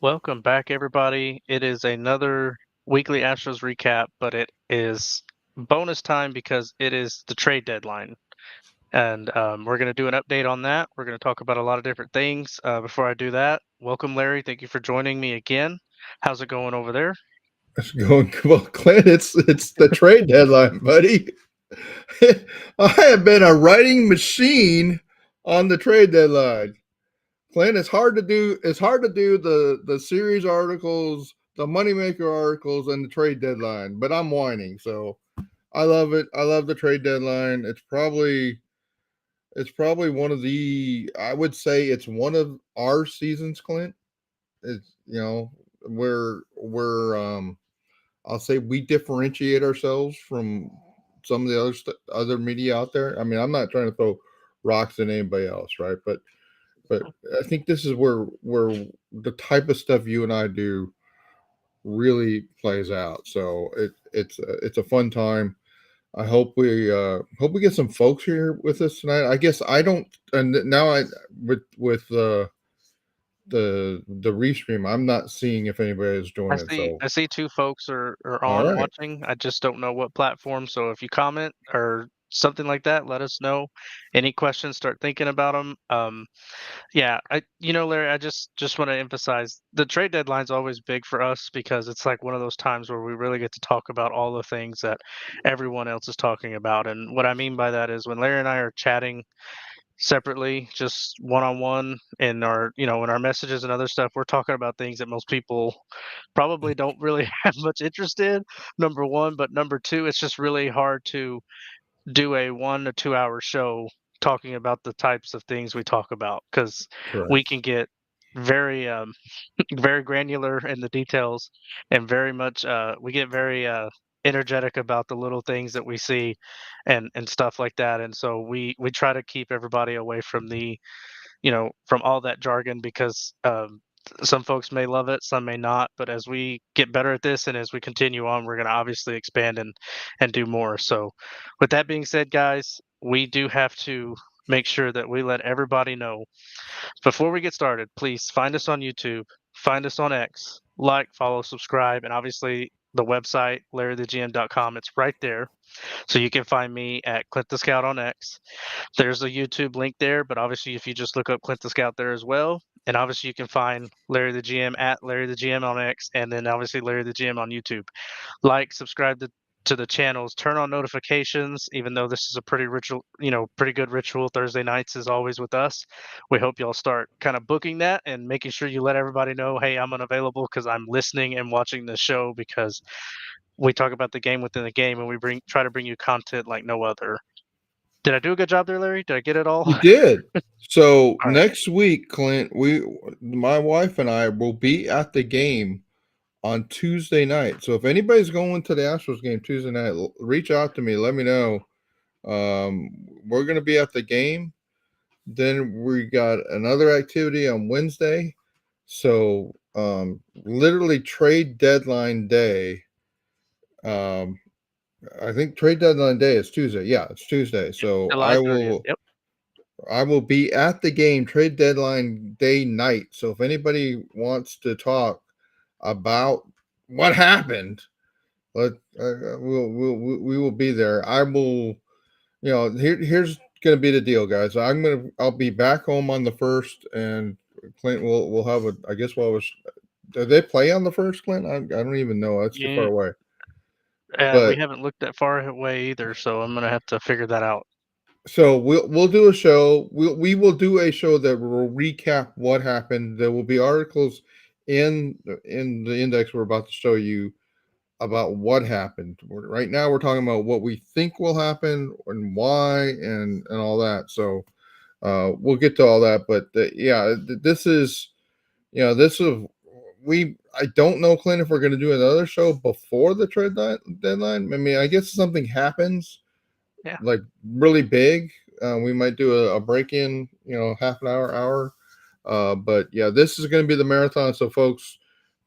Welcome back, everybody. It is another weekly Astros recap, but it is bonus time because it is the trade deadline. And we're going to do an update on that. We're going to talk about a lot of different things. Before I do that, welcome, Larry. Thank you for joining me again. How's it going over there? It's going well, Clint. It's the trade deadline, buddy. I have been a writing machine on the trade deadline. Clint, it's hard to do. It's hard to do the series articles, the moneymaker articles, and the trade deadline. But I'm whining, so I love it. I love the trade deadline. It's probably one of the. I would say it's one of our seasons, Clint. It's we're I'll say we differentiate ourselves from some of the other media out there. I mean, I'm not trying to throw rocks at anybody else, right? But I think this is where the type of stuff you and I do really plays out. So it's a fun time. I hope we get some folks here with us tonight. I guess I don't, and now I with the restream, I'm not seeing if anybody is I joining. see So I see two folks are all on right. watching. I just don't know what platform. So if you comment or something like that, let us know. Any questions, start thinking about them. Yeah, Larry, I just want to emphasize the trade deadline's always big for us because it's like one of those times where we really get to talk about all the things that everyone else is talking about. And what I mean by that is when Larry and I are chatting separately, just one on one in in our messages and other stuff, we're talking about things that most people probably don't really have much interest in, number one. But number two, it's just really hard to do a 1 to 2 hour show talking about the types of things we talk about because we Correct. can get very very granular in the details and very much we get very energetic about the little things that we see and stuff like that. And so we try to keep everybody away from the from all that jargon because some folks may love it, some may not. But as we get better at this and as we continue on, we're going to obviously expand and do more. So, with that being said, guys, we do have to make sure that we let everybody know before we get started. Please find us on YouTube, find us on X, like, follow, subscribe, and obviously the website LarryTheGM.com. It's right there. So you can find me at ClintTheScout on X. There's a YouTube link there, but obviously if you just look up Clint the Scout there as well, and obviously you can find Larry the GM at Larry the GM on X, and then obviously Larry the GM on YouTube. Like, subscribe to the channels, turn on notifications. Even though this is a pretty ritual, pretty good ritual. Thursday nights is always with us. We hope y'all start kind of booking that and making sure you let everybody know, hey, I'm unavailable because I'm listening and watching the show because we talk about the game within the game and we try to bring you content like no other. Did I do a good job there, Larry? Did I get it all? You did. So All right. next week, Clint, my wife and I will be at the game on Tuesday night. So if anybody's going to the Astros game Tuesday night, reach out to me. Let me know. We're going to be at the game. Then we got another activity on Wednesday. So literally trade deadline day. Um, I think trade deadline day is Tuesday. Yeah, it's Tuesday. So July I 30th. will Yep. I will be at the game trade deadline day night. So if anybody wants to talk about what happened, let we will be there. I will. Here's going to be the deal, guys. I'll be back home on the first, and Clint will have a. I guess what was. Do they play on the first, Clint? I don't even know. That's too far Yeah. away. We But haven't looked that far away either, so I'm gonna have to figure that out. so we'll do a show. We will do a show that will recap what happened. There will be articles in the index we're about to show you about what happened. Right now we're talking about what we think will happen and why and all that. So we'll get to all that. But yeah, this is this is we. I don't know, Clint, if we're going to do another show before the deadline. I mean, I guess something happens Yeah. like really big, we might do a break in, half an hour. But yeah, this is going to be the marathon. So, folks,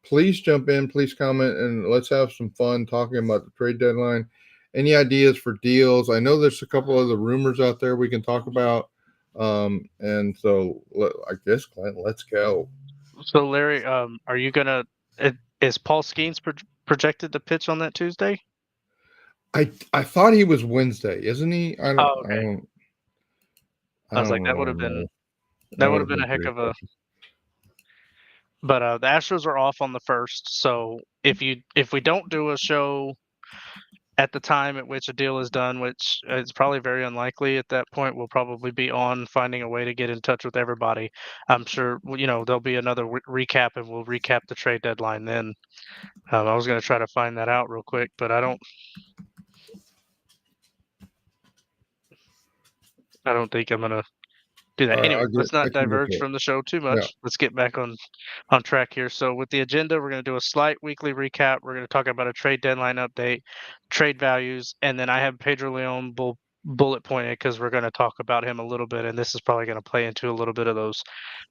please jump in, please comment, and let's have some fun talking about the trade deadline. Any ideas for deals? I know there's a couple other rumors out there we can talk about. And so I guess, Clint, let's go. So Larry, are you gonna? Is Paul Skeens projected to pitch on that Tuesday? I thought he was Wednesday, isn't he? Oh, okay. I I was like, don't really know. that That would would have have been been a heck pretty of a. impressive. But the Astros are off on the first, so if we don't do a show at the time at which a deal is done, which is probably very unlikely at that point, we'll probably be on finding a way to get in touch with everybody. I'm sure there'll be another recap, and we'll recap the trade deadline then. I was going to try to find that out real quick, but I don't think I'm gonna do that. Anyways, let's I not can get to diverge it. from the show too Yeah. much. Let's get back on track here. So with the agenda, we're going to do a slight weekly recap. We're going to talk about a trade deadline update, trade values, and then I have Pedro Leon bullet pointed because we're going to talk about him a little bit, and this is probably going to play into a little bit of those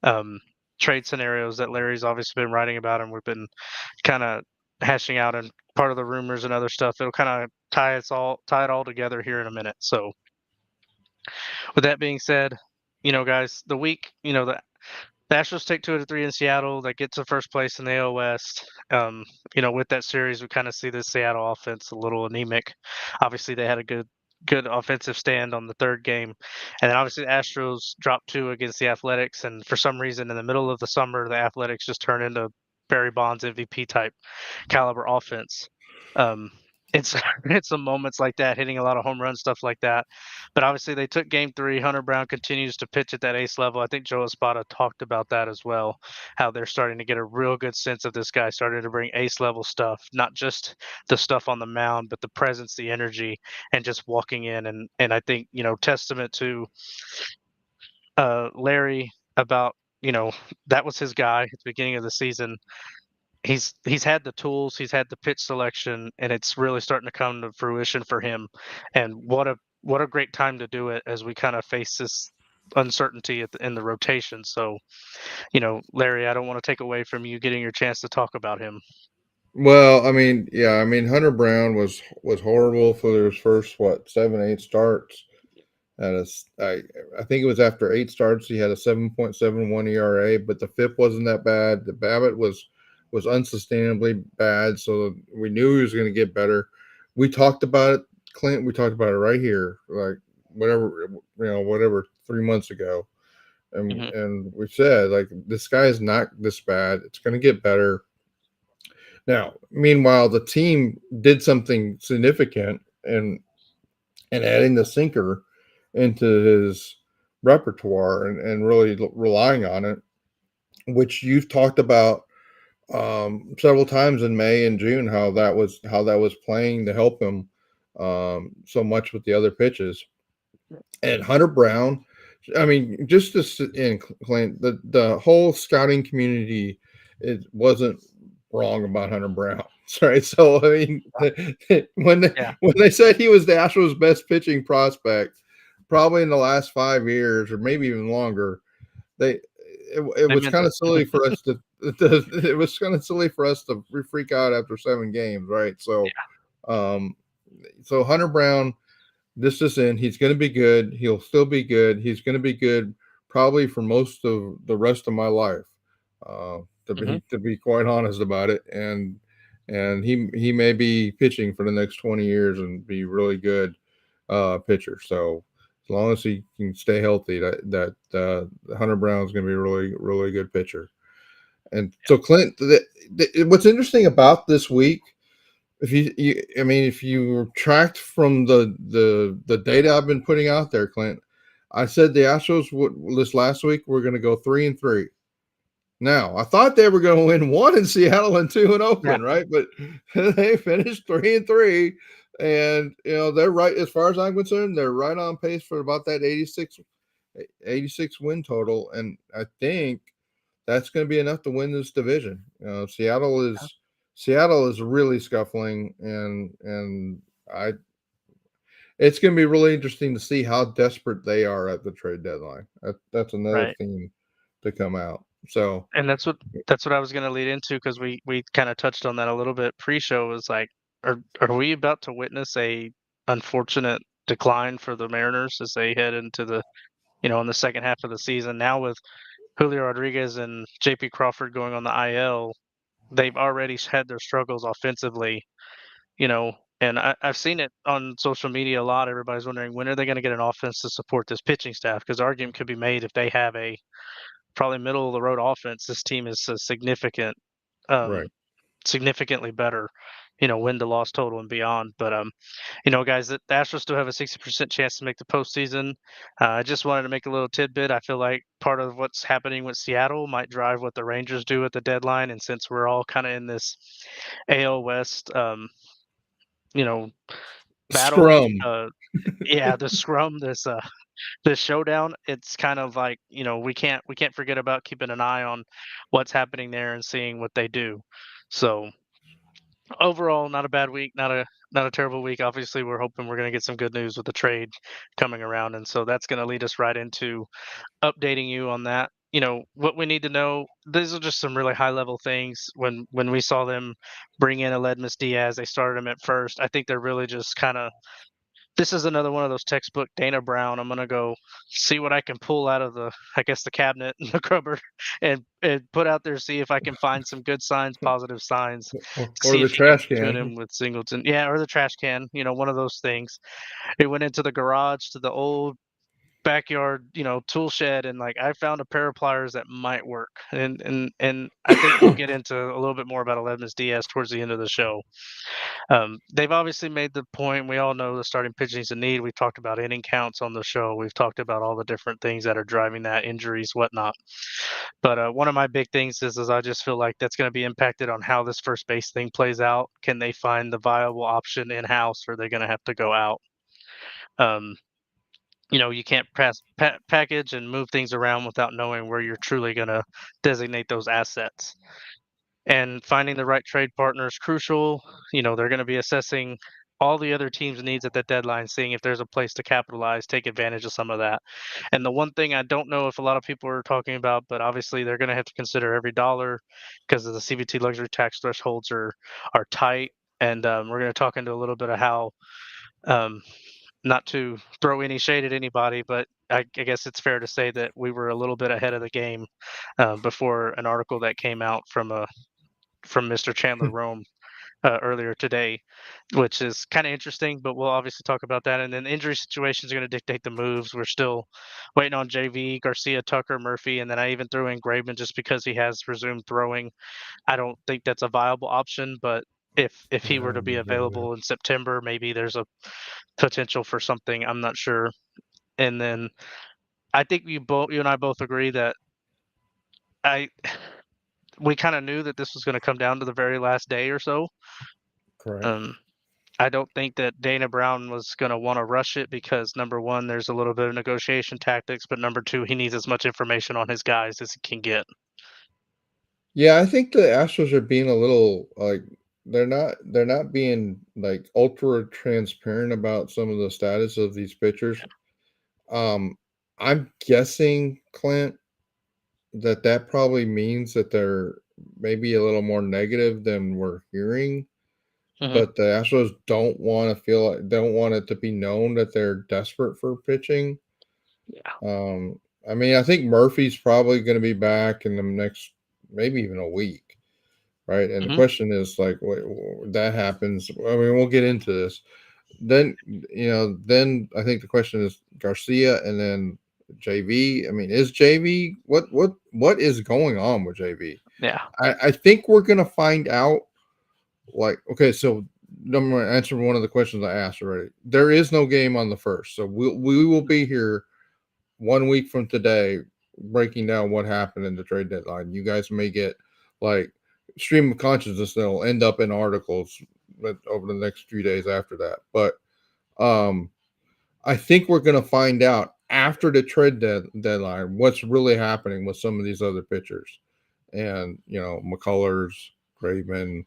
um, trade scenarios that Larry's obviously been writing about, and we've been kind of hashing out and part of the rumors and other stuff. It'll kind of tie it all together here in a minute. So with that being said, guys, the Astros take 2 out of 3 in Seattle. That gets to first place in the AL West. With that series, we kind of see the Seattle offense a little anemic. Obviously, they had a good offensive stand on the third game, and then obviously the Astros dropped 2 against the Athletics. And for some reason, in the middle of the summer, the Athletics just turned into Barry Bonds MVP type caliber offense. Um, it's it's some moments like that, hitting a lot of home run stuff like that. But obviously, they took Game 3. Hunter Brown continues to pitch at that ace level. I think Joe Espada talked about that as well. How they're starting to get a real good sense of this guy, starting to bring ace level stuff, not just the stuff on the mound, but the presence, the energy, and just walking in. And I think testament to Larry about that was his guy at the beginning of the season. He's had the tools, he's had the pitch selection, and it's really starting to come to fruition for him. And what a great time to do it as we kind of face this uncertainty in the rotation. So, Larry, I don't want to take away from you getting your chance to talk about him. Well, I mean, yeah, I mean Hunter Brown was horrible for his first what 7 8 starts. Had a, I think it was after 8 starts he had a 7.71 ERA, but the FIP wasn't that bad. The BABIP was unsustainably bad, so we knew he was going to get better. We talked about it, Clint. We talked about it right here, like whatever 3 months ago, Hmm. and we said like this guy is not this bad. It's going to get better. Now, meanwhile, the team did something significant and adding the sinker into his repertoire and really relying on it, which you've talked about several times in May and June, how that was playing to help him so much with the other pitches. And Hunter Brown, I mean, just to in Clint, the whole scouting community it wasn't wrong about Hunter Brown. Sorry, so I mean, Yeah, when they said he was the Astros' best pitching prospect, probably in the last 5 years or maybe even longer, it they was meant kind it. of silly for us it was kind of silly for us to freak out after 7 games, right? Um, so Hunter Brown, this is in. He's going to be good. He'll still be good. He's going to be good probably for most of the rest of my life. Hmm. To be quite honest about it, and he may be pitching for the next 20 years and be really good pitcher. So as long as he can stay healthy, Hunter Brown is going to be a really good pitcher. And so Clint, what's interesting about this week, I mean, if you tracked from the data I've been putting out there, Clint, I said the Astros this last week we're going to go 3-3. Now I thought they were going to win one in Seattle and two in Yeah. Oakland, right? But they finished 3-3, and they're right as far as I'm concerned. They're right on pace for about that 86 win total, and I think that's going to be enough to win this division. Seattle is really scuffling, and I it's going to be really interesting to see how desperate they are at the trade deadline. That's another Right. theme to come out. So And that's what I was going to lead into because we kind of touched on that a little bit pre-show. Was like, are we about to witness a unfortunate decline for the Mariners as they head into the in the second half of the season now with Julio Rodriguez and JP Crawford going on the IL, they've already had their struggles offensively, you know, and I've seen it on social media a lot. Everybody's wondering when are they going to get an offense to support this pitching staff? Because the argument could be made if they have a probably middle of the road offense, this team is a um, Right. significantly better, win to loss total and beyond. But guys, the Astros still have a 60% chance to make the postseason. I just wanted to make a little tidbit. I feel like part of what's happening with Seattle might drive what the Rangers do at the deadline. And since we're all kind of in this AL West, you know, battle, Scrum. yeah, the scrum, this showdown, it's kind of like we can't forget about keeping an eye on what's happening there and seeing what they do. So overall, not a bad week, not a terrible week. Obviously, we're hoping we're going to get some good news with the trade coming around, and so that's going to lead us right into updating you on that. What we need to know. These are just some really high level things. When we saw them bring in Aledmus Diaz, they started him at first. I think they're really just kind of this is another one of those textbook Dana Brown. I'm gonna go see what I can pull out of I guess, the cabinet and the cupboard, and put out there, see if I can find some good signs, positive signs, Or see the if he can trash tune can. in with Singleton. Yeah, or the trash can. One of those things. It went into the garage to the old backyard, tool shed, and like I found a pair of pliers that might work. And I think we'll get into a little bit more about Aledmus Diaz towards the end of the show. They've obviously made the point. We all know the starting pitching is a need. We've talked about inning counts on the show. We've talked about all the different things that are driving that, injuries, whatnot. But one of my big things is I just feel like that's going to be impacted on how this first base thing plays out. Can they find the viable option in house, or are they going to have to go out? Um, you can't package and move things around without knowing where you're truly going to designate those assets. And finding the right trade partner is crucial. They're going to be assessing all the other teams' needs at that deadline, seeing if there's a place to capitalize, take advantage of some of that. And the one thing I don't know if a lot of people are talking about, but obviously they're going to have to consider every dollar because of the CVT luxury tax thresholds are tight. And we're going to talk into a little bit of how, um, not to throw any shade at anybody, but I guess it's fair to say that we were a little bit ahead of the game before an article that came out from Mr. Chandler Rome earlier today, which is kind of interesting. But we'll obviously talk about that. And then injury situations are going to dictate the moves. We're still waiting on JV, Garcia, Tucker, Murphy, and then I even threw in Graveman just because he has resumed throwing. I don't think that's a viable option, but if he were to be available in September, maybe there's a potential for something. I'm not sure. And then I think you and I both agree that I we kind of knew that this was going to come down to the very last day or so. Correct. Um, I don't think that Dana Brown was going to want to rush it because number one, there's a little bit of negotiation tactics, but number two, he needs as much information on his guys as he can get. Yeah, I think the Astros are being a little like they're not being like ultra transparent about some of the status of these pitchers. Um, I'm guessing, Clint, that probably means that they're maybe a little more negative than we're hearing. Hmm. But the Astros don't want it to be known that they're desperate for pitching. Yeah. I mean, I think Murphy's probably going to be back in the next maybe even a week, right? And the Hmm. question is like, that happens. I mean, we'll get into this. Then I think the question is Garcia and then JV. I mean, is JV what is going on with JV? Yeah. I think we're gonna find out. Like, okay, so I'm gonna answer one of the questions I asked already. There is no game on the first, so we will be here 1 week from today breaking down what happened in the trade deadline. You guys may get like stream of consciousness that'll end up in articles over the next few days after that. But I think we're going to find out after the trade deadline what's really happening with some of these other pitchers, and McCullers, Graveman,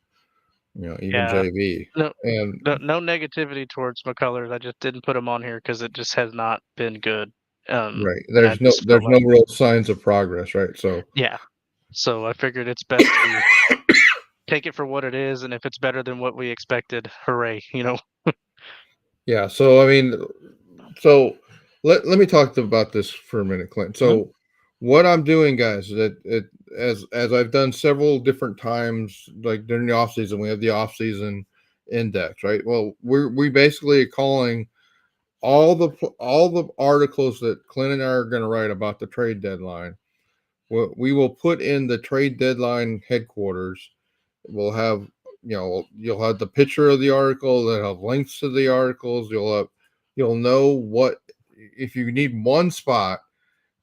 even Yeah. JV, No, and no negativity towards McCullers. I just didn't put him on here because it just has not been good. right. And I just felt There's no like, real signs of progress, right? So yeah. So I figured it's best to take it for what it is, and if it's better than what we expected, hooray. yeah, so I mean, so let me talk about this for a minute, Clint. Mhm. So what I'm doing, guys, is as I've done several different times, like during the off season, we have the off season index, right? Well, we basically are calling all the articles that Clint and I are going to write about the trade deadline. We will put in the trade deadline headquarters. We'll have, you'll have the picture of the article. They'll have links to the articles. You'll know what, if you need one spot,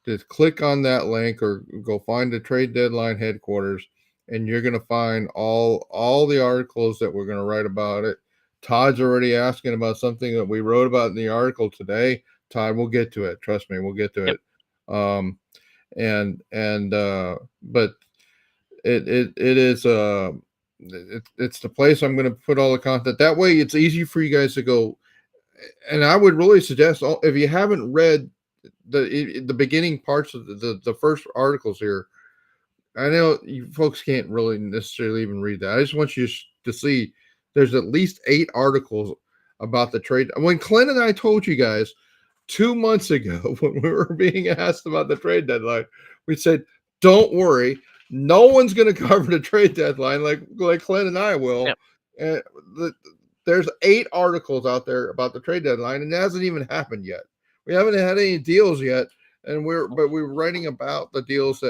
just click on that link or go find the trade deadline headquarters, and you're going to find all the articles that we're going to write about it. Todd's already asking about something that we wrote about in the article today. Todd, we'll get to it. Trust me, we'll get to Yep. it. Um, but it is it's the place I'm going to put all the content. That way, it's easy for you guys to go. And I would really suggest, if you haven't read the beginning parts of the first articles here. I know you folks can't really necessarily even read that. I just want you to see there's at least 8 articles about the trade. When Clint and I told you guys 2 months ago, when we were being asked about the trade deadline, we said, "Don't worry, no one's going to cover the trade deadline like Clint and I will." Yep. And the, there's 8 articles out there about the trade deadline, and it hasn't even happened yet. We haven't had any deals yet, and we're writing about the deals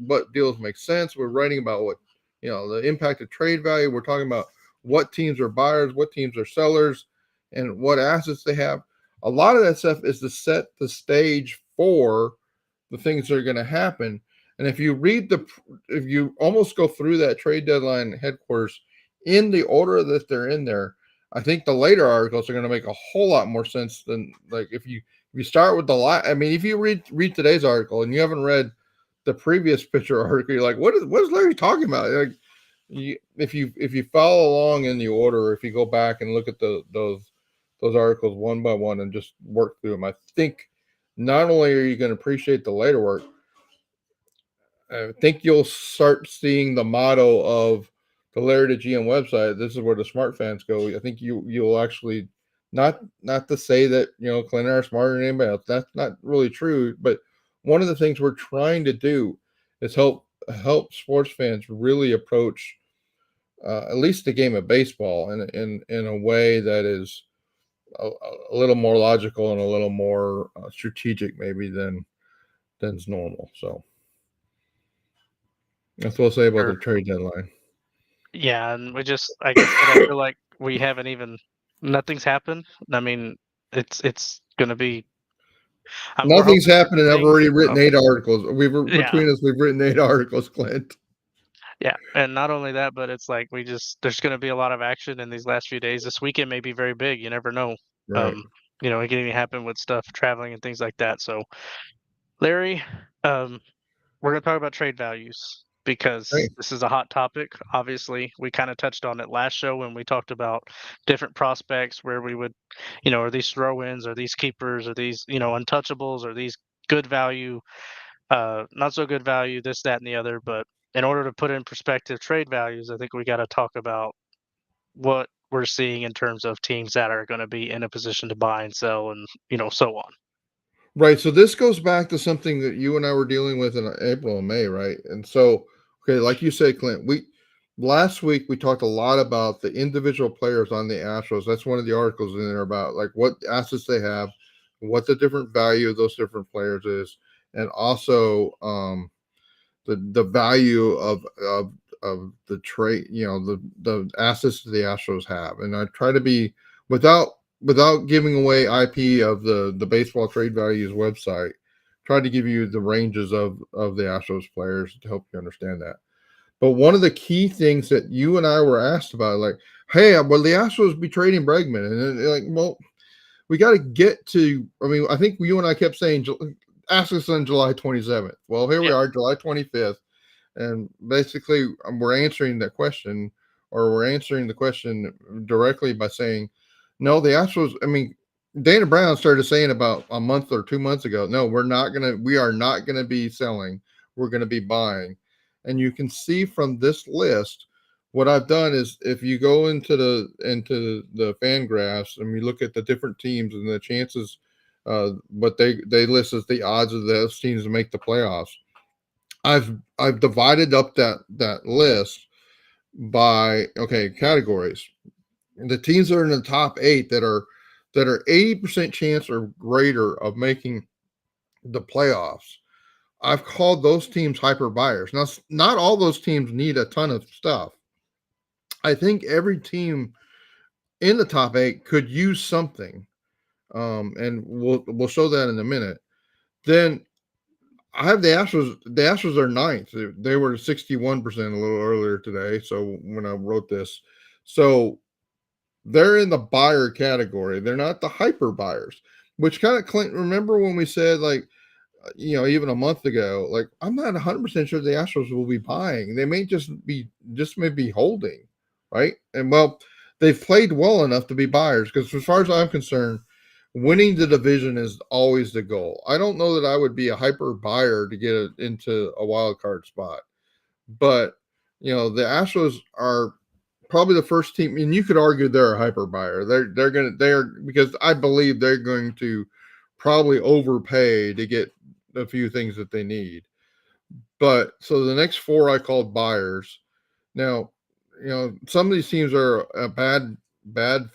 what deals make sense. We're writing about what, the impact of trade value. We're talking about what teams are buyers, what teams are sellers, and what assets they have. A lot of that stuff is to set the stage for the things that are going to happen. And if you almost go through that trade deadline headquarters in the order that they're in there, I think the later articles are going to make a whole lot more sense than, like, if you start with the lot. I mean, if you read today's article and you haven't read the previous picture article, you're like, what is Larry talking about? Like, if you follow along in the order, if you go back and look at those articles one by one and just work through them, I think not only are you going to appreciate the later work, I think you'll start seeing the motto of the Larry the GM website. This is where the smart fans go. I think you'll actually, not to say that Clint and I are smarter than anybody else. That's not really true. But one of the things we're trying to do is help sports fans really approach at least the game of baseball in a way that is a little more logical and a little more strategic maybe than's normal. So that's what I'll say about the Sure. trade deadline. Yeah, and we just like I said, I feel like we haven't even nothing's happened. I mean, it's gonna be we're Nothing's hoping for happened, good and I've things. already written 8 articles. Yeah, We've written 8 articles, Clint. yeah, and not only that, but it's like there's gonna be a lot of action in these last few days. This weekend may be very big. You never know. Right. Um, it can even happen with stuff traveling and things like that. So, Larry, um, we're going to talk about trade values Hey, because this is a hot topic. Obviously, we kind of touched on it last show when we talked about different prospects where we would, are these throw ins, are these keepers, are these, untouchables, are these good value, not so good value, this, that, and the other. But in order to put in perspective trade values, I think we got to talk about what we're seeing in terms of teams that are going to be in a position to buy and sell and, so on. right. So this goes back to something that you and I were dealing with in April and May, right? And so, okay, like you said, Clint, we last week we talked a lot about the individual players on the Astros. That's one of the articles in there about like what assets they have, what the different value of those different players is, and also the value of the trade, the assets that the Astros have. And I try to be without giving away IP of the baseball trade values website. Try to give you the ranges of the Astros players to help you understand that. But one of the key things that you and I were asked about, like, hey, will the Astros be trading Bregman? And like, well, we got to get to. I mean, I think you and I kept saying, ask us on July 27th. Well, here we Yep. are, July 25th, and basically, we're answering that question, or we're answering the question directly by saying, no, the Astros, I mean, Dana Brown started saying about a month or 2 months ago, no, we are not going to be selling. We're going to be buying. And you can see from this list, what I've done is if you go into the fan graphs and we look at the different teams and the chances but they list as the odds of those teams to make the playoffs. I've divided up that list by categories. The teams that are in the top 8 that are 80% chance or greater of making the playoffs. I've called those teams hyper buyers. Now, not all those teams need a ton of stuff. I think every team in the top 8 could use something, and we'll show that in a minute. Then I have the Astros. The Astros are ninth. They were 61% a little earlier today. So when I wrote this, so they're in the buyer category. They're not the hyper buyers, which kind of Clint. Remember when we said like, even a month ago, like I'm not 100% sure the Astros will be buying. They may just be holding, right? And well, they've played well enough to be buyers because as far as I'm concerned, winning the division is always the goal. I don't know that I would be a hyper buyer to get into a wild card spot, but the Astros are probably the first team, and you could argue they're a hyper buyer. They're because I believe they're going to probably overpay to get a few things that they need. But so the next four I called buyers. Now, some of these teams are a bad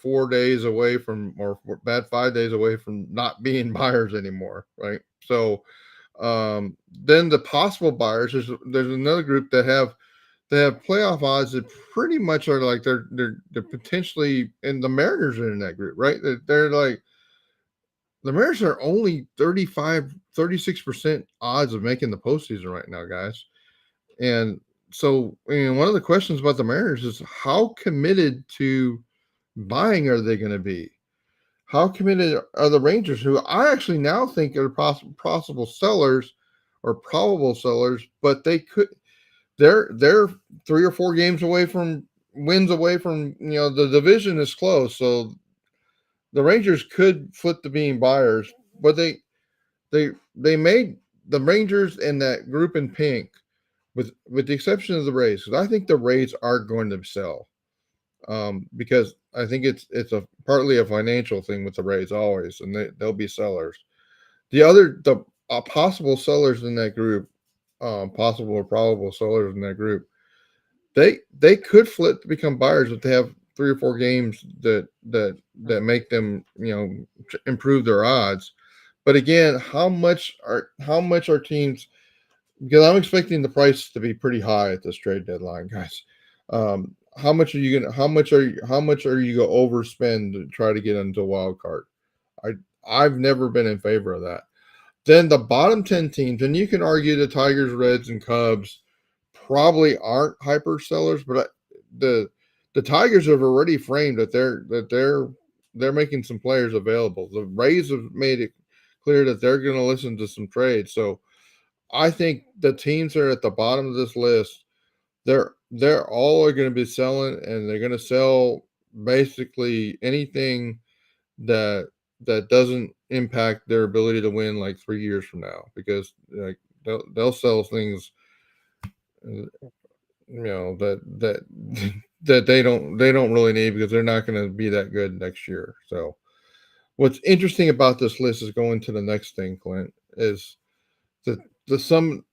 4 days away from, or bad 5 days away from not being buyers anymore, right? So then the possible buyers, there's another group that have playoff odds that pretty much are like they're potentially, and the Mariners are in that group, right? They're like the Mariners are only 36% odds of making the postseason right now, guys. And so, one of the questions about the Mariners is how committed to buying are they going to be? How committed are the Rangers, who I actually now think are possible sellers or probable sellers, but they're 3 or 4 games away from wins away from, the division is close, so the Rangers could flip to being buyers, but they made the Rangers and that group in pink, with the exception of the Rays, because I think the Rays are going to sell, because I think it's a partly a financial thing with the Rays always, and they'll be sellers. The possible sellers in that group, possible or probable sellers in that group, they could flip to become buyers if they have 3 or 4 games that make them improve their odds. But again, how much are teams? Because I'm expecting the price to be pretty high at this trade deadline, guys. How much are you gonna? How much are you gonna overspend to try to get into a wild card? I I've never been in favor of that. Then the bottom 10 teams, and you can argue the Tigers, Reds, and Cubs probably aren't hyper sellers, but the the Tigers have already framed that they're making some players available. The Rays have made it clear that they're going to listen to some trades. So I think the teams that are at the bottom of this list, they're all are going to be selling, and they're going to sell basically anything that doesn't impact their ability to win like 3 years from now, because like they'll sell things, that that they don't really need, because they're not going to be that good next year. So what's interesting about this list is going to the next thing, Clint, is the some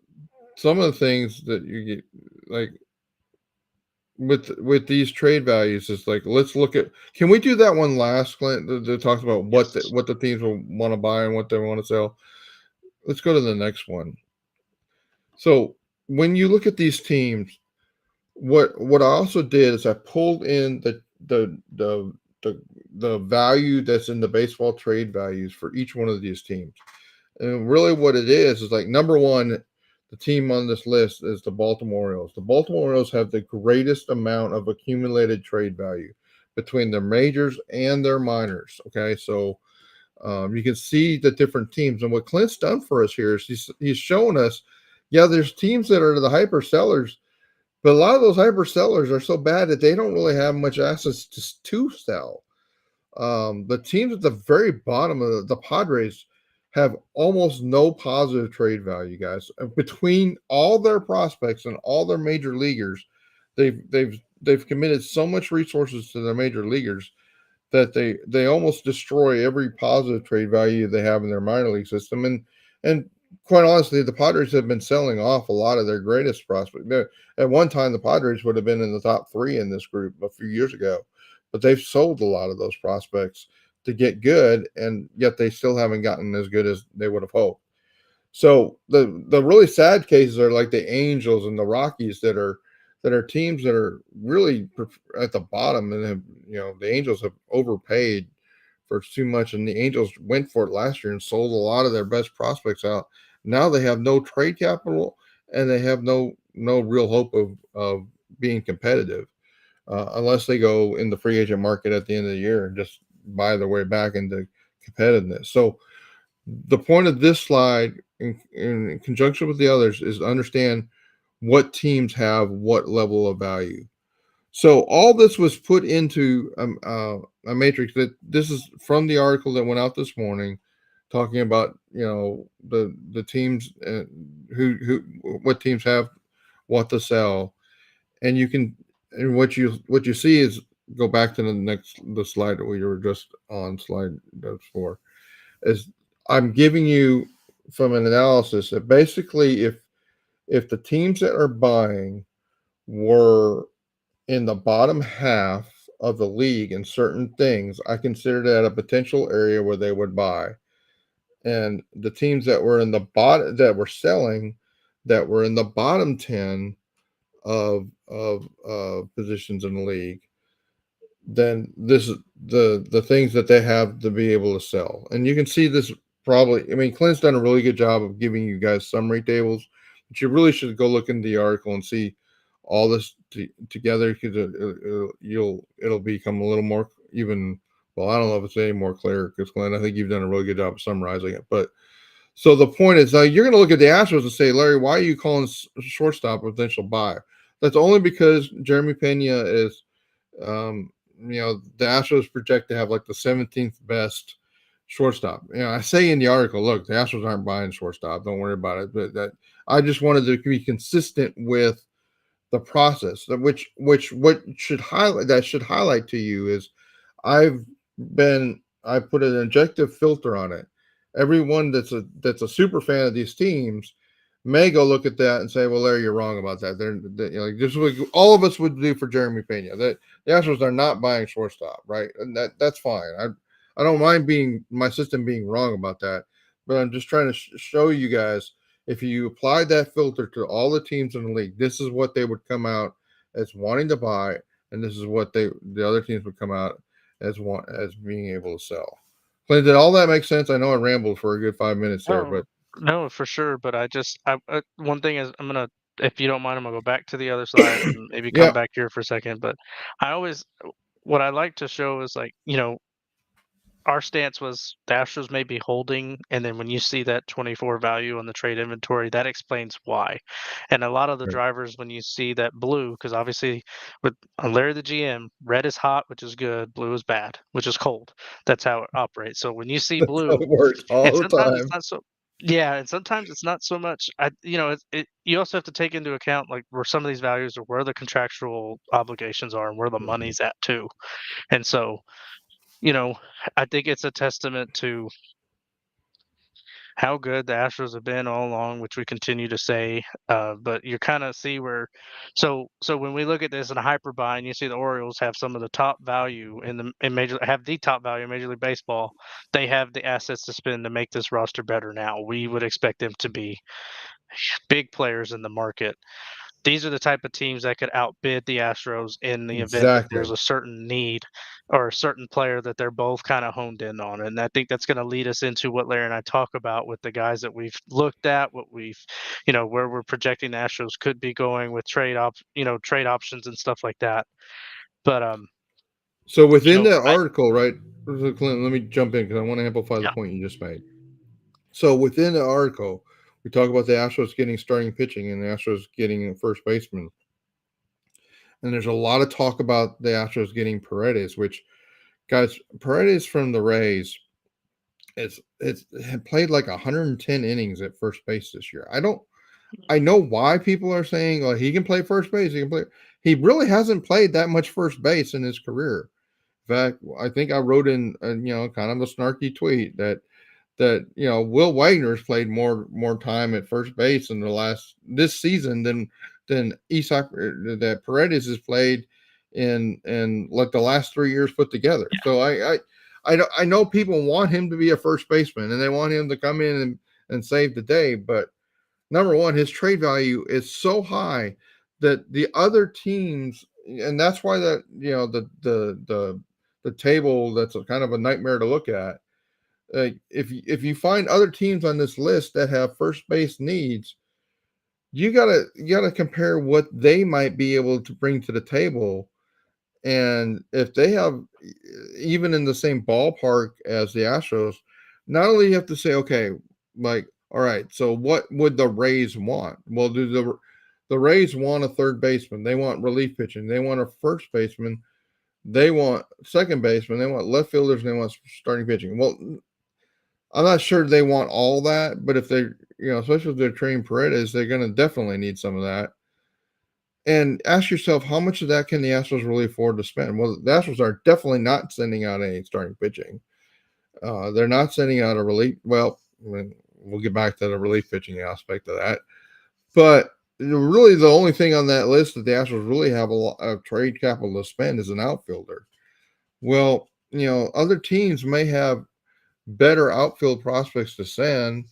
of the things that you get, like with these trade values, is like, let's look at, can we do that one last, Clint, that talks about Yes. what the teams will want to buy and what they want to sell? Let's go to the next one. So when you look at these teams, what I also did is I pulled in the the value that's in the baseball trade values for each one of these teams. And really what it is like, number one, the team on this list is the Baltimore Orioles. The Baltimore Orioles have the greatest amount of accumulated trade value between their majors and their minors. Okay, so you can see the different teams, and what Clint's done for us here is he's showing us, yeah, there's teams that are the hyper sellers, but a lot of those hyper sellers are so bad that they don't really have much assets to sell. The teams at the very bottom of the Padres have almost no positive trade value, guys. Between all their prospects and all their major leaguers, they've committed so much resources to their major leaguers that they almost destroy every positive trade value they have in their minor league system. And quite honestly, the Padres have been selling off a lot of their greatest prospects. At one time, the Padres would have been in the top three in this group a few years ago, but they've sold a lot of those prospects to get good, and yet they still haven't gotten as good as they would have hoped. So the really sad cases are like the Angels and the Rockies that are teams that are really at the bottom, and have, the Angels have overpaid for too much, and the Angels went for it last year and sold a lot of their best prospects out. Now they have no trade capital, and they have no real hope of being competitive unless they go in the free agent market at the end of the year and just buy their way back into competitiveness. So the point of this slide, in conjunction with the others, is to understand what teams have what level of value. So all this was put into a matrix. That this is from the article that went out this morning, talking about the teams who what teams have what to sell, and you can and what you see is, go back to the slide that we were just on, slide 4, is I'm giving you from an analysis that basically if the teams that are buying were in the bottom half of the league in certain things, I consider that a potential area where they would buy. And the teams that were in the bottom, that were selling, that were in the bottom 10 of positions in the league, then this is the things that they have to be able to sell. And you can see this probably. I mean, Clint's done a really good job of giving you guys summary tables, but you really should go look into the article and see all this together, because it'll become a little more even. Well, I don't know if it's any more clear, because Clint, I think you've done a really good job of summarizing it. But so the point is, now you're going to look at the Astros and say, Larry, why are you calling shortstop a potential buy? That's only because Jeremy Pena is the Astros project to have like the 17th best shortstop. I say in the article, look, the Astros aren't buying shortstop. Don't worry about it. But that I just wanted to be consistent with the process. What should highlight to you is I've I put an objective filter on it. Everyone that's a super fan of these teams may go look at that and say, "Well, Larry, you're wrong about that." Just what all of us would do for Jeremy Pena. That the Astros are not buying shortstop, right? And that's fine. I don't mind being my system being wrong about that, but I'm just trying to show you guys, if you apply that filter to all the teams in the league, this is what they would come out as wanting to buy, and this is what the other teams would come out as being able to sell. Clint, did all that make sense? I know I rambled for a good 5 minutes there, No, but no, for sure. But one thing is, if you don't mind, I'm gonna go back to the other slide and maybe come yeah, back here for a second. But I always, what I like to show is like, our stance was the Astros may be holding, and then when you see that 24 value on the trade inventory, that explains why. And a lot of the right. drivers, when you see that blue, because obviously with on Larry the GM, red is hot, which is good, blue is bad, which is cold. That's how it operates. So when you see That's how blue, it works and all the sometimes it's time. not so. Yeah, and sometimes it's not so much. You also have to take into account like where some of these values are, where the contractual obligations are, and where the money's at too. And so, you know, I think it's a testament to how good the Astros have been all along, which we continue to say. But you kind of see where, so when we look at this in a hyperbind, you see the Orioles have some of the top value in major have the top value in Major League Baseball. They have the assets to spend to make this roster better. Now we would expect them to be big players in the market. These are the type of teams that could outbid the Astros in the event that there's Exactly. a certain need or a certain player that they're both kind of honed in on. And I think that's going to lead us into what Larry and I talk about with the guys that we've looked at, where we're projecting the Astros could be going with trade options and stuff like that. But So within that I article, right, Clint, let me jump in because I want to amplify the yeah. point you just made. So within the article, we talk about the Astros getting starting pitching and the Astros getting a first baseman. And there's a lot of talk about the Astros getting Paredes, which, guys, Paredes from the Rays, it's had played like 110 innings at first base this year. I know why people are saying, "Oh, he can play first base. He can play." He really hasn't played that much first base in his career. In fact, I think I wrote in, kind of a snarky tweet that Will Wagner's played more time at first base in the last this season than Isak that Paredes has played in like the last 3 years put together. So I know people want him to be a first baseman and they want him to come in and save the day, but number one, his trade value is so high that the other teams, and that's why that the table that's a kind of a nightmare to look at. Like if you find other teams on this list that have first base needs, you gotta compare what they might be able to bring to the table, and if they have even in the same ballpark as the Astros, not only you have to say, okay, like, all right, so what would the Rays want? Well, do the Rays want a third baseman? They want relief pitching. They want a first baseman. They want second baseman. They want left fielders. And they want starting pitching. Well, I'm not sure they want all that, but if they, especially if they're trading Paredes, they're going to definitely need some of that. And ask yourself, how much of that can the Astros really afford to spend? Well, the Astros are definitely not sending out any starting pitching. They're not sending out a relief. Well, we'll get back to the relief pitching aspect of that. But really, the only thing on that list that the Astros really have a lot of trade capital to spend is an outfielder. Well, other teams may have better outfield prospects to send,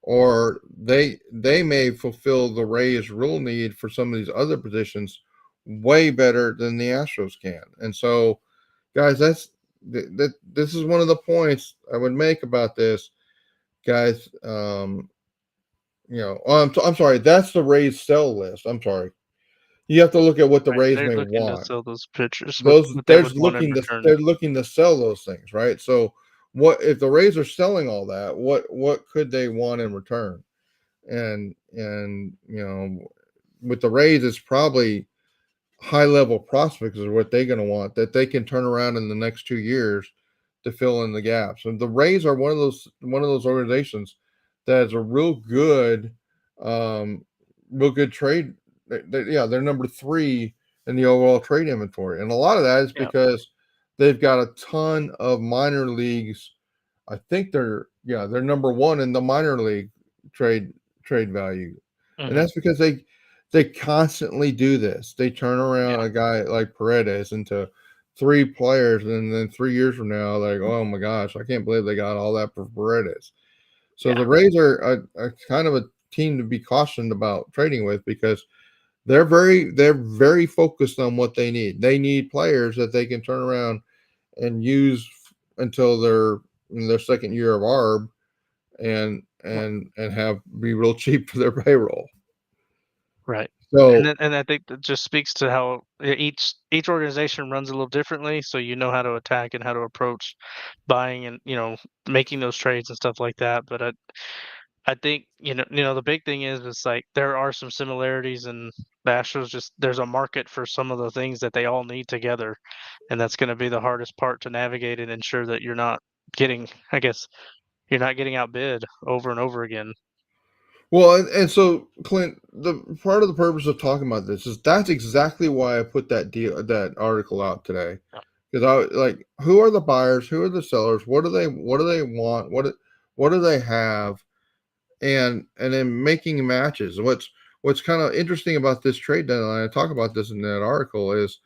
or they may fulfill the Rays' real need for some of these other positions way better than the Astros can. And so, guys, this is one of the points I would make about this, guys. I'm sorry, that's the Rays sell list. I'm sorry. You have to look at what the Right, Rays they're may looking to want. sell those pitchers, Those what they there's would want in looking to return. they're looking to sell those things, right? So what if the Rays are selling all that? What could they want in return? And with the Rays, it's probably high level prospects is what they're going to want that they can turn around in the next 2 years to fill in the gaps. And the Rays are one of those organizations that is a um, real good trade. They're number three in the overall trade inventory, and a lot of that is Yeah. because they've got a ton of minor leagues. I think they're number one in the minor league trade trade value, and Hmm. that's because they constantly do this. They turn around Yeah. a guy like Paredes into three players, and then 3 years from now, like, oh my gosh, I can't believe they got all that for Paredes. So Yeah. the Rays are a kind of a team to be cautioned about trading with because they're very focused on what they need. They need players that they can turn around and use until they're in their second year of ARB and have be real cheap for their payroll. Right. And So then and I think that just speaks to how each organization runs a little differently, so you know how to attack and how to approach buying and, making those trades and stuff like that. But I think, the big thing is it's like there are some similarities and the Astros just there's a market for some of the things that they all need together. And that's gonna be the hardest part to navigate and ensure that you're not getting I guess you're not getting outbid over and over again. well, and so Clint, the part of the purpose of talking about this is that's exactly why I put that article out today. Because I like who are the buyers, who are the sellers, what do they want, what do they have, and then making matches. What's kind of interesting about this trade deadline, I talk about this in that article, is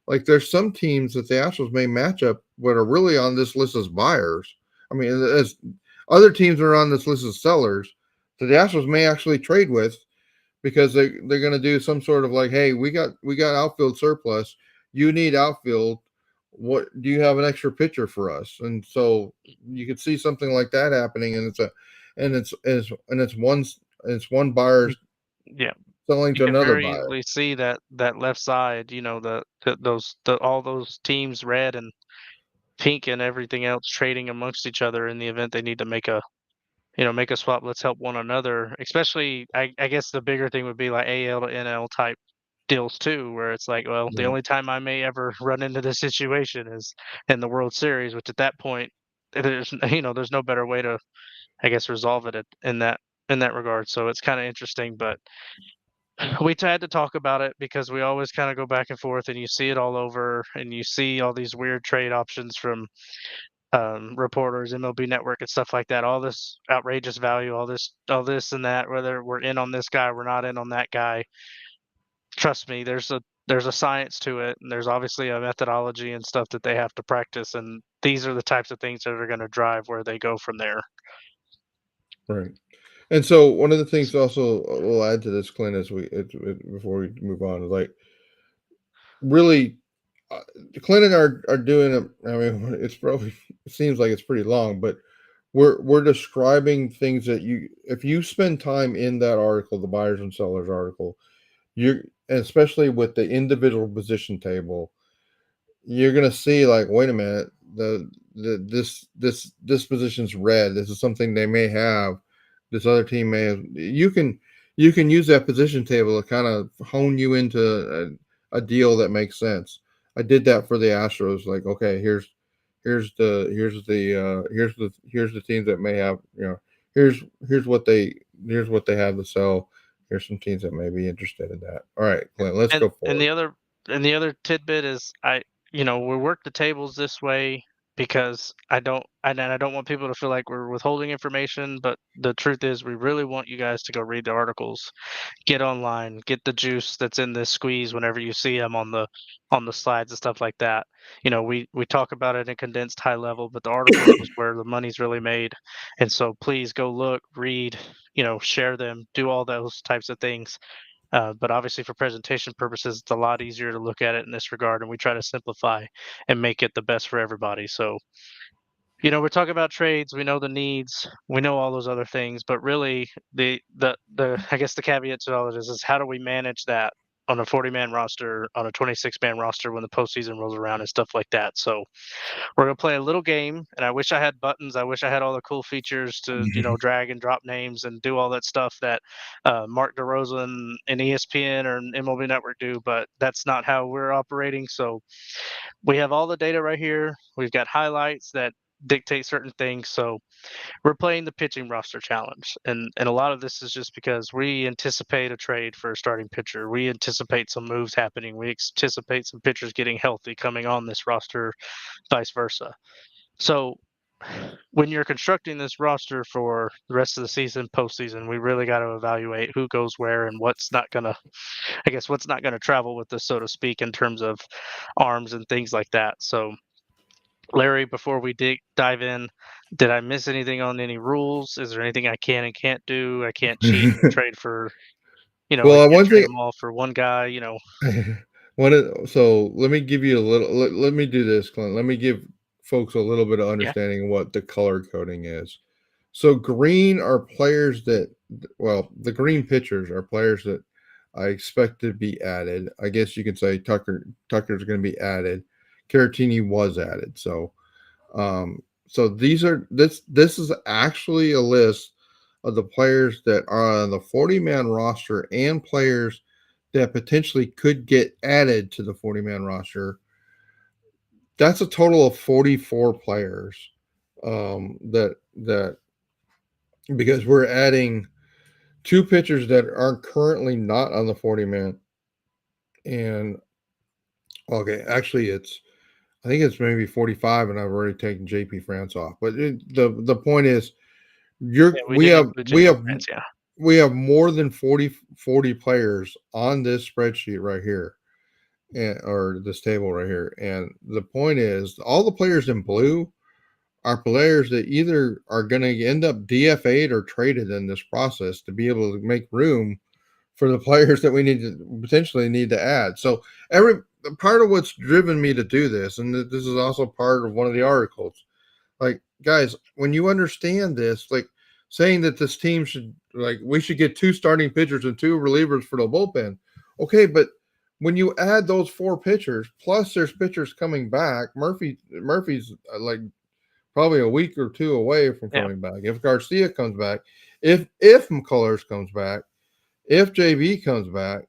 like there's some teams that the Astros may match up what are really on this list as buyers. I mean, as other teams are on this list as sellers that the Astros may actually trade with because they're going to do some sort of like, hey, we got outfield surplus. You need outfield. What do you have an extra pitcher for us? And so you could see something like that happening, and it's one buyer Mm, yeah. selling You to can another very buyer. easily see that left side, all those teams, red and pink and everything else, trading amongst each other in the event they need to make a swap. Let's help one another. Especially, I guess the bigger thing would be like AL to NL type deals too, where it's like, well, the Yeah. only time I may ever run into this situation is in the World Series, which at that point, there's no better way to, I guess, resolve it in that regard. So it's kind of interesting, but We had to talk about it because we always kind of go back and forth, and you see it all over, and you see all these weird trade options from reporters, MLB Network, and stuff like that. All this outrageous value, all this and that. Whether we're in on this guy, we're not in on that guy. Trust me, there's a science to it, and there's obviously a methodology and stuff that they have to practice, and these are the types of things that are going to drive where they go from there. Right. And so one of the things also we'll add to this, Clint, as before we move on, is like really, uh, Clint and I are doing it. I mean, it's probably it seems like it's pretty long, but we're describing things that you if you spend time in that article, the buyers and sellers article, you especially with the individual position table, you're gonna see like, wait a minute, this position's red. This is something they may have. This other team may have. You can use that position table to kind of hone you into a deal that makes sense. I did that for the Astros. Like, okay, here's the teams that may have, here's here's what they have to sell. Here's some teams that may be interested in that. All right, Clint, let's And go and forward. the other and the other tidbit is we work the tables this way because I don't want people to feel like we're withholding information, but the truth is we really want you guys to go read the articles, get online, get the juice that's in this squeeze whenever you see them on the slides and stuff like that. We talk about it in condensed high level, but the articles is where the money's really made. And so please go look, read, share them, do all those types of things. But obviously, for presentation purposes, it's a lot easier to look at it in this regard, and we try to simplify and make it the best for everybody. So, we're talking about trades. We know the needs. We know all those other things, but really, the I guess the caveat to all of this is how do we manage that on a 40-man roster, on a 26-man roster when the postseason rolls around and stuff like that. So we're gonna play a little game, and I wish I had buttons. I wish I had all the cool features to, drag and drop names and do all that stuff that Mark DeRosa and ESPN or MLB Network do, but that's not how we're operating. So we have all the data right here. We've got highlights that dictate certain things. So we're playing the pitching roster challenge, and a lot of this is just because we anticipate a trade for a starting pitcher. We anticipate some moves happening. We anticipate some pitchers getting healthy coming on this roster, vice versa. So when you're constructing this roster for the rest of the season, postseason, we really got to evaluate who goes where and what's not gonna travel with this, so to speak, in terms of arms and things like that. So, Larry, before we dive in, did I miss anything on any rules? Is there anything I can and can't do? I can't cheat and trade for, I Well, can't one trade thing them all for one guy. so let me give you a little let me do this, Clint. Let me give folks a little bit of Yeah, understanding of what the color coding is. So green are players that well, the green pitchers are players that I expect to be added. I guess you could say Tucker's going to be added. Caratini was added. So this is actually a list of the players that are on the 40-man roster and players that potentially could get added to the 40-man roster. That's a total of 44 players. That because we're adding two pitchers that are currently not on the 40-man, and okay, actually it's I think it's maybe 45, and I've already taken JP France off. But the point is, yeah, you're we did include JP France. Yeah, we have more than 40 players on this spreadsheet right here, or this table right here. And the point is, all the players in blue are players that either are going to end up DFA'd or traded in this process to be able to make room for the players that we potentially need to add. So every part of what's driven me to do this, and this is also part of one of the articles. Like, guys, when you understand this, like saying that this team should like we should get two starting pitchers and two relievers for the bullpen. Okay, but when you add those four pitchers, plus there's pitchers coming back, Murphy's like probably a week or two away from yeah. coming back. If Garcia comes back, if McCullers comes back, if JB comes back,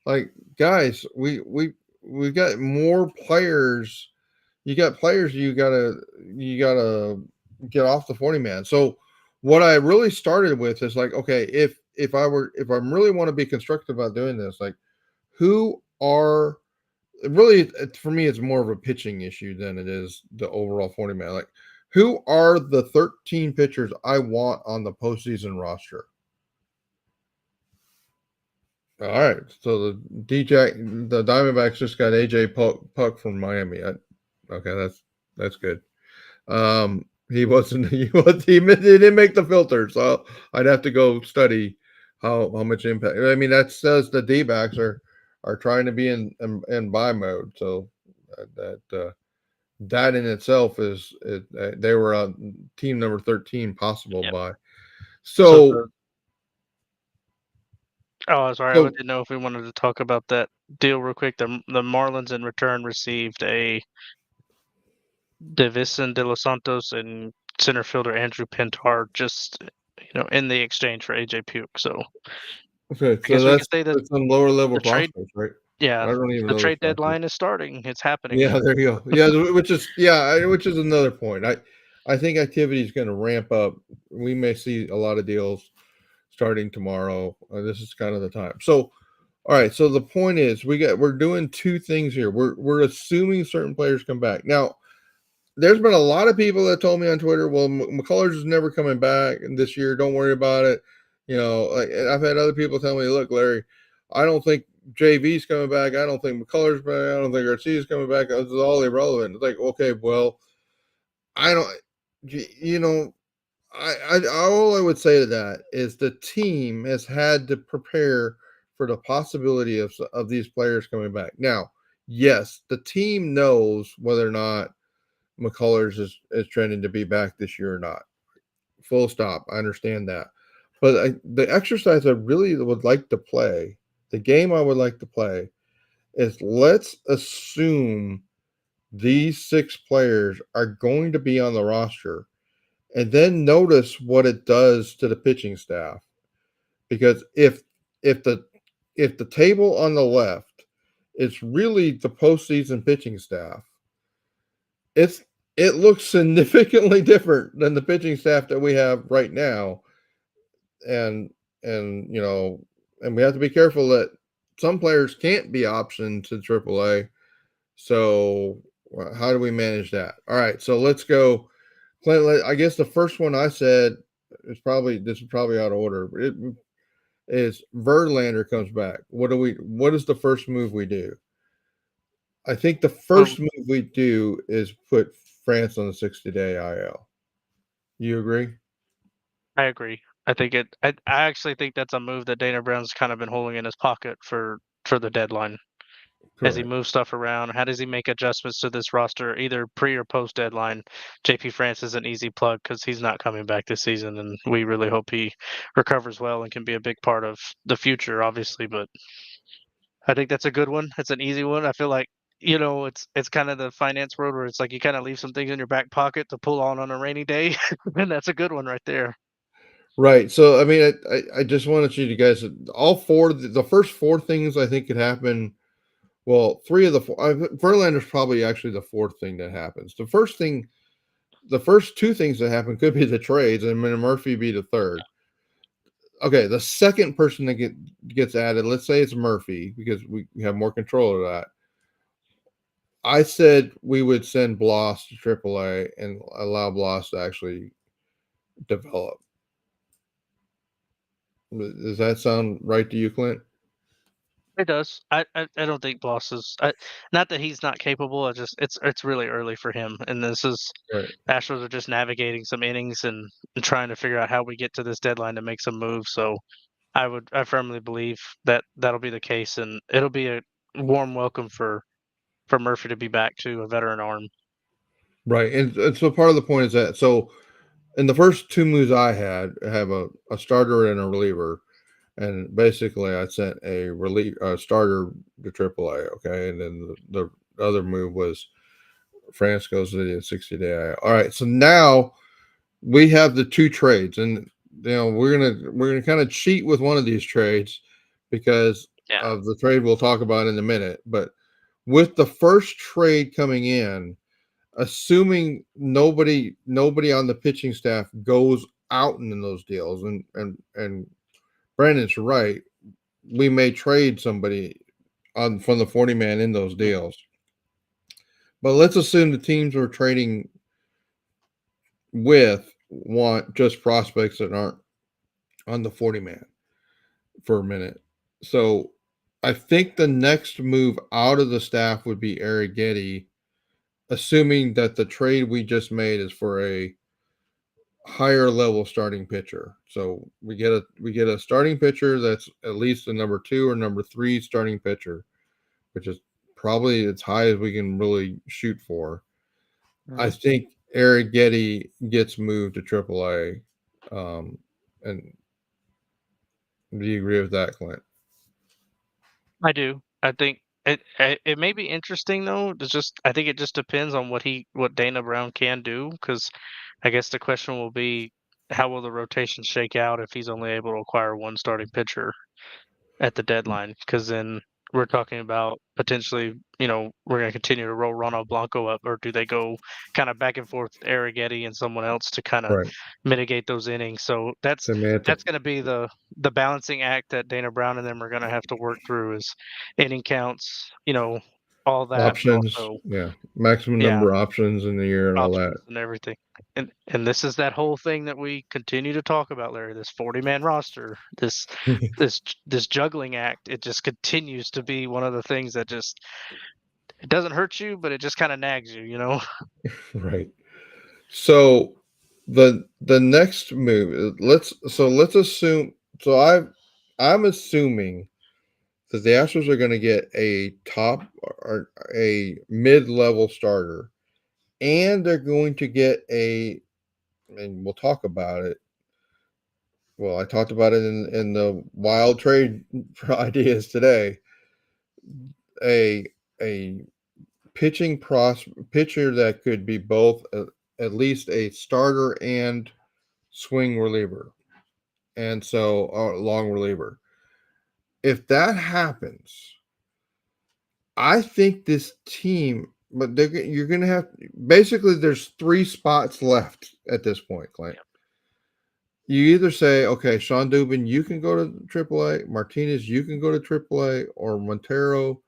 like guys, we've got more players. You got players you gotta get off the 40-man. So what I really started with is like, okay, if I'm really want to be constructive about doing this, like who are really for me, it's more of a pitching issue than it is the overall 40 man. Like, who are the 13 pitchers I want on the postseason roster? All right, so the Diamondbacks just got AJ Puck from Miami. Okay, that's good. He wasn't. He didn't make the filter, so I'd have to go study how much impact. I mean, that says the D-backs are trying to be in buy mode. So that in itself they were on team number 13 possible Yep. buy. So So the oh, sorry, I so didn't know if we wanted to talk about that deal real quick. The Marlins in return received a Davison De Los Santos and center fielder Andrew Pintar just in the exchange for AJ Puke. So okay, I so guess we could that's say that that's some lower level the trade, prospects, right? I yeah, don't even the know the trade prospects. deadline is starting. It's happening. Yeah, there you go. Yeah, which is another point. I think activity is going to ramp up. We may see a lot of deals starting tomorrow. This is kind of the time. So, all right. So the point is, we're doing two things here. We're assuming certain players come back. Now, there's been a lot of people that told me on Twitter, "Well, McCullers is never coming back this year. Don't worry about it." And I've had other people tell me, "Look, Larry, I don't think JV's coming back. I don't think McCullers back. I don't think Garcia's coming back. This is all irrelevant." It's like, okay, well, I don't, you know, all I would say to that is the team has had to prepare for the possibility of these players coming back. Now, yes, the team knows whether or not McCullers is trending to be back this year or not. Full stop. I understand that. But the exercise I really would like to play, the game I would like to play, is let's assume these six players are going to be on the roster and then notice what it does to the pitching staff. Because if the if the table on the left is really the postseason pitching staff, it's it looks significantly different than the pitching staff that we have right now, and and we have to be careful that some players can't be optioned to AAA. So how do we manage that? All right, so let's go. Clint, I guess the first one I said this is probably out of order. It is Verlander comes back. What is the first move we do? I think the Well, first move we do is put France on the 60-day IL. You agree? I agree. I actually think that's a move that Dana Brown's kind of been holding in his pocket for the deadline. As he Correct. moves stuff around, how does he make adjustments to this roster, either pre or post deadline? JP France is an easy plug because he's not coming back this season, and we really hope he recovers well and can be a big part of the future, obviously. But I think that's a good one. It's an easy one. I feel like it's kind of the finance world where it's like you kind of leave some things in your back pocket to pull on a rainy day, and that's a good one right there. Right. So I mean, I just wanted you guys all four the first four things I think could happen. Well, three of the four. Verlander's probably actually the fourth thing that happens. The first two things that happen could be the trades, and then Murphy be the third. Okay, the second person that gets added, let's say it's Murphy because we have more control of that. I said we would send Bloss to AAA and allow Bloss to actually develop. Does that sound right to you, Clint? It does. I don't think Bloss is. Not that he's not capable. It's really early for him, and this is Right. Astros are just navigating some innings and trying to figure out how we get to this deadline to make some moves. So I firmly believe that that'll be the case, and it'll be a warm welcome for Murphy to be back to a veteran arm. Right. And so part of the point is that so in the first two moves I have a starter and a reliever. And basically I sent a starter to AAA, okay? And then the other move was France goes to the 60-day. All right. So now we have the two trades, and we're gonna kind of cheat with one of these trades because Yeah. of the trade we'll talk about in a minute. But with the first trade coming in, assuming nobody on the pitching staff goes out in those deals and Brandon's right. We may trade somebody on from the 40 man in those Mm, deals. But let's assume the teams we're trading with want just prospects that aren't on the 40 man for a minute. So I think the next move out of the staff would be Eric Getty, assuming that the trade we just made is for a higher level starting pitcher. So we get a starting pitcher that's at least a number 2 or number 3 starting pitcher, which is probably as high as we can really shoot for. I mhm. think Eric Getty gets moved to AAA. And do you agree with that, Clint? I do. I think it may be interesting though. It's just I think it just depends on what Dana Brown can do because I guess the question will be how will the rotation shake out if he's only able to acquire one starting pitcher at the deadline? Because then we're talking about potentially, we're going to continue to roll Ronald Blanco up, or do they go kind of back and forth with Arrighetti and someone else to kind of Right. mitigate those innings? So that's Semantic that's going to be the balancing act that Dana Brown and them are going to have to work through is inning counts, all that, but options. also Yeah. Maximum yeah, number of options in the year and all that. options and everything. And this is that whole thing that we continue to talk about, Larry, this 40-man roster, this juggling act, it just continues to be one of the things that just it doesn't hurt you, but it just kind of nags you. Right. So the next move, let's assume I'm assuming that the Astros are going to get a top or a mid-level starter, and they're going to get and we'll talk about it. Well, I talked about it in the wild trade ideas today. A a pitcher that could be both at least a starter and swing reliever, and so long reliever. If that happens, I think this team, but you're going to have basically there's 3 spots left at this point, Clint. You either say, okay, Sean Dubin, you can go to AAA, Martinez, you can go to AAA, or Montero,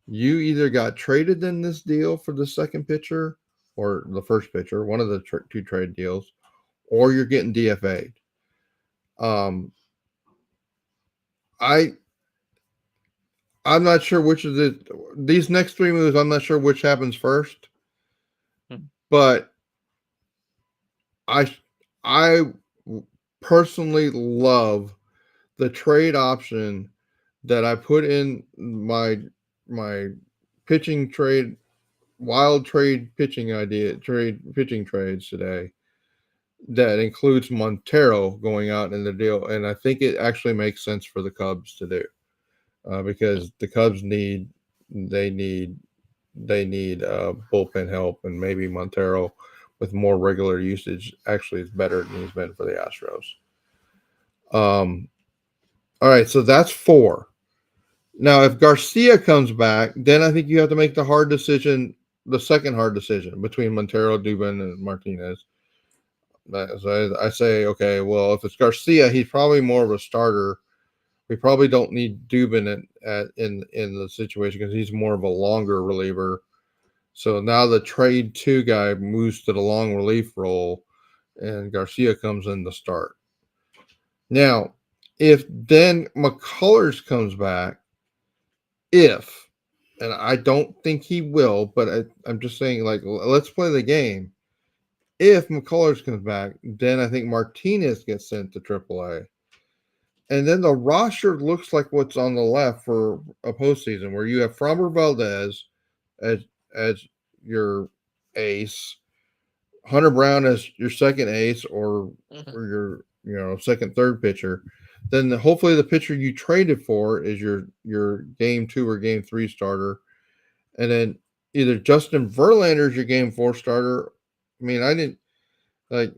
you either got traded in this deal for the second pitcher or the first pitcher, one of the 2 trade deals, or you're getting DFA'd. Um, I I'm not sure which of these next 3 moves. I'm not sure which happens first, Mhm. but I I personally love the trade option that I put in my pitching trade wild trade pitching idea trade pitching trades today that includes Montero going out in the deal, and I think it actually makes sense for the Cubs to do because the Cubs they need they need bullpen help, and maybe Montero with more regular usage actually is better than he's been for the Astros. All right, so that's 4. Now, if Garcia comes back, then I think you have to make the second hard decision between Montero, Dubin, and Martinez. So I say, okay, well, if it's Garcia, he's probably more of a starter. We probably don't need Dubin in the situation because he's more of a longer reliever. So now the trade 2 guy moves to the long relief role, and Garcia comes in to start. Now, if then McCullers comes back, if and I don't think he will, but I'm just saying, like, let's play the game. If McCullers comes back, then I think Martinez gets sent to AAA. And then the roster looks like what's on the left for a postseason, where you have Framber Valdez as as your ace, Hunter Brown as your second ace, Mhm. or your second third pitcher. Then hopefully the pitcher you traded for is your game 2 or game 3 starter, and then either Justin Verlander is your game 4 starter. I mean, I didn't like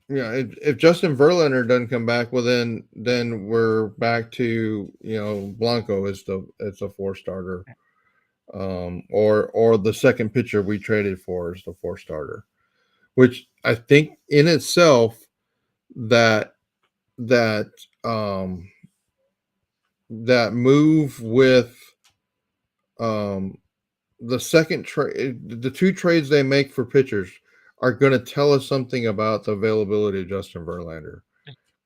if Justin Verlander doesn't come back, well then we're back to Blanco as the 4 starter, or the second pitcher we traded for is the 4 starter, which I think in itself that that that move with um, the second trade, the two trades they make for pitchers are going to tell us something about the availability of Justin Verlander.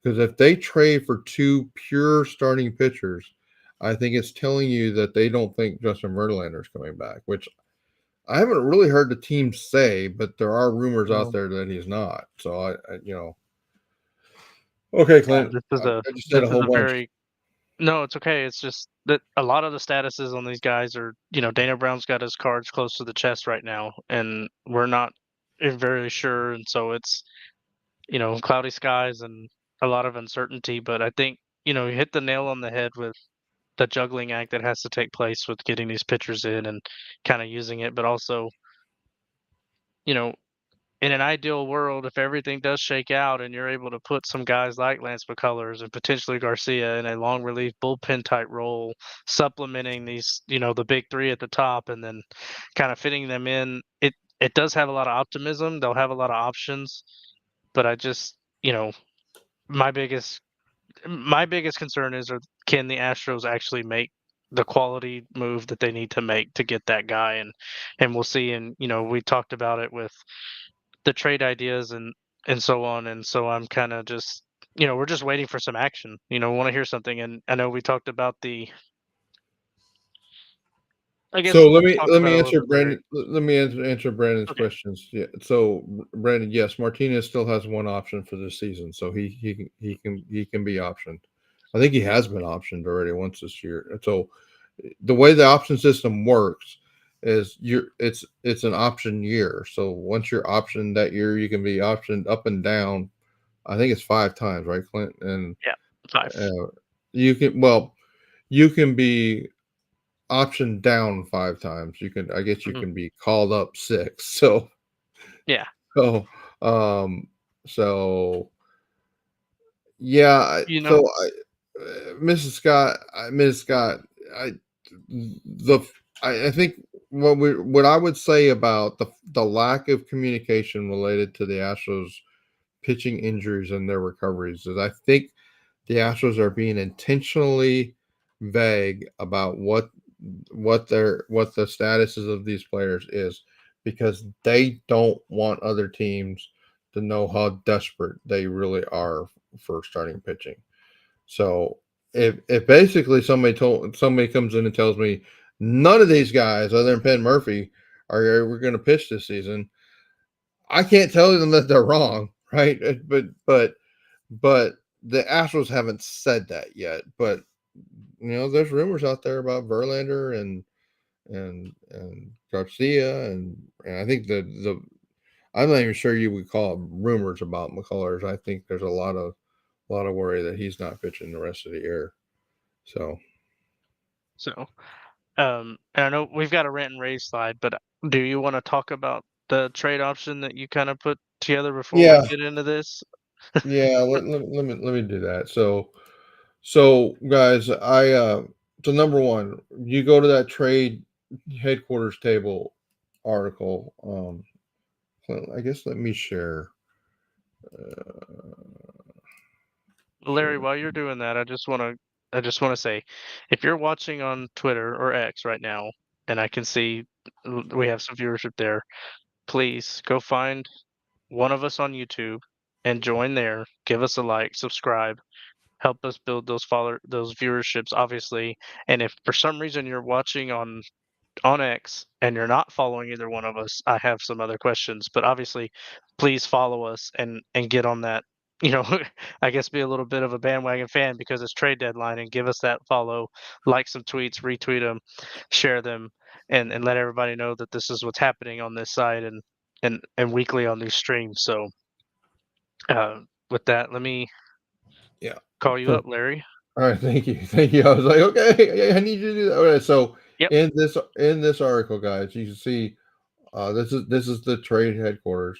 Because if they trade for two pure starting pitchers, I think it's telling you that they don't think Justin Verlander is coming back, which I haven't really heard the team say, but there are rumors out Well, there that he's not. So okay, yeah, Clint, I just said this a is whole a bunch. very no, it's okay. It's just that a lot of the statuses on these guys are, Dana Brown's got his cards close to the chest right now, and we're not very sure, and so it's cloudy skies and a lot of uncertainty. But I think you hit the nail on the head with the juggling act that has to take place with getting these pitchers in and kind of using it, but also you know in an ideal world, if everything does shake out and you're able to put some guys like Lance McCullers and potentially Garcia in a long relief bullpen type role, supplementing these, the big three at the top, and then kind of fitting them in, it does have a lot of optimism. They'll have a lot of options, but I just, my biggest my biggest concern is, can the Astros actually make the quality move that they need to make to get that guy? And we'll see. And we talked about it with the trade ideas and so on. And so I'm kind of just we're just waiting for some action. Want to hear something. And I know we talked about the. I guess So let let's me talk let about me it a little answer bit, Larry. Brandon. Let me answer Brandon's Okay. questions. Yeah. So Brandon, yes, Martinez still has one option for this season, so he can be optioned. I think he has been optioned already once this year. So the way the option system works is it's an option year. So once you're optioned that year, you can be optioned up and down. I think it's 5 times, right, Clint? And Yeah. 5. uh, you can well you can be option down 5 times. You can, I guess, you Hmm. can be called up six. So, Yeah. so, um, so yeah. You know. Mrs. Scott, Ms. Scott, I the I think what I would say about the lack of communication related to the Astros pitching injuries and their recoveries is I think the Astros are being intentionally vague about what the statuses of these players is because they don't want other teams to know how desperate they really are for starting pitching. So if basically somebody comes in and tells me none of these guys other than Penn Murphy are ever going to pitch this season, I can't tell them that they're wrong, right? But the Astros haven't said that yet. But there's rumors out there about Verlander and Garcia and I think the I'm not even sure you would call it rumors about McCullers. I think there's a lot of worry that he's not pitching the rest of the year. So So, and I know we've got a rant and rave slide, but do you want to talk about the trade option that you kind of put together before we yeah, get into this? yeah. Let me do that. So guys, so number one, you go to that trade headquarters table article. I guess let me share. Larry, Share. while you're doing that, I just want to say, if you're watching on Twitter or X right now, and I can see we have some viewership there, please go find one of us on YouTube and join there. Give us a like, subscribe, help us build those viewerships, obviously. And if for some reason you're watching on X and you're not following either one of us, I have some other questions. But obviously, please follow us and get on that. You know, I guess be a little bit of a bandwagon fan because it's trade deadline and give us that follow, like some tweets, retweet them, share them, and let everybody know that this is what's happening on this side and weekly on these streams. So uh, with that, let me Yeah. call you up, Larry. All right, thank you. I was like, okay, I need you to do that. All right, so Yep. in this article, guys, you can see this is the trade headquarters,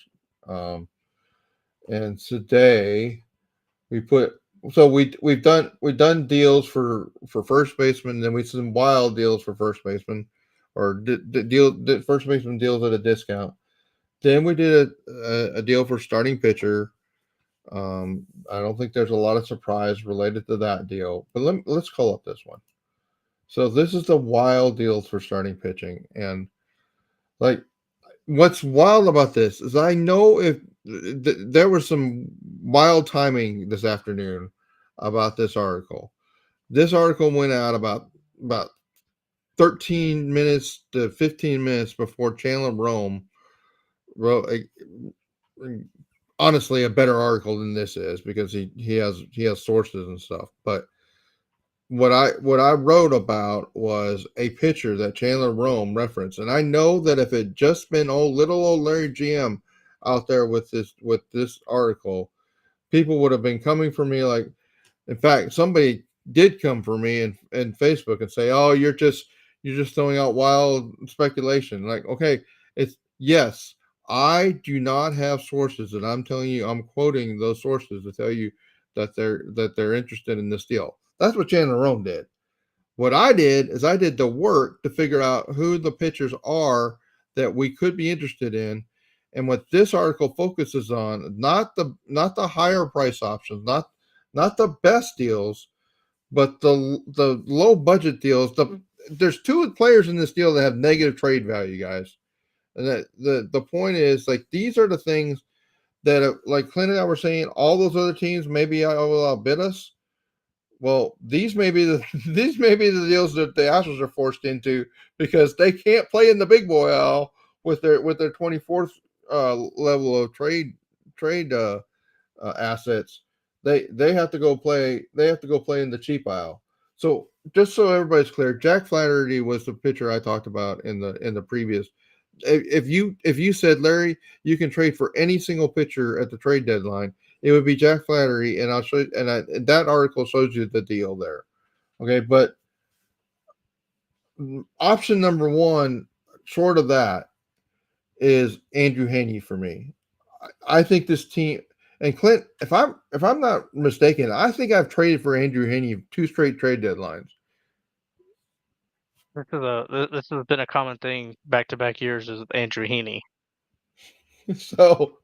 and today we put so we've done deals for first baseman, then we some wild deals for first baseman, or first baseman deals at a discount. Then we did a deal for starting pitcher, I don't think there's a lot of surprise related to that deal. But let's call up this one. So this is the wild deals for starting pitching, and like what's wild about this is I know if there was some wild timing this afternoon about this article. This article went out about 13 minutes to 15 minutes before Chandler Rome wrote honestly a better article than this is because he has sources and stuff. But what I wrote about was a picture that Chandler Rome referenced, and I know that if it just been little old Larry GM out there with this article, people would have been coming for me like. In fact, somebody did come for me in Facebook and say, "Oh, you're just throwing out wild speculation." Like, okay, it's yes, I do not have sources that I'm telling you. I'm quoting those sources to tell you that they're interested in this deal. That's what Chandler Rome did. What I did is I did the work to figure out who the pitchers are that we could be interested in. And what this article focuses on, not the higher price options, not the best deals, but the low budget deals. There's two players in this deal that have negative trade value, guys. And that the point is like these are the things that like Clint and I were saying, all those other teams maybe will outbid us. Well, these may be the these may be the deals that the Astros are forced into because they can't play in the big boy aisle with their 24th level of trade assets. They have to go play. They have to go play in the cheap aisle. So just so everybody's clear, Jack Flaherty was the pitcher I talked about in the previous. If you said Larry, you can trade for any single pitcher at the trade deadline, it would be Jack Flaherty, and I'll show you, and that article shows you the deal there. Okay, but option number one, short of that, is Andrew Haney for me. I think this team and Clint, if I'm not mistaken, I think I've traded for Andrew Haney two straight trade deadlines. This has been a common thing back to back years is with Andrew Heaney. So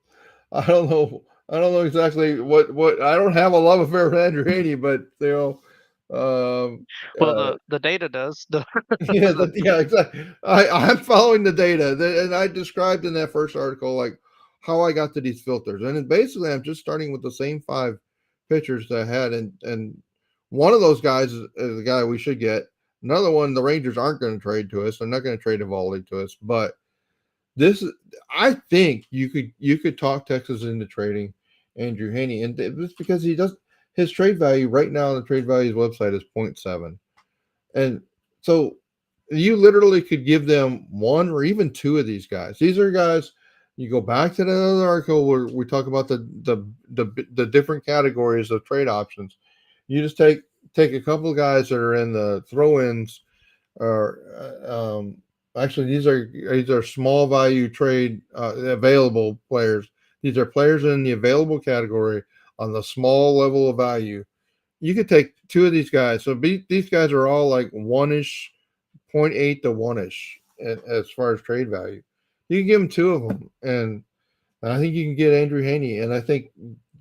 I don't know. I don't know exactly what I don't have a love affair with Andrew Haney, but um, Well, uh, the data does. The, yeah, yeah, exactly. I'm following the data, and I described in that first article like how I got to these filters, and then basically I'm just starting with the same five pitchers that I had, and one of those guys is the guy we should get. Another one, the Rangers aren't going to trade to us. They're not going to trade Evaldi to us, but this I think you could talk Texas into trading Andrew Haney, and it's because he does his trade value right now on the trade values website is 0.7. And so you literally could give them one or even two of these guys. These are guys you go back to the other article where we talk about the different categories of trade options. You just take a couple of guys that are in the throw-ins or actually these are small value trade available players. These are players in the available category on the small level of value. You could take two of these guys. So these guys are all like one ish, 0.8 to one ish as far as trade value. You can give them two of them, and I think you can get Andrew Haney, and I think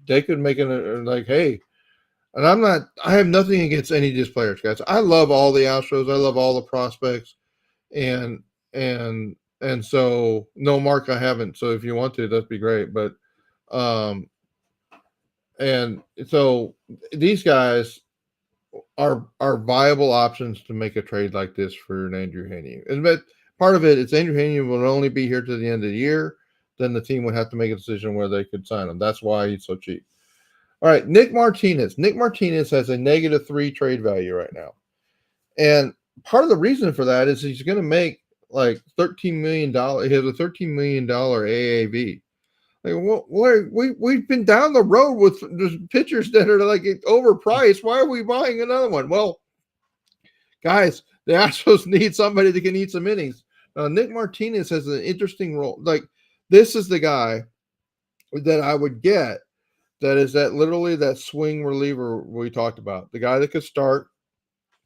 they could make it like, hey, and I have nothing against any of these players, guys. I love all the Astros. I love all the prospects, and so no, Mark, I haven't. So if you want to, that'd be great. But um, and so these guys are viable options to make a trade like this for an Andrew Haney. And but part of it is Andrew Haney will only be here to the end of the year. Then the team would have to make a decision where they could sign him. That's why he's so cheap. All right, Nick Martinez. Nick Martinez has a -3 trade value right now, and part of the reason for that is he's going to make like $13 million. He has a $13 million AAV. Like, well, we've been down the road with pitchers that are like overpriced. Why are we buying another one? Well, guys, the Astros need somebody that can eat some innings. Nick Martinez has an interesting role. Like, this is the guy that I would get that is that literally that swing reliever we talked about. The guy that could start,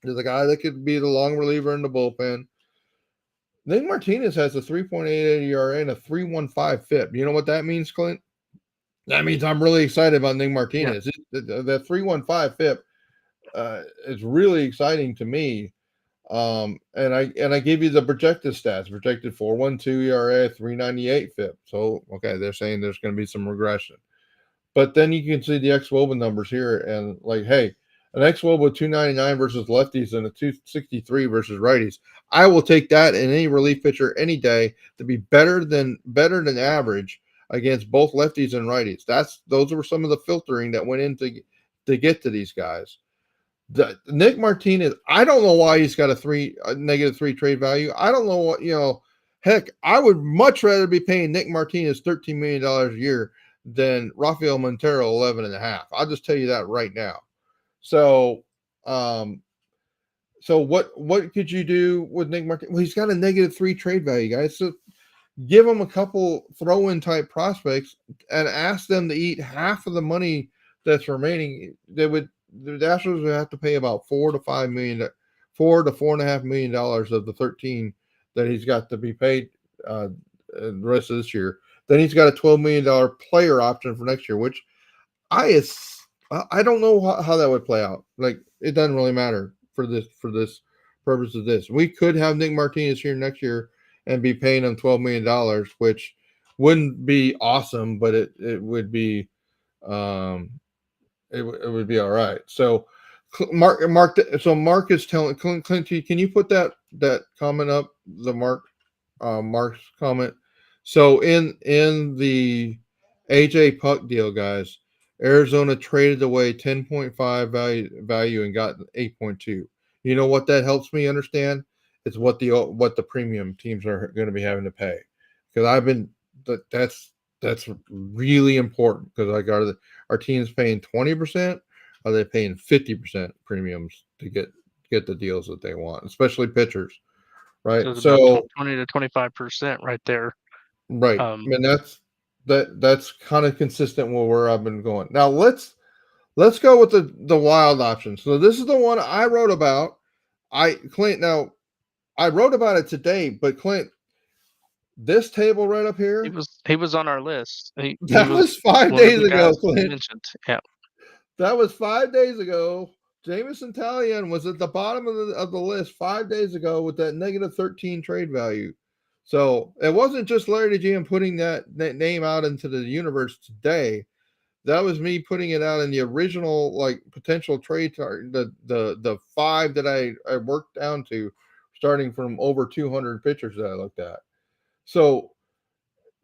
the guy that could be the long reliever in the bullpen. Nick Martinez has a 3.88 ERA and a 3.15 FIP. You know what that means, Clint? That means I'm really excited about Nick Yeah. Martinez. The 3.15 FIP is really exciting to me. And I give you the projected stats, projected 4.12 ERA, 3.98 FIP. So okay, they're saying there's going to be some regression. But then you can see the xwOBA numbers here, and like, hey, an xwOBA 299 versus lefties and a 263 versus righties. I will take that in any relief pitcher any day to be better than average against both lefties and righties. Those were some of the filtering that went into to get to these guys. Nick Martinez, I don't know why he's got a -3 trade value. I don't know what, heck, I would much rather be paying Nick Martinez $13 million a year than Rafael Montero 11.5. I'll just tell you that right now. So, um, so what could you do with Nick Martinez? Well, he's got a -3 trade value, guys. So give them a couple throw-in type prospects and ask them to eat half of the money that's remaining. The Astros would have to pay about $4 to $4.5 million of the 13 that he's got to be paid the rest of this year. Then he's got a $12 million player option for next year, which I I don't know how that would play out. Like, it doesn't really matter for this purpose of this. We could have Nick Martinez here next year and be paying him $12 million, which wouldn't be awesome, but it would be um it would be all right. So Mark is telling Clint, can you put that comment up, the Mark's comment? So in the AJ Puck deal, guys, Arizona traded away 10.5 value and got 8.2. You know what that helps me understand? It's what the premium teams are going to be having to pay, because that's really important, because I got our teams paying 20%. Are they paying 50% premiums to get the deals that they want, especially pitchers, right? So it's about So 20 to 25% right there. right, Um, and that's kind of consistent with where I've been going. Now let's go with the wild option. So this is the one I wrote about. Clint, now I wrote about it today, but Clint, this table right up he here, was on our list. He that was was five one of days the ago, guys we Clint. mentioned. Yeah. That was 5 days ago. Jameson Taillon was at the bottom of the list 5 days ago with that -13 trade value. So it wasn't just LarryTheGM putting that name out into the universe today. That was me putting it out in the original, like, potential trade target, the five that I worked down to, starting from over 200 pitchers that I looked at. So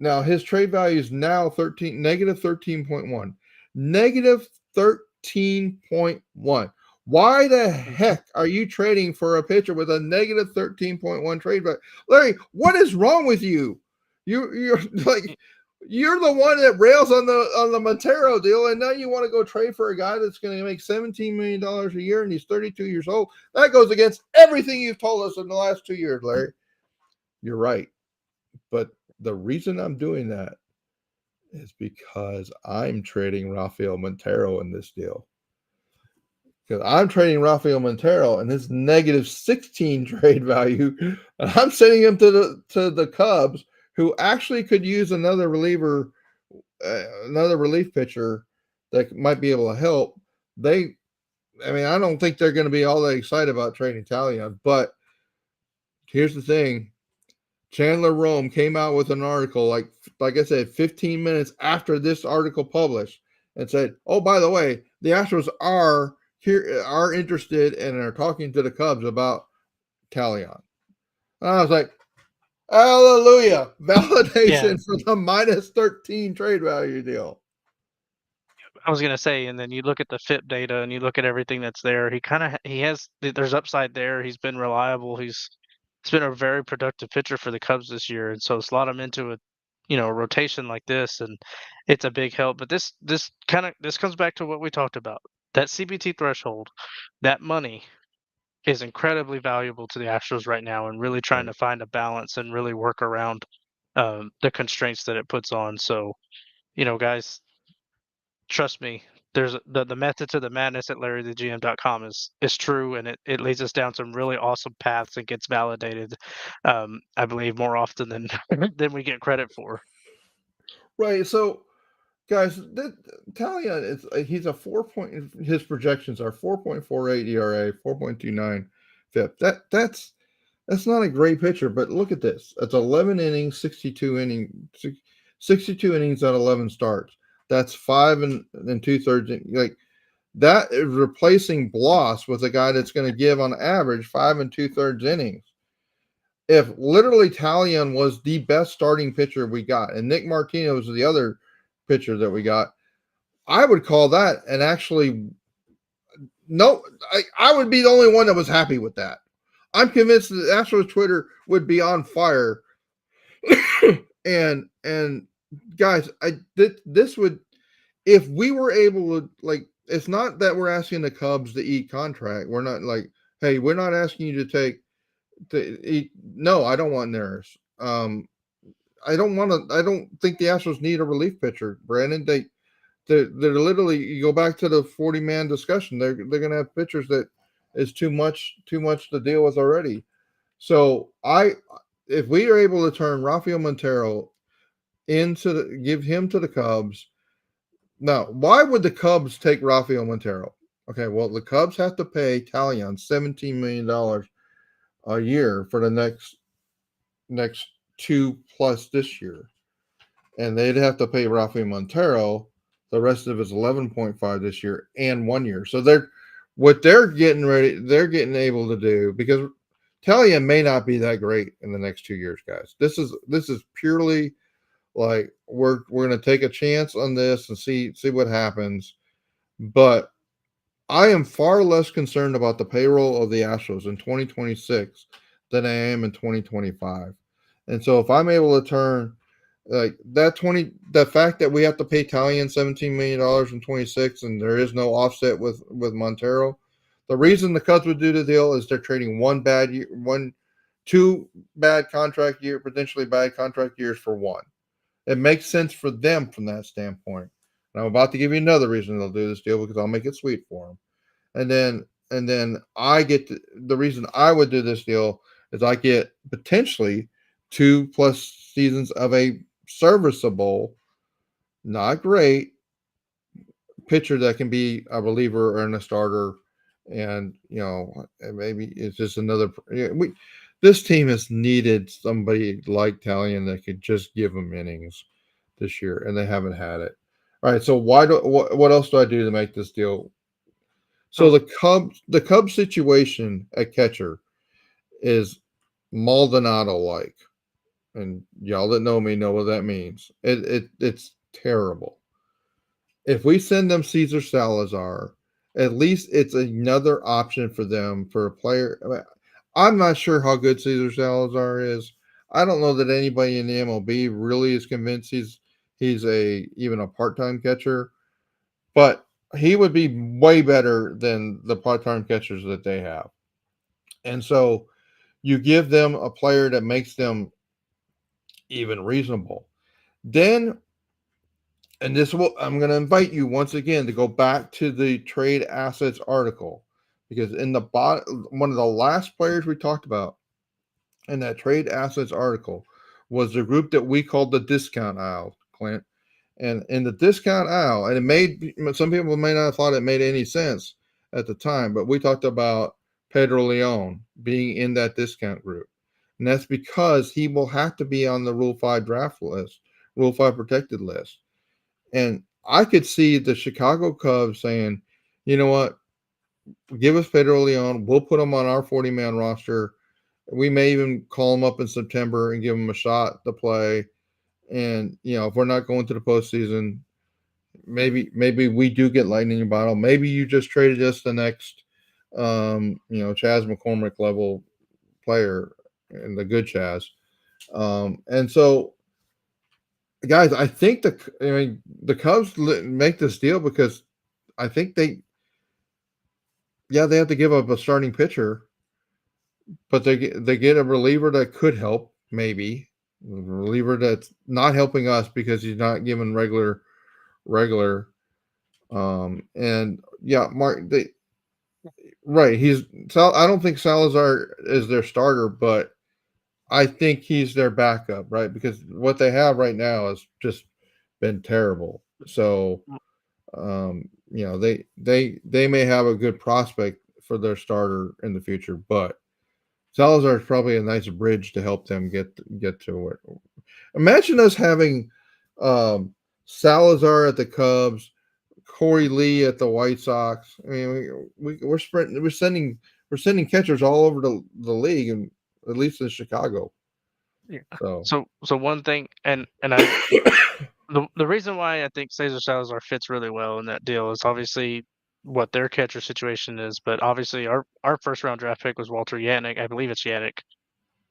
now his trade value is now -13.1. -13.1. Why the Mhm. heck are you trading for a pitcher with a -13.1 trade value? Larry, what is wrong with you? You're like, you're the one that rails on the Montero deal, and now you want to go trade for a guy that's going to make $17 million a year, and he's 32 years old. That goes against everything you've told us in the last 2 years, Larry. You're right. But the reason I'm doing that is because I'm trading Rafael Montero in this deal. Because I'm trading Rafael Montero and his -16 trade value, and I'm sending him to the Cubs, who actually could use another relief pitcher that might be able to help. I don't think they're going to be all that excited about trading Taillon, but here's the thing: Chandler Rome came out with an article, like I said, 15 minutes after this article published, and said, "Oh, by the way, the Astros are interested and are talking to the Cubs about Taillon." And I was like, "Hallelujah! Yeah. Validation for the -13 trade value deal." I was gonna say, and then you look at the FIP data and you look at everything that's there. He has there's upside there. He's been reliable. He's been a very productive pitcher for the Cubs this year, and so slot him into a rotation like this, and it's a big help. But this comes back to what we talked about. That CBT threshold, that money is incredibly valuable to the Astros right now, and really trying Right. to find a balance and really work around the constraints that it puts on. So, guys, trust me, there's the method to the madness at LarryTheGM.com is true, and it leads us down some really awesome paths and gets validated. I believe more often than than we get credit for. Right. So guys, Talia is he's a 4 point. His projections are 4.48 ERA, 4.29 FIP. That's not a great pitcher, but look at this. It's 11 innings, 62 innings on 11 starts. That's and two thirds. Like that is replacing Bloss with a guy that's going to give on average 5 and 2/3 innings. If literally Talion was the best starting pitcher we got, and Nick Martino was the other pitcher that we got, I would call that and actually no, I would be the only one that was happy with that. I'm convinced that Astros Twitter would be on fire. And guys, this would, if we were able to, like, it's not that we're asking the Cubs to eat contract. We're not like, hey, we're not asking you to eat. No, I don't want theirs. I don't want to. I don't think the Astros need a relief pitcher, Brandon. They're literally, you go back to the 40-man discussion. They're going to have pitchers that is too much to deal with already. So if we are able to turn Rafael Montero give him to the Cubs. Now, why would the Cubs take Rafael Montero? Okay, well, the Cubs have to pay Talion $17 million a year for the next two plus this year, and they'd have to pay Rafael Montero the rest of his 11.5 this year and 1 year. So they're getting able to do, because Talion may not be that great in the next 2 years, guys. This is purely like we're going to take a chance on this and see what happens. But I am far less concerned about the payroll of the Astros in 2026 than I am in 2025. And so if I'm able to turn like the fact that we have to pay Talion $17 million in 26 and there is no offset with Montero, the reason the Cubs would do the deal is they're trading two bad contract year, potentially bad contract years for one. It makes sense for them from that standpoint. And I'm about to give you another reason they'll do this deal, because I'll make it sweet for them. And then I get the reason I would do this deal is I get potentially 2+ seasons of a serviceable, not great pitcher that can be a reliever and a starter. And maybe it's just another. This team has needed somebody like Talion that could just give them innings this year, and they haven't had it. All right, so what else do I do to make this deal? So So the Cubs situation at catcher is Maldonado like, and y'all that know me know what that means. It's terrible. If we send them Cesar Salazar, at least it's another option for them for a player. I'm not sure how good Cesar Salazar is. I don't know that anybody in the MLB really is convinced he's even a part-time catcher, but he would be way better than the part-time catchers that they have. And so you give them a player that makes them even reasonable. Then, and this will, I'm going to invite you once again to go back to the trade assets article, because in the bottom, one of the last players we talked about in that trade assets article was the group that we called the discount aisle, Clint. And in the discount aisle, and it made, some people may not have thought it made any sense at the time, but we talked about Pedro Leon being in that discount group. And that's because he will have to be on the Rule 5 draft list, Rule 5 protected list. And I could see the Chicago Cubs saying, you know what, give us Pedro Leon. We'll put him on our 40-man roster. We may even call him up in September and give him a shot to play. And, if we're not going to the postseason, maybe we do get lightning in a bottle. Maybe you just traded us the next, Chaz McCormick level player, and the good Chaz. And so, guys, I think the Cubs make this deal because I think they have to give up a starting pitcher, but they get a reliever that could help, maybe a reliever that's not helping us because he's not giving regular. And yeah, Mark, right. I don't think Salazar is their starter, but I think he's their backup, right? Because what they have right now has just been terrible. So they may have a good prospect for their starter in the future, but Salazar is probably a nice bridge to help them get to it. Imagine us having um, Salazar at the Cubs, Corey Lee at the White Sox. I mean, we're sprinting, we're sending catchers all over the league, and at least in Chicago. Yeah. So So one thing, and I the reason why I think Cesar Salazar fits really well in that deal is obviously what their catcher situation is, but obviously our first round draft pick was Walter Yannick. I believe it's Yannick.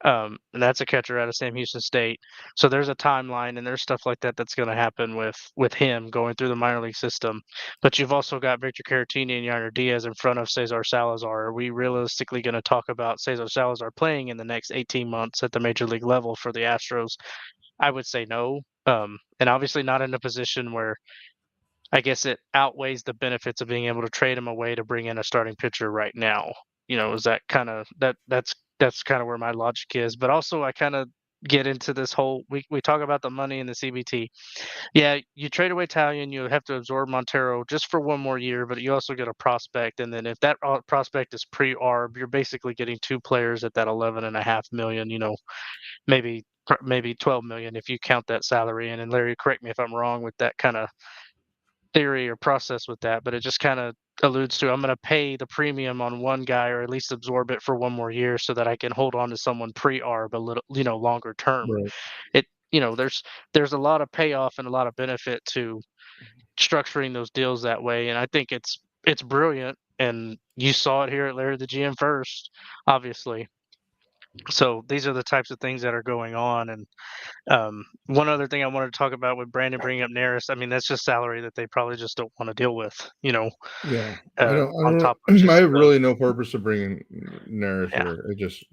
And that's a catcher out of Sam Houston State. So there's a timeline and there's stuff like that that's going to happen with him going through the minor league system. But you've also got Victor Caratini and Yainer Diaz in front of Cesar Salazar. Are we realistically going to talk about Cesar Salazar playing in the next 18 months at the major league level for the Astros? I would say no. And obviously not in a position where I guess it outweighs the benefits of being able to trade him away to bring in a starting pitcher right now. Is that kind of that's kind of where my logic is. But also I kind of get into this whole we talk about the money in the CBT. Yeah, you trade away Italian, you have to absorb Montero just for one more year, but you also get a prospect, and then if that prospect is pre-arb, you're basically getting two players at that 11.5 million. Maybe 12 million if you count that salary in. And Larry, correct me if I'm wrong with that kind of theory or process with that, but it just kind of alludes to I'm going to pay the premium on one guy or at least absorb it for one more year so that I can hold on to someone pre-arb a little, longer term. right. It, there's a lot of payoff and a lot of benefit to structuring those deals that way, and I think it's brilliant. And you saw it here at Larry the GM first, obviously. So these are the types of things that are going on. And one other thing I wanted to talk about with Brandon bringing up Neris, I mean, that's just salary that they probably just don't want to deal with, Yeah, on top I of don't. I just have really no purpose of bringing Naris yeah, here. It just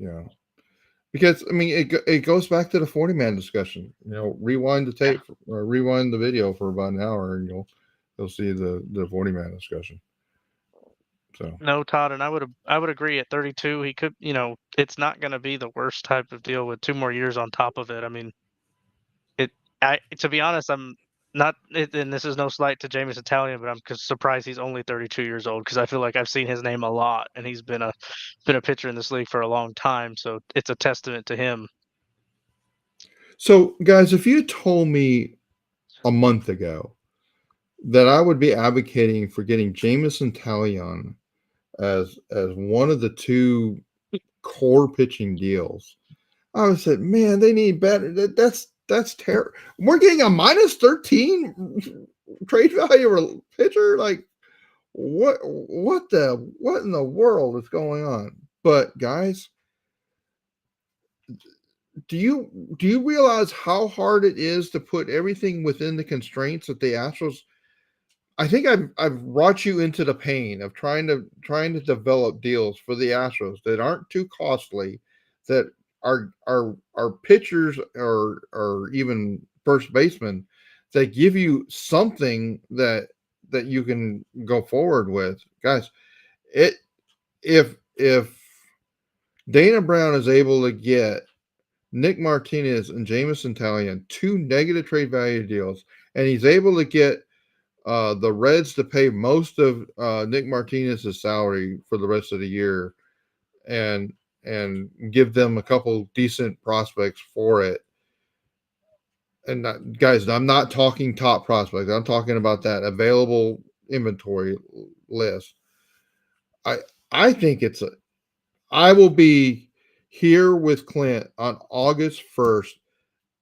because I mean it goes back to the 40-man discussion. Rewind the yeah. tape or rewind the video for about an hour, and you'll see the 40-man discussion. So No, Todd, and I would agree at 32, he could, it's not going to be the worst type of deal with 2 more years on top of it. I mean, it, to be honest, I'm not, and this is no slight to James Italian, but I'm surprised he's only 32 years old because I feel like I've seen his name a lot and he's been a pitcher in this league for a long time. So it's a testament to him. so guys, if you told me a month ago that I would be advocating for getting Jamison Talion as one of the two core pitching deals, I would say, man, they need better. That's terrible. We're getting a -13 trade value or pitcher. Like what in the world is going on? But guys, do you realize how hard it is to put everything within the constraints that the Astros? I think I've brought you into the pain of trying to develop deals for the Astros that aren't too costly, that are pitchers or even first baseman that give you something that you can go forward with, guys. It if Dana Brown is able to get Nick Martinez and Jameson Talion two negative trade value deals, and he's able to get the Reds to pay most of Nick Martinez's salary for the rest of the year, and give them a couple decent prospects for it. And guys, I'm not talking top prospects. I'm talking about that available inventory list. I I think it's a. I will be here with Clint on August 1st,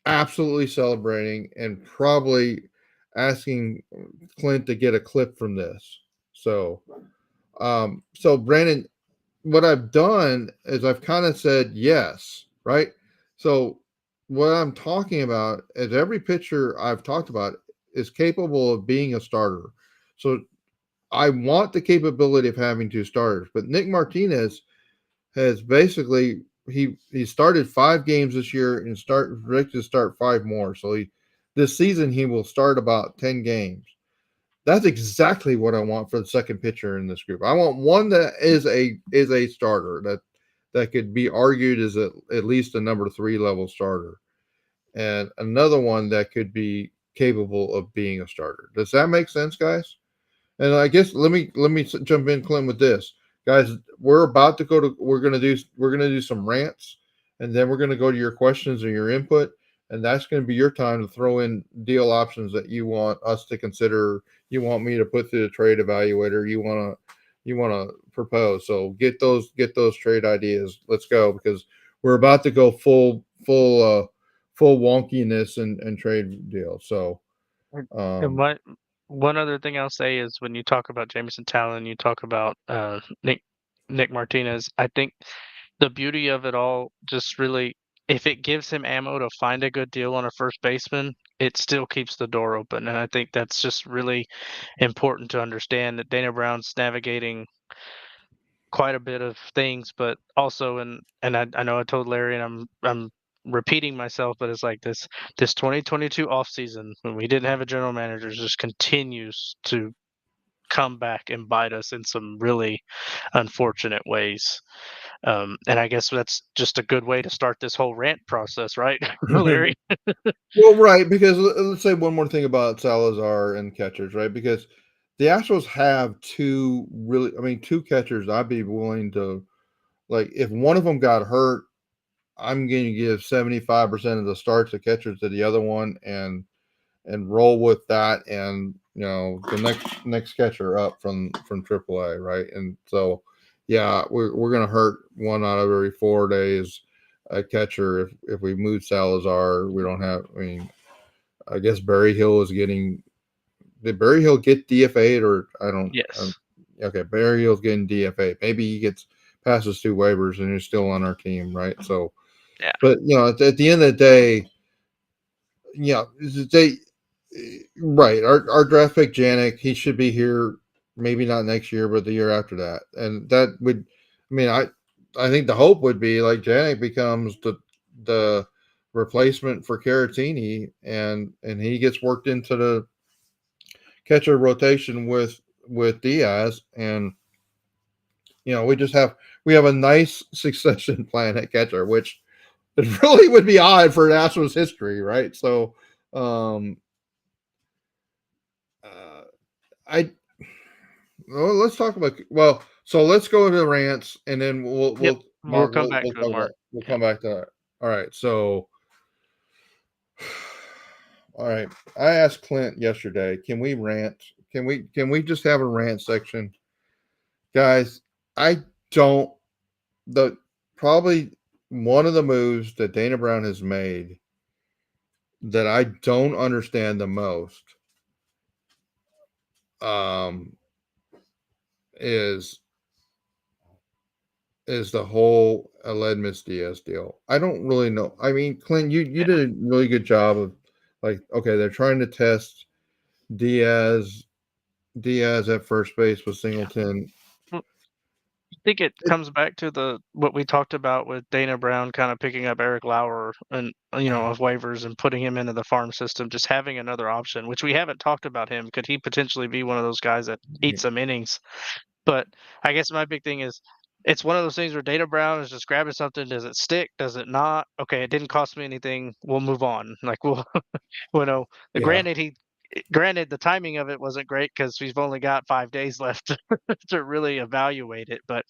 absolutely celebrating and probably asking Clint to get a clip from this. So Brandon, what I've done is I've kind of said yes, right? So what I'm talking about is every pitcher I've talked about is capable of being a starter. So I want the capability of having two starters, but Nick Martinez has basically he started 5 games this year and start predicted to start 5 more. So this season he will start about 10 games. That's exactly what I want for the second pitcher in this group. I want one that is a starter that could be argued as at least a number 3 level starter, and another one that could be capable of being a starter. Does that make sense, guys? And I guess let me jump in, Clint, with this, guys. We're about to go to. We're gonna do some rants, and then we're gonna go to your questions and your input, and that's gonna be your time to throw in deal options that you want us to consider. You want me to put through the trade evaluator. You wanna propose. So get those trade ideas. Let's go, because we're about to go full wonkiness and trade deal. So And um, what one other thing I'll say is when you talk about Jameson Talon, you talk about Nick Martinez. I think the beauty of it all just really, if it gives him ammo to find a good deal on a first baseman, it still keeps the door open. And I think that's just really important to understand that Dana Brown's navigating quite a bit of things, but also and I know I told Larry and I'm repeating myself, but it's like this 2022 offseason when we didn't have a general manager just continues to come back and bite us in some really unfortunate ways. And I guess that's just a good way to start this whole rant process, right, Larry? well, right, because let's say one more thing about Salazar and catchers, right? Because the Astros have two catchers I'd be willing to, like, if one of them got hurt, I'm going to give 75% of the starts to catchers to the other one, and roll with that, and the next catcher up from AAA, right? And so, yeah, we're going to hurt one out of every 4 days a catcher if we move Salazar. We don't have. I mean, I guess Barry Hill is getting. Did Barry Hill get DFA'd, or I don't? Yes. Okay, Barry Hill's getting DFA'd. Maybe he gets passes 2 waivers and he's still on our team, right? So, Yeah. but at the end of the day, they right. Our draft pick Janik, he should be here. Maybe not next year, but the year after that, and that would. I mean, I think the hope would be like Janik becomes the replacement for Caratini, and he gets worked into the catcher rotation with Diaz, and we have a nice succession plan at catcher, which it really would be odd for Astros history, right? So, um, uh, I well, let's talk about so let's go to the rants, and then we'll Yep. we'll We'll Mark come back we'll to it, talk about Mark. we'll Yep. come back to that. All right, so all right, I asked Clint yesterday, can we rant? Can we just have a rant section, guys? I don't the probably one of the moves that Dana Brown has made that I don't understand the most um, is the whole Aledmus Diaz deal. I don't really know. I mean, Clint, you Yeah. did a really good job of, like, okay, they're trying to test Diaz Diaz at first base with Yeah. Singleton. I think it It, comes back to the what we talked about with Dana Brown kind of picking up Eric Lauer and of waivers and putting him into the farm system, just having another option, which we haven't talked about him. Could he potentially be one of those guys that eat some innings? But I guess my big thing is it's one of those things where Dana Brown is just grabbing something. Does it stick? Does it not? Okay, it didn't cost me anything. We'll move on. Like we'll know. yeah, Granted, the timing of it wasn't great because we've only got 5 days left to really evaluate it. But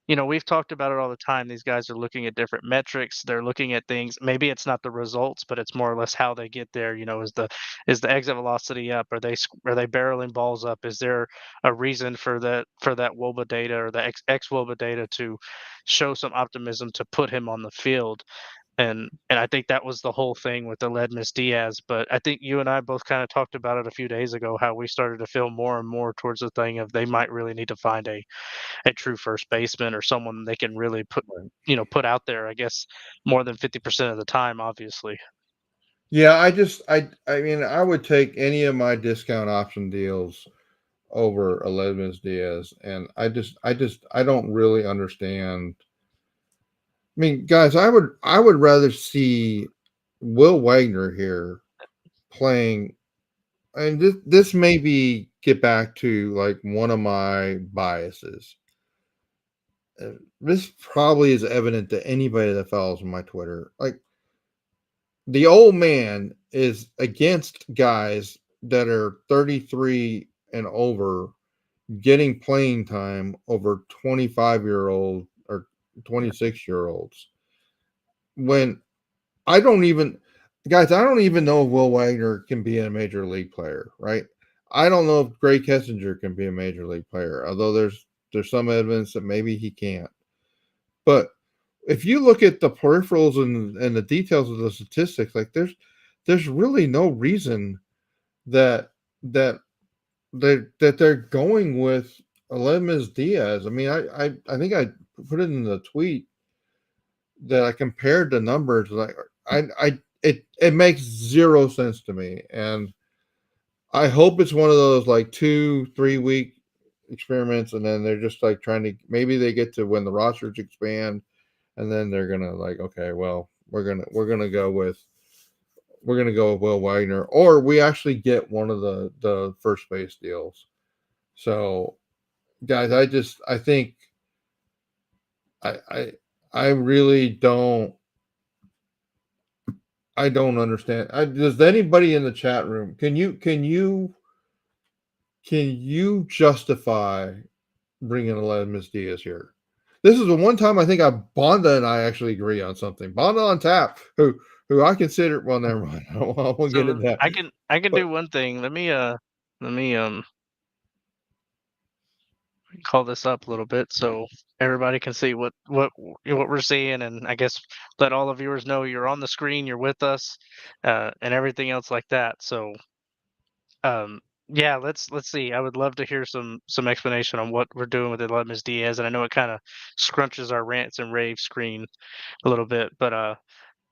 we've talked about it all the time. These guys are looking at different metrics. They're looking at things. Maybe it's not the results, but it's more or less how they get there. Is the exit velocity up? Are they barreling balls up? Is there a reason for that WOBA data or the ex WOBA data to show some optimism to put him on the field? And I think that was the whole thing with the Ledmus Diaz. But I think you and I both kind of talked about it a few days ago, how we started to feel more and more towards the thing of they might really need to find a true first baseman or someone they can really put out there, I guess, more than 50% of the time, obviously. yeah. I mean, I would take any of my discount option deals over Aledmus Diaz, and I don't really understand. I mean, guys, I would rather see Will Wagner here playing, and this maybe get back to like one of my biases. This probably is evident to anybody that follows my Twitter. Like, the old man is against guys that are 33 and over getting playing time over 25-year-old or 26-year-olds. When I don't even guys, I don't even know if Will Wagner can be a major league player, right? I don't know if Gray Kessinger can be a major league player, although there's some evidence that maybe he can't. But if you look at the peripherals and the details of the statistics, like there's really no reason that that that they're going with Aledmys Diaz. I mean, I think I put it in the tweet that I compared the numbers. Like it makes zero sense to me, and I hope it's one of those like 2-3 week experiments, and then they're just like trying to maybe they get to when the rosters expand, and then they're gonna like okay, well we're gonna go with Will Wagner, or we actually get one of the first base deals. So guys, I think I I I really don't understand. Does anybody in the chat room can you justify bringing Miss Diaz here? This is the one time I think Bonda and I actually agree on something. Bonda on tap, who I consider well, never mind. I won't get So into that. I can But do one thing. Let me call this up a little bit so everybody can see what we're seeing, and I guess let all the viewers know you're on the screen, you're with us, and everything else like that. So um, yeah, let's see. I would love to hear some explanation on what we're doing with Ms. Diaz, and I know it kind of scrunches our rants and rave screen a little bit, but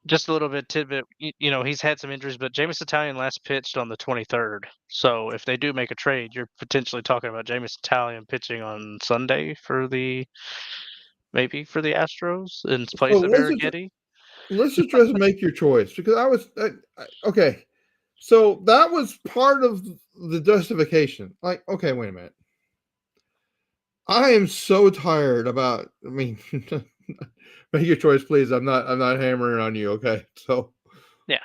just a little bit tidbit. He's had some injuries, but Jameis Italian last pitched on the 23rd. So if they do make a trade, you're potentially talking about Jameis Italian pitching on Sunday maybe for the Astros in so place of Arrighetti. let's just make your choice because okay. So that was part of the justification. Like, okay, wait a minute. I am so tired about. I mean, make your choice, please. I'm not hammering on you. Okay, so Yeah,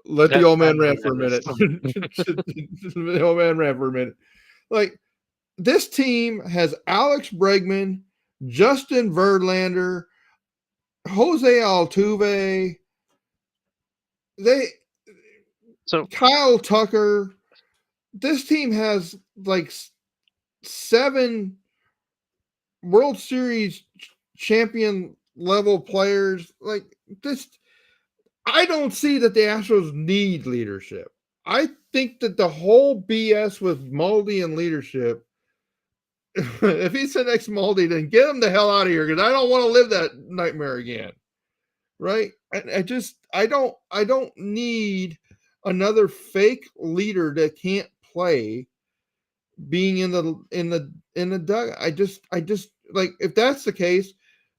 let the old I man know rant you're for a nervous. minute. The old man rant for a minute. Like this team has Alex Bregman, Justin Verlander, Jose Altuve. They So Kyle Tucker. This team has like 7 World Series champion level players. Like this, I don't see that the Astros need leadership. I think that the whole BS with Maldi and leadership, if he's the next Maldi, then get him the hell out of here because I don't want to live that nightmare again. Right? I don't need another fake leader that can't play being in the dugout. I just like if that's the case,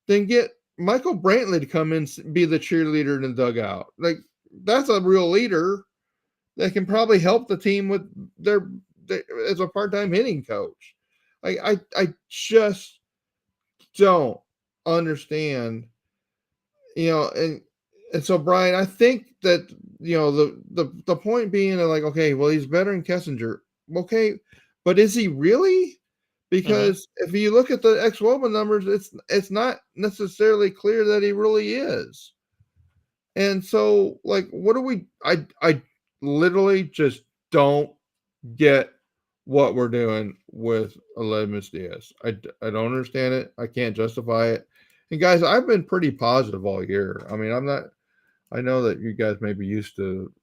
then get Michael Brantley to come in and be the cheerleader in the dugout. Like that's a real leader that can probably help the team with their as a part-time hitting coach. I just don't understand, and so Brian, I think that the point being that like, okay, well, he's better than Kessinger. Okay, but is he really? mhm. Because if you look at the ex-Woba numbers, it's not necessarily clear that he really is. And so, like, what do we? I literally just don't get what we're doing with Aledmys Diaz. I don't understand it. I can't justify it. And guys, I've been pretty positive all year. I mean, I'm not. I know that you guys may be used to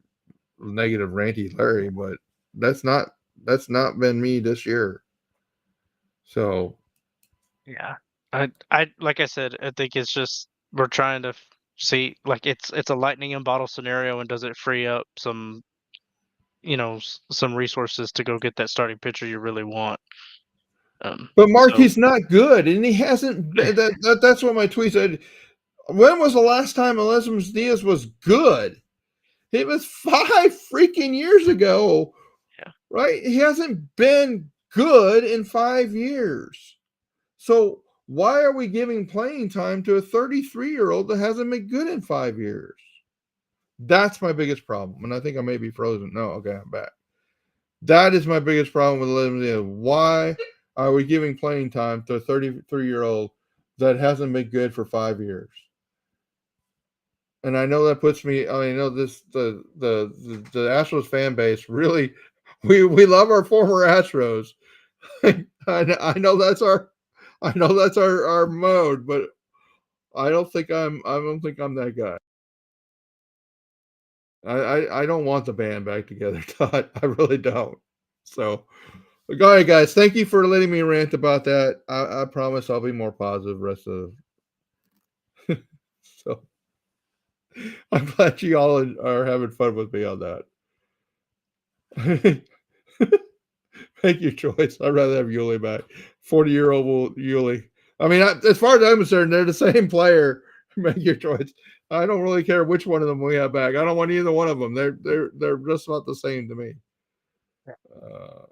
negative ranty Larry, but that's not that's not been me this year. So, Yeah. I like I said, I think it's just we're trying to see like it's a lightning in bottle scenario, and does it free up some resources to go get that starting pitcher you really want. but Mark, So he's not good, and he hasn't. That's what my tweet said. When was the last time Aledmys Diaz was good? It was 5 freaking years ago, yeah, right? He hasn't been good in 5 years. So why are we giving playing time to a 33-year-old that hasn't been good in 5 years? That's my biggest problem. And I think I may be frozen. No, okay, I'm back. That is my biggest problem with eliminating. Why are we giving playing time to a 33-year-old that hasn't been good for 5 years? And I know that puts me. I know this the Astros fan base really. We love our former Astros. I know that's our mode, but I don't think I'm that guy. I don't want the band back together, Todd. I really don't. So, all right, guys. Thank you for letting me rant about that. I promise I'll be more positive rest of. So I'm glad you all are having fun with me on that. Make your choice. I'd rather have Yuli back. 40-year-old Yuli. I mean, as far as I'm concerned, they're the same player. Make your choice. I don't really care which one of them we have back. I don't want either one of them. They're just about the same to me. Uh,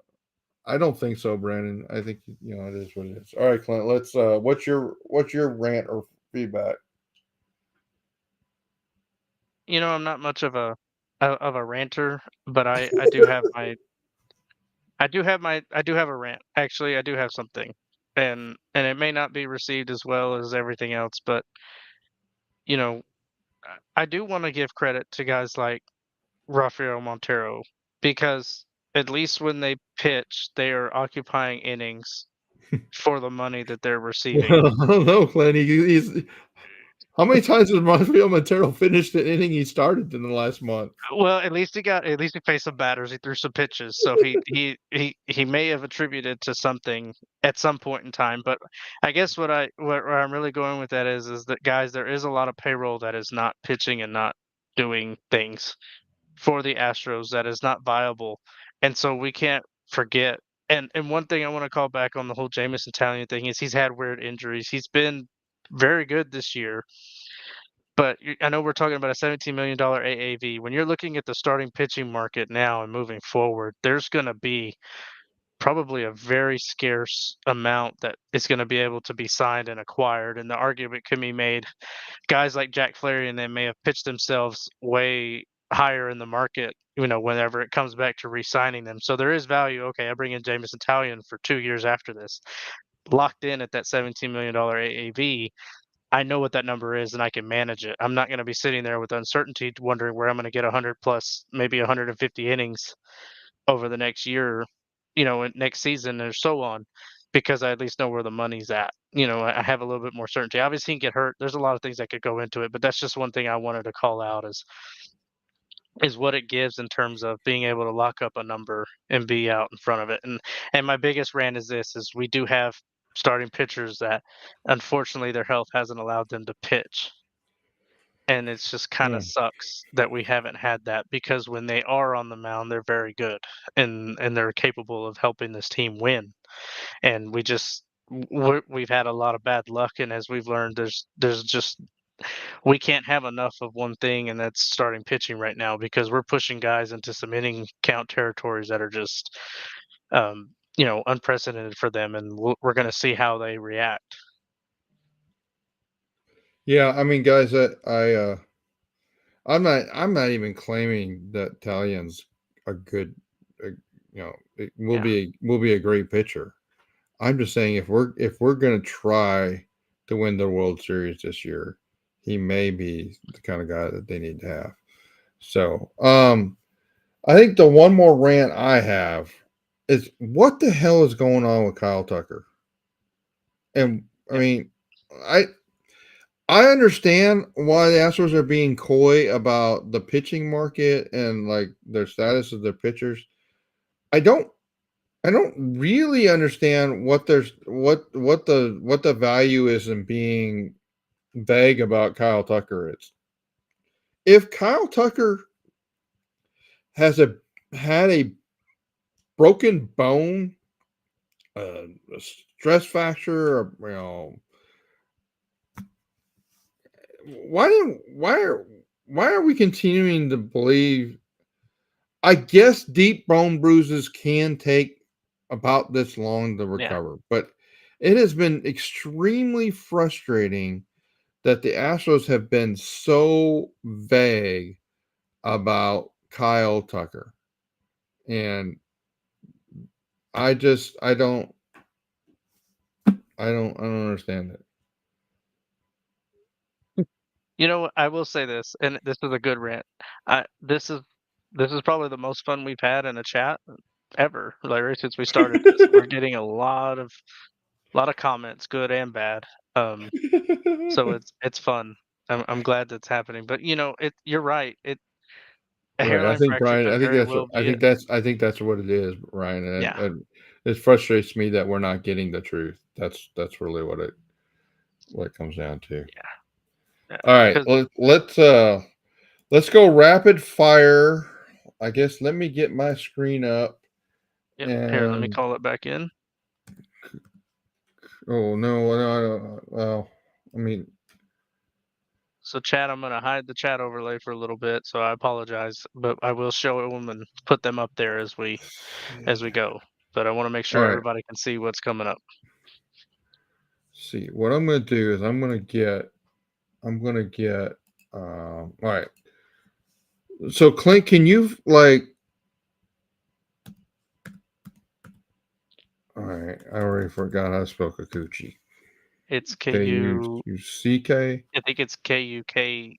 I don't think so, Brandon. I think it is what it is. All right, Clint. Let's. What's your rant or feedback? I'm not much of a ranter, but I do have a rant. Actually, I do have something. And it may not be received as well as everything else, but you know, I do want to give credit to guys like Rafael Montero because at least when they pitch, they are occupying innings for the money that they're receiving. Well, I don't know, Clint. He's how many times has Montreal Montero finished an inning he started in the last month? Well, at least he faced some batters, he threw some pitches, so he may have attributed to something at some point in time, but I guess where I'm really going with that is that, guys, there is a lot of payroll that is not pitching and not doing things for the Astros that is not viable, and so we can't forget. And one thing I wanna call back on the whole Jameson Taillon thing is he's had weird injuries. He's been very good this year, but I know we're talking about a $17 million AAV. When you're looking at the starting pitching market now and moving forward, there's going to be probably a very scarce amount that is going to be able to be signed and acquired. And the argument can be made, guys like Jack Flaherty and they may have pitched themselves way higher in the market, whenever it comes back to re-signing them. So there is value. Okay, I bring in Jameson Taillon for 2 years after this, locked in at that $17 million AAV. I know what that number is and I can manage it. I'm not going to be sitting there with uncertainty wondering where I'm going to get 100 plus, maybe 150 innings over the next year, next season or so on, because I at least know where the money's at. I have a little bit more certainty. Obviously, he can get hurt. There's a lot of things that could go into it, but that's just one thing I wanted to call out is what it gives in terms of being able to lock up a number and be out in front of it. And my biggest rant is this: is we do have starting pitchers that unfortunately their health hasn't allowed them to pitch. And it's just kind Yeah. of sucks that we haven't had that because when they are on the mound, they're very good and they're capable of helping this team win. And we've had a lot of bad luck, and as we've learned, there's just we can't have enough of one thing, and that's starting pitching right now because we're pushing guys into some inning count territories that are just unprecedented for them, and we're going to see how they react. Yeah, I mean, guys, I'm not even claiming that Italian's a good, uh, it Yeah, will be a great pitcher. I'm just saying if we're gonna try to win the World Series this year, he may be the kind of guy that they need to have. So, I think the one more rant I have is what the hell is going on with Kyle Tucker? And I yeah, mean, I I understand why the Astros are being coy about the pitching market and like their status of their pitchers. I don't I don't really understand what the value is in being vague about Kyle Tucker is. If Kyle Tucker has had a broken bone, a stress fracture, or why are we continuing to believe? I guess deep bone bruises can take about this long to yeah. recover, but it has been extremely frustrating that the Astros have been so vague about Kyle Tucker, and I don't understand it. You know, I will say this, and this is a good rant. I this is probably the most fun we've had in a chat ever, Larry, since we started this. We're getting a lot of comments, good and bad. So it's fun. I'm glad that's happening. But you know, you're right. A Right. I hairline think fracture Brian. could I think very that's. well I be it. think that's. I think that's what it is, Ryan. Yeah, And it frustrates me that we're not getting the truth. That's really what it comes down to. yeah. All right. Because Let's go rapid fire. I guess let me get my screen up. yep. Here, let me And call it back in. oh no. Well, I mean, So chat, I'm gonna hide the chat overlay for a little bit. So I apologize, but I will show them and put them up there as we go. But I want to make all sure right. everybody can see what's coming up. See what I'm going to do is I'm going to get. All right. So Clint, can you like? All right. I already forgot how to spell Kikuchi. It's K U U C K. I think it's KUKICH.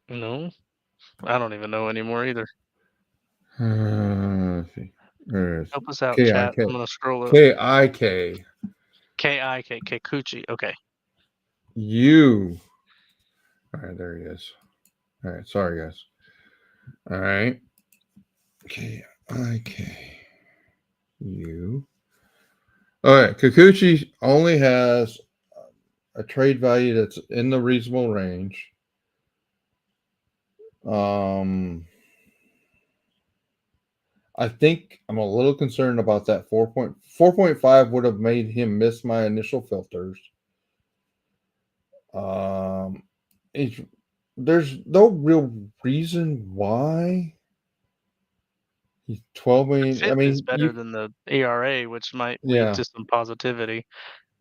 No, I don't even know anymore either. Let's see. There it is. Help us out, K I chat. K I'm gonna scroll up. K I K KIK Kikuchi. Okay. U. All right, there he is. All right, sorry guys. All right, KIKU. All right, Kikuchi only has a trade value that's in the reasonable range. Um, I think I'm a little concerned about that 4.5 would have made him miss my initial filters. Um, it's, there's no real reason why he's 12 million. I FIP is mean, better than the ERA, which might lead yeah, to some positivity.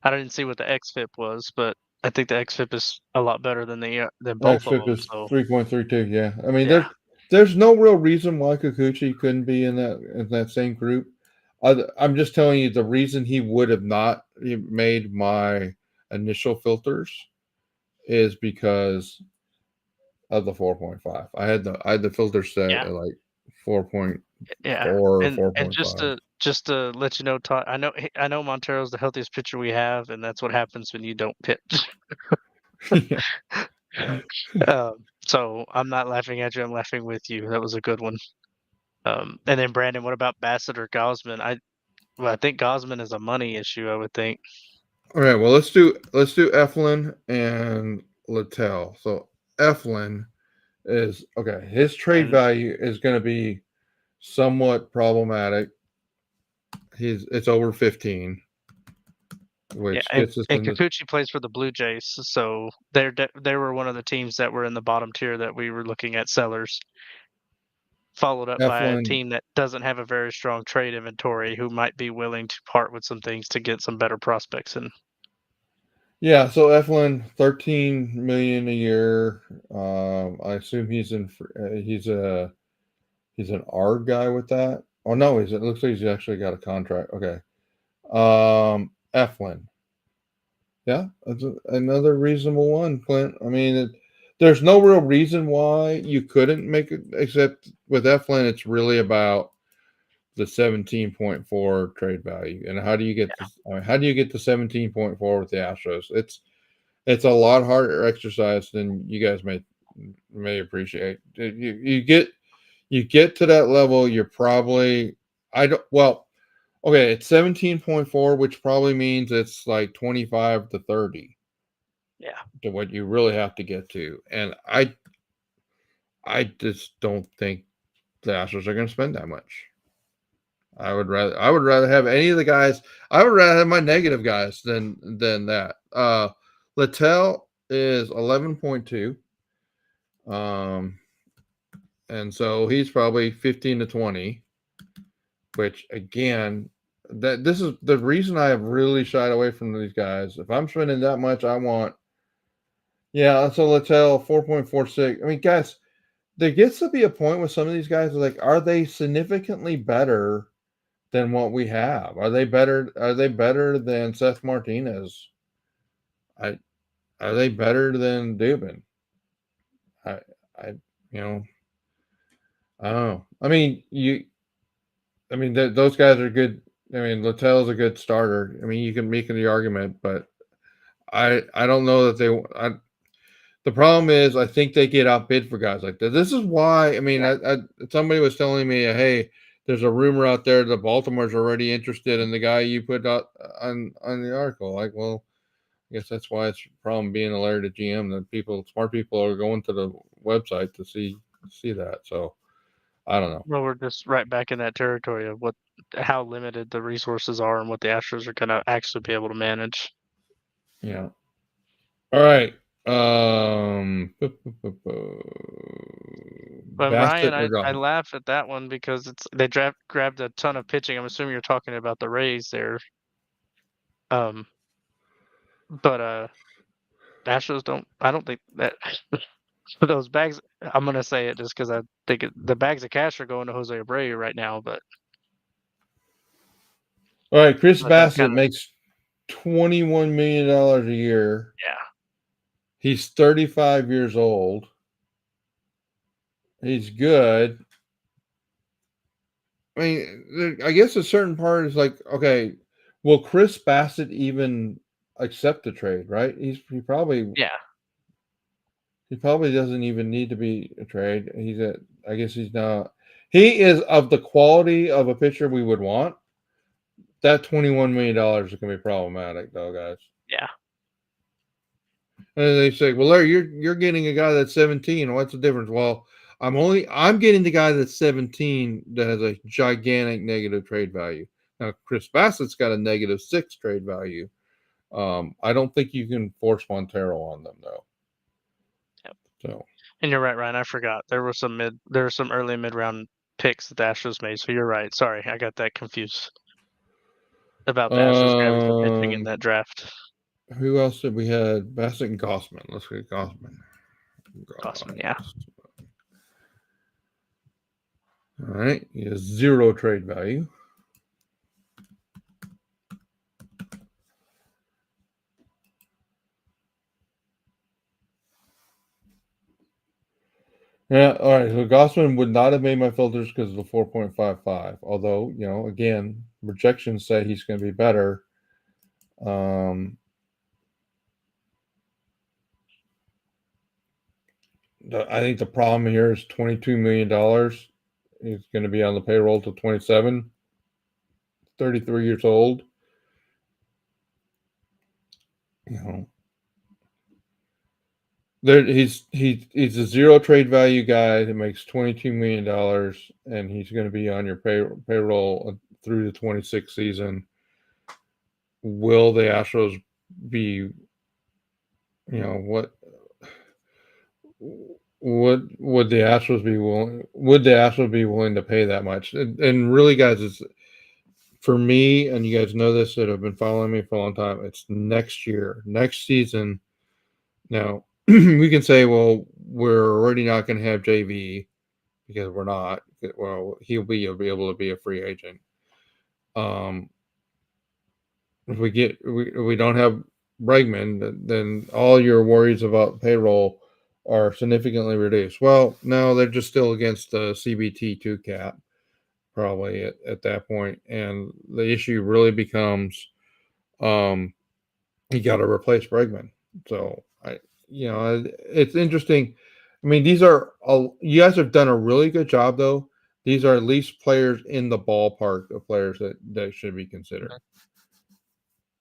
I didn't see what the XFIP was, but I think the XFIP is a lot better than than both of XFIP them. is So 3.32. Yeah, I mean, yeah, there's no real reason why Kikuchi couldn't be in that same group. I'm just telling you the reason he would have not made my initial filters is because of the 4.5. I had the filter set yeah, at like 4.4 yeah. or And 4.5. just to let you know, Todd, I know Montero's the healthiest pitcher we have, and that's what happens when you don't pitch. Yeah. So I'm not laughing at you. I'm laughing with you. That was a good one. And then Brandon, what about Bassett or Gosman? I think Gosman is a money issue. I would think. All right. Well, let's do Eflin and Littell. So Eflin is okay. His trade And value is going to be somewhat problematic. It's over 15, yeah, which gets us and into Kikuchi plays for the Blue Jays, so they were one of the teams that were in the bottom tier that we were looking at sellers, followed up by a Eflin. team that doesn't have a very strong trade inventory, who might be willing to part with some things to get some better prospects in. Yeah. So Eflin, 13 million a year. I assume he's an R guy with that. Oh no, it looks like he's actually got a contract. Okay. Eflin. Yeah, that's another reasonable one, Clint. I mean, there's no real reason why you couldn't make it, except with Eflin, it's really about the 17.4 trade value. And how do you get this? I mean, how do you get the 17.4 with the Astros? It's a lot harder exercise than you guys may appreciate. You get to that level, you're probably I don't well, okay, it's 17.4, which probably means it's like 25 to 30 Yeah, to what you really have to get to. And I just don't think the Astros are going to spend that much. I would rather have any of the guys. I would rather have my negative guys than that. Littell is 11.2. Um, and so he's probably 15 to 20, which again, that this is the reason I have really shied away from these guys. If I'm spending that much, I want Yeah, so Littell 4.46. I mean, guys, there gets to be a point with some of these guys like, are they significantly better than what we have? Are they better than Seth Martinez? I Are they better than Dubin? I I you know, I don't know. I mean those guys are good. I mean, Littell's a good starter. I mean, you can make the argument, but I don't know that the problem is, I think they get outbid for guys like that. This is why, I mean, Yeah. somebody was telling me, hey, there's a rumor out there that Baltimore's already interested in the guy you put out on the article. Like, well, I guess that's why it's a problem being a Larry the GM, that smart people are going to the website to see that. So I don't know. Well, we're just right back in that territory of how limited the resources are and what the Astros are gonna actually be able to manage. Yeah. All right. But Ryan, Bassett or I Gotham. laugh at that one because they grabbed a ton of pitching. I'm assuming you're talking about the Rays there. Um, but Astros don't. I don't think that those bags. I'm gonna say it just because I think the bags of cash are going to Jose Abreu right now. All right. Chris But that Bassett kind of, makes $21 million a year. yeah, He's 35 years old. He's good. I mean, I guess a certain part is like, okay, will Chris Bassett even accept the trade? Right? yeah, He probably doesn't even need to be a trade. I guess he's not. He is of the quality of a pitcher we would want. That $21 million is going to be problematic, though, guys. yeah. And they say, "Well, Larry, you're getting a guy that's 17. What's the difference?" Well, I'm getting the guy that's 17 that has a gigantic negative trade value. Now, Chris Bassett's got a -6 trade value. I don't think you can force Montero on them though. Yep. So, And you're right, Ryan. I forgot there were some early mid round picks that the Astros made. So you're right. Sorry, I got that confused about the Astros grabbing some pitching in um, that draft. who else did we had? Bassett and Gossman. Let's get Gossman. Awesome. Yeah. All right, he has 0 trade value. Yeah, all right. So Gossman would not have made my filters because of the 4.55. Although, again, projections say he's going to be better. Um, I think the problem here is $22 million. He's going to be on the payroll till 27, 33 years old. You know, he's a 0 trade value guy that makes $22 million, and he's going to be on your payroll through the 26th season. Will the Astros be? What would the Astros be willing? Would the Astros be willing to pay that much? And really, guys, it's for me, and you guys know this that have been following me for a long time. It's next year, next season. Now we can say, well, we're already not going to have JV because we're not. Well, he'll be able to be a free agent. Um, if we don't have Bregman, then all your worries about payroll are significantly reduced. Well, no, they're just still against the CBT2 cap probably at that point, and the issue really becomes, um, you got to replace Bregman. So it's interesting. I mean, you guys have done a really good job though. These are at least players in the ballpark of players that should be considered.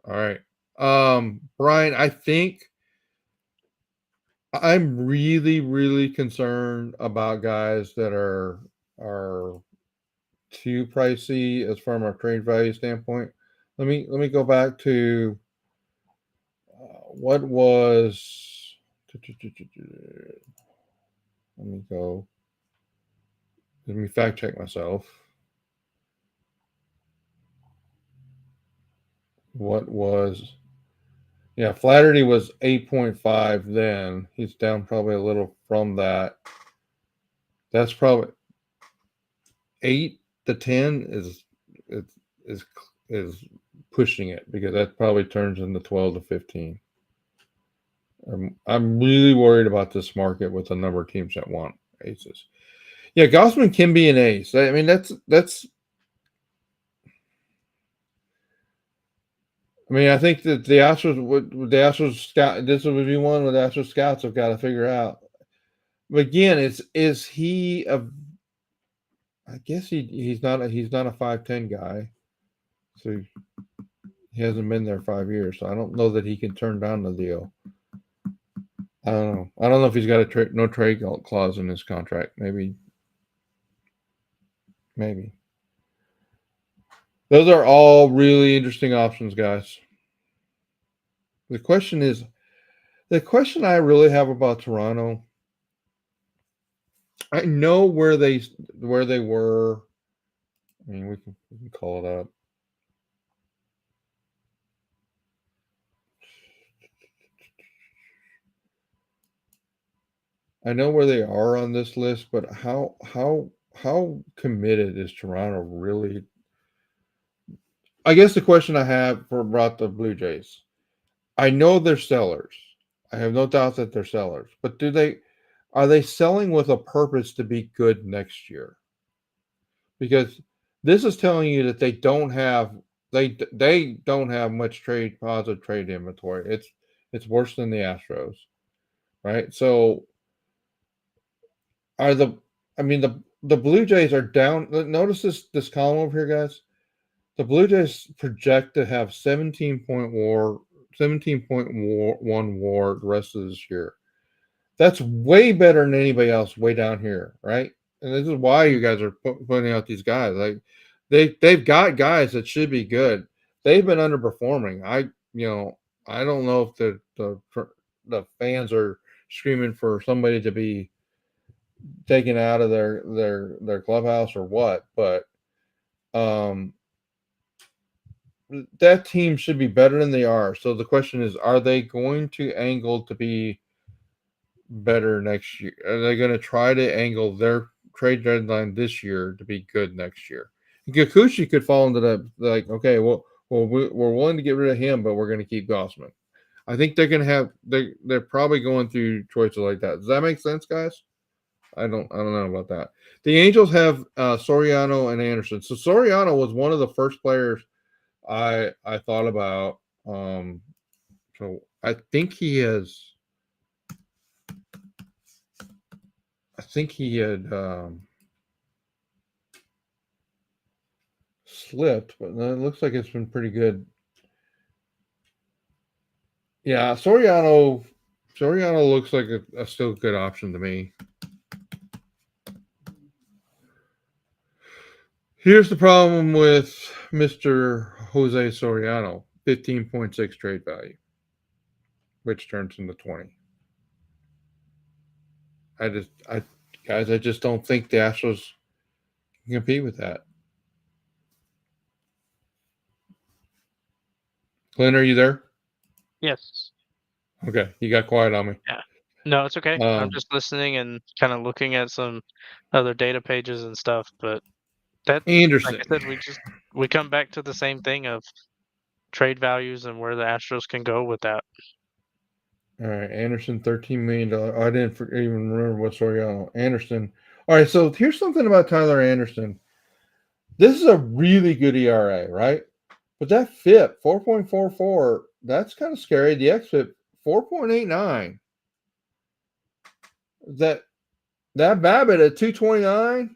All right. Brian, I think I'm really, really concerned about guys that are too pricey as from a trade value standpoint. Let me go back to what was. Let me go. Let me fact check myself. What was Yeah, Flaherty was 8.5 then. He's down probably a little from that. That's probably 8 to 10 is is pushing it because that probably turns into 12 to 15. I'm really worried about this market with the number of teams that want aces. Yeah, Gossman can be an ace. I mean, that's. I mean, I think that the Astros scout. This would be one where the Astros scouts have got to figure out. But again, is he a? I guess he's not a 5'10" guy, so he hasn't been there 5 years. So I don't know that he can turn down the deal. I don't know. I don't know if he's got a no trade clause in his contract. Maybe. Those are all really interesting options, guys. The question is, the question I really have about Toronto. I know where they were. I mean, we can call it up. I know where they are on this list, but how committed is Toronto really? I guess the question I have for about the Blue Jays. I know they're sellers. I have no doubt that they're sellers. But are they selling with a purpose to be good next year? Because this is telling you that they don't have much positive trade inventory. It's worse than the Astros, right? So are the I mean the Blue Jays are down. Notice this column over here, guys. The Blue Jays project to have 17.1 WAR the rest of this year. That's way better than anybody else way down here, right? And this is why you guys are putting out these guys. Like they've got guys that should be good. They've been underperforming. I don't know if the fans are screaming for somebody to be taken out of their clubhouse or what, but um that team should be better than they are. So the question is, are they going to angle to be better next year? Are they going to try to angle their trade deadline this year to be good next year? Kikuchi could fall into that, like, okay, we're willing to get rid of him, but we're going to keep Gossman. I think they're going to have they're probably going through choices like that. Does that make sense, guys? I don't know about that. The Angels have Soriano and Anderson. So Soriano was one of the first players I thought about. So I think he has. I think he had slipped, but it looks like it's been pretty good. Yeah, Soriano looks like a still good option to me. Here's the problem with Mr. Jose Soriano: 15.6 trade value, which turns into 20. I guys, I just don't think the Astros can compete with that. Clint, are you there? Yes. Okay, you got quiet on me. Yeah. No, it's okay. I'm Um, just listening and kind of looking at some other data pages and stuff, but that, like I Anderson. said, we come back to the same thing of trade values and where the Astros can go with that. All right, Anderson, $13 million. I didn't even remember what Soriano. Anderson. All right, so here's something about Tyler Anderson. This is a really good ERA, right? But that FIP 4.44, that's kind of scary. The XFIP 4.89. That that BABIP at 229.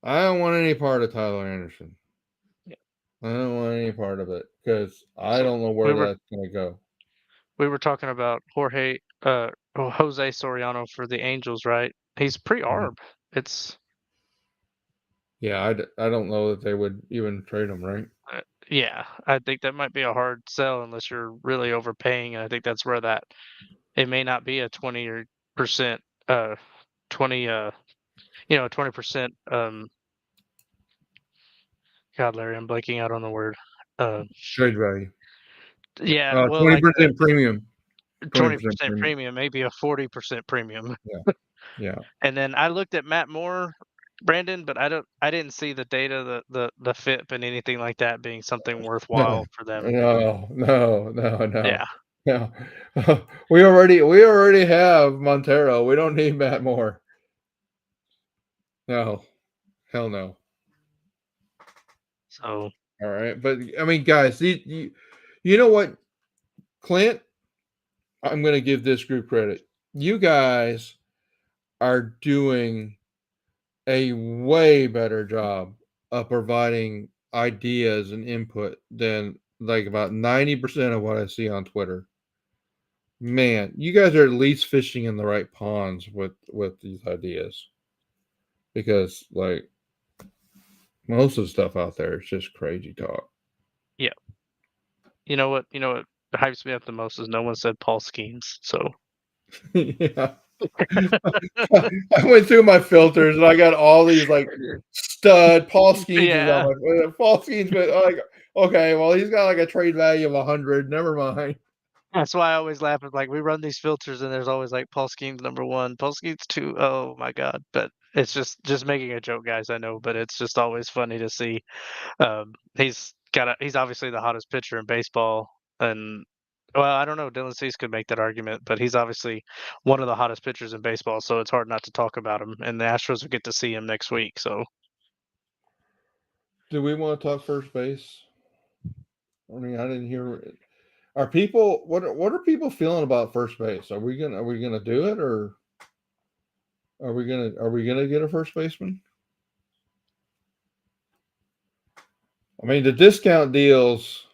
I don't want any part of Tyler Anderson. Yeah. I don't want any part of it because I So don't know we where were that's going to go. we were talking about Jose Soriano for the Angels, right? He's Mhm. pre-arb. It's Yeah, I don't know that they would even trade him, right? yeah, I think that might be a hard sell unless you're really overpaying, and I think that's where that it may not be a 20 or percent 20 20% God, Larry, I'm blanking out on the word. Uh Trade value. Yeah, well, like the 20% premium. 20% 20% premium. premium, maybe a 40% premium. Yeah. Yeah. And then I looked at Matt Moore, Brandon, but I didn't see the data, the FIP and anything like that being something No. worthwhile for them. No. No. No. No. Yeah. No. We already have Montero. We don't need Matt Moore. No. Hell no. So All right. But I mean, guys, you know what, Clint? I'm going to give this group credit. You guys are doing a way better job of providing ideas and input than like about 90% of what I see on Twitter. Man, you guys are at least fishing in the right ponds with these ideas, because like most of the stuff out there is just crazy talk. yeah. You know what hypes me up the most is no one said Paul Skeens. So Yeah. I went through my filters and I got all these like stud Paul Skeens is on yeah. my Paul Skeens, but like, okay, well he's got like a trade value of 100. Never mind. That's why I always laugh at like we run these filters and there's always like Paul Skeens number one, Paul Skeens two. Oh my god. But it's just making a joke, guys, I know, but it's just always funny to see. He's obviously the hottest pitcher in baseball, and well, I don't know. Dylan Cease could make that argument, but he's obviously one of the hottest pitchers in baseball, so it's hard not to talk about him. And the Astros will get to see him next week. So Do we want to talk first base? I mean, I didn't hear. Are people what are people feeling about first base? Are we gonna do it, or are we gonna get a first baseman? I mean, the discount deals.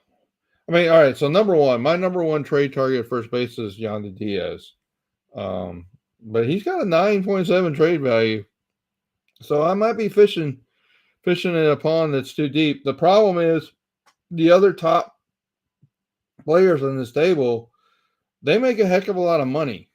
I mean, all right. So my number one trade target at first base is Yandy Diaz, but he's got a 9.7 trade value, so I might be fishing in a pond that's too deep. The problem is the other top players on this table, they make a heck of a lot of money.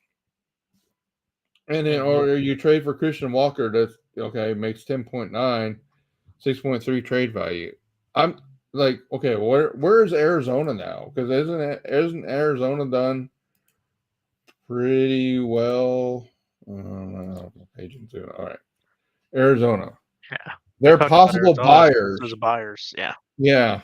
And then, mhm. or you trade for Christian Walker, that's okay, makes 10.9, 6.3 trade value. I'm like, okay, where's Arizona now? Because isn't Arizona done pretty well? Page two. All right, Arizona. Yeah, we They're talked about possible Arizona buyers. as buyers. Yeah, Yeah.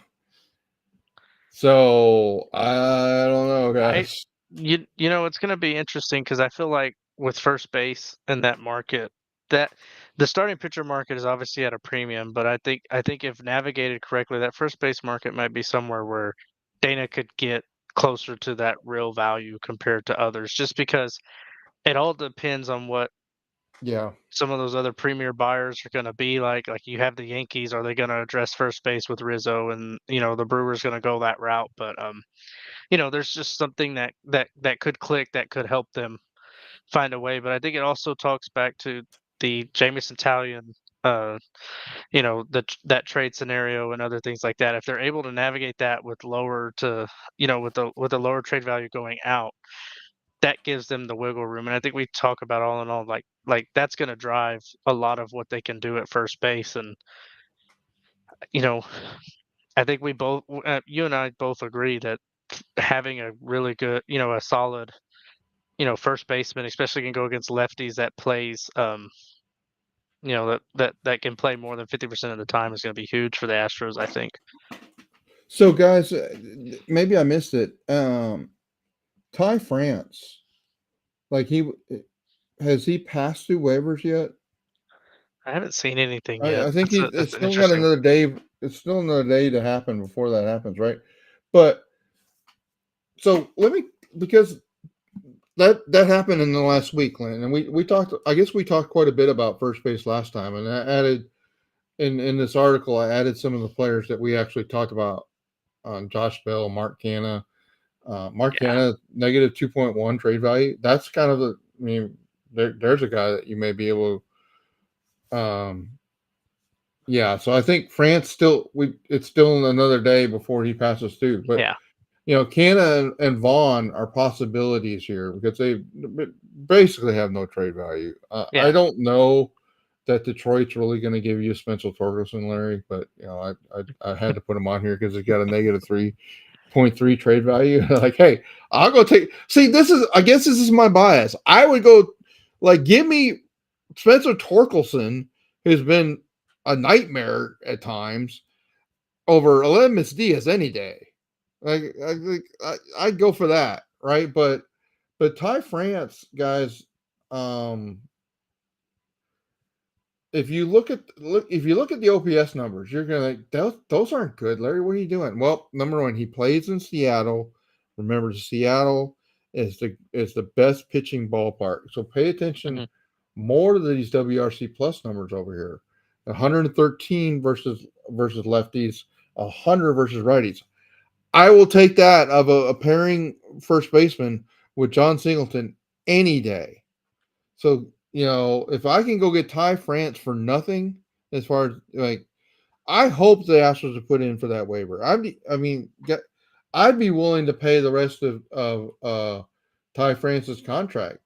So I don't know, I guys. you know it's going to be interesting because I feel like with first base in that market, that the starting pitcher market is obviously at a premium, but I think if navigated correctly, that first base market might be somewhere where Dana could get closer to that real value compared to others, just because it all depends on what Yeah. some of those other premier buyers are going to be like. Like you have the Yankees, are they going to address first base with Rizzo, and the Brewers going to go that route, but there's just something that could click, that could help them find a way. But I think it also talks back to the Jameson Talion, uh, that trade scenario and other things like that. If they're able to navigate that with lower to, with the lower trade value going out, that gives them the wiggle room. And I think we talk about all in all, like that's going to drive a lot of what they can do at first base. And you know, I think you and I both agree that having a really good, a solid first baseman, especially can go against lefties that plays, that can play more than 50% of the time, is going to be huge for the Astros, I think. So, guys, maybe I missed it. Ty France, like has he passed through waivers yet? I haven't seen anything yet. I think it's That's an still got interesting. another day. It's still another day to happen before that happens, right? But so let me, because that happened in the last week, Lynn, and we talked. I guess we talked quite a bit about first base last time, and I added in this article. I added some of the players that we actually talked about on Josh Bell, Mark Canna. Mark Yeah, Canna, negative 2.1 trade value. That's kind of the, I mean, there's a guy that you may be able to, yeah. So I think France it's still another day before he passes through. But, yeah, Canna and Vaughn are possibilities here because they basically have no trade value. I yeah. don't know that Detroit's really going to give you Spencer Torkelson, Larry, but, I had to put him on here because he's got a negative 3 0.3 trade value. Like, hey, I'll go take. See, I guess this is my bias. I would go, like, give me Spencer Torkelson, who's been a nightmare at times, over Elemis Diaz any day. I'd go for that, right? But Ty France, guys, um, if you look at the OPS numbers, you're gonna like those aren't good, Larry. What are you doing? Well, number one, he plays in Seattle. Remember, Seattle is the best pitching ballpark. So pay attention Mhm. more to these WRC plus numbers over here. 113 versus lefties, 100 versus righties. I will take that of a pairing first baseman with John Singleton any day. So, if I can go get Ty France for nothing, as far as like, I hope the Astros have put in for that waiver. I'd be willing to pay the rest of Ty France's contract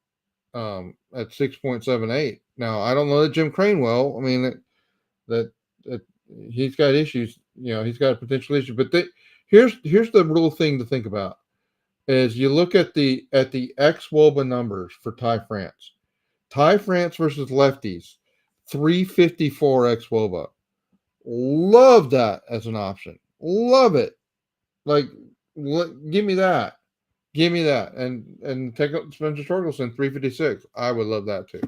at 6.78. Now, I don't know that Jim Crane will. I mean that he's got issues. He's got a potential issue. But here's the real thing to think about is you look at the ex Woba numbers for Ty France. Ty France versus lefties, 354 ex Woba. Love that as an option. Love it. Like, give me that. Give me that. And take up Spencer Torkelson, 356. I would love that too.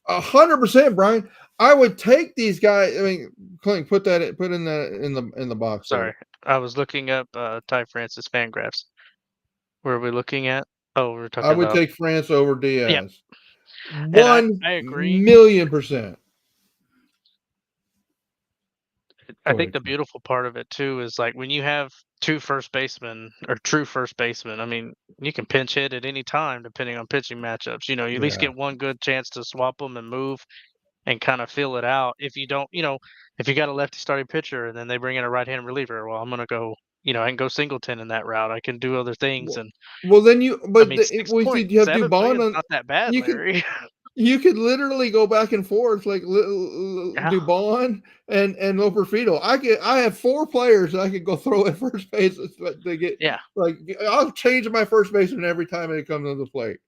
100%, Brian. I would take these guys. I mean, Clint, put in that in the box Sorry, there. I was looking up Ty Francis Fangraphs. Where are we looking at? Oh, we're I talking would about. take France over Yeah, Diaz. and I 1 I agree. million percent. I Go think ahead, the Clint. beautiful part of it too is like when you have two first basemen or true first basemen. I mean, you can pinch hit at any time depending on pitching matchups. You at least Yeah. get one good chance to swap them and move and kind of feel it out. If you don't, if you got a lefty starting pitcher and then they bring in a right-hand reliever, well, I'm gonna go. I can go Singleton in that route. I can do other things, Well, and well, then you, I but mean, six if point you have seven Dubon million is on, not that bad, you could Larry. you could literally go back and forth like Yeah, Dubon and Loperfido. I have four players that I could go throw at first base to get yeah. like I'll change my first baseman every time it comes to the plate.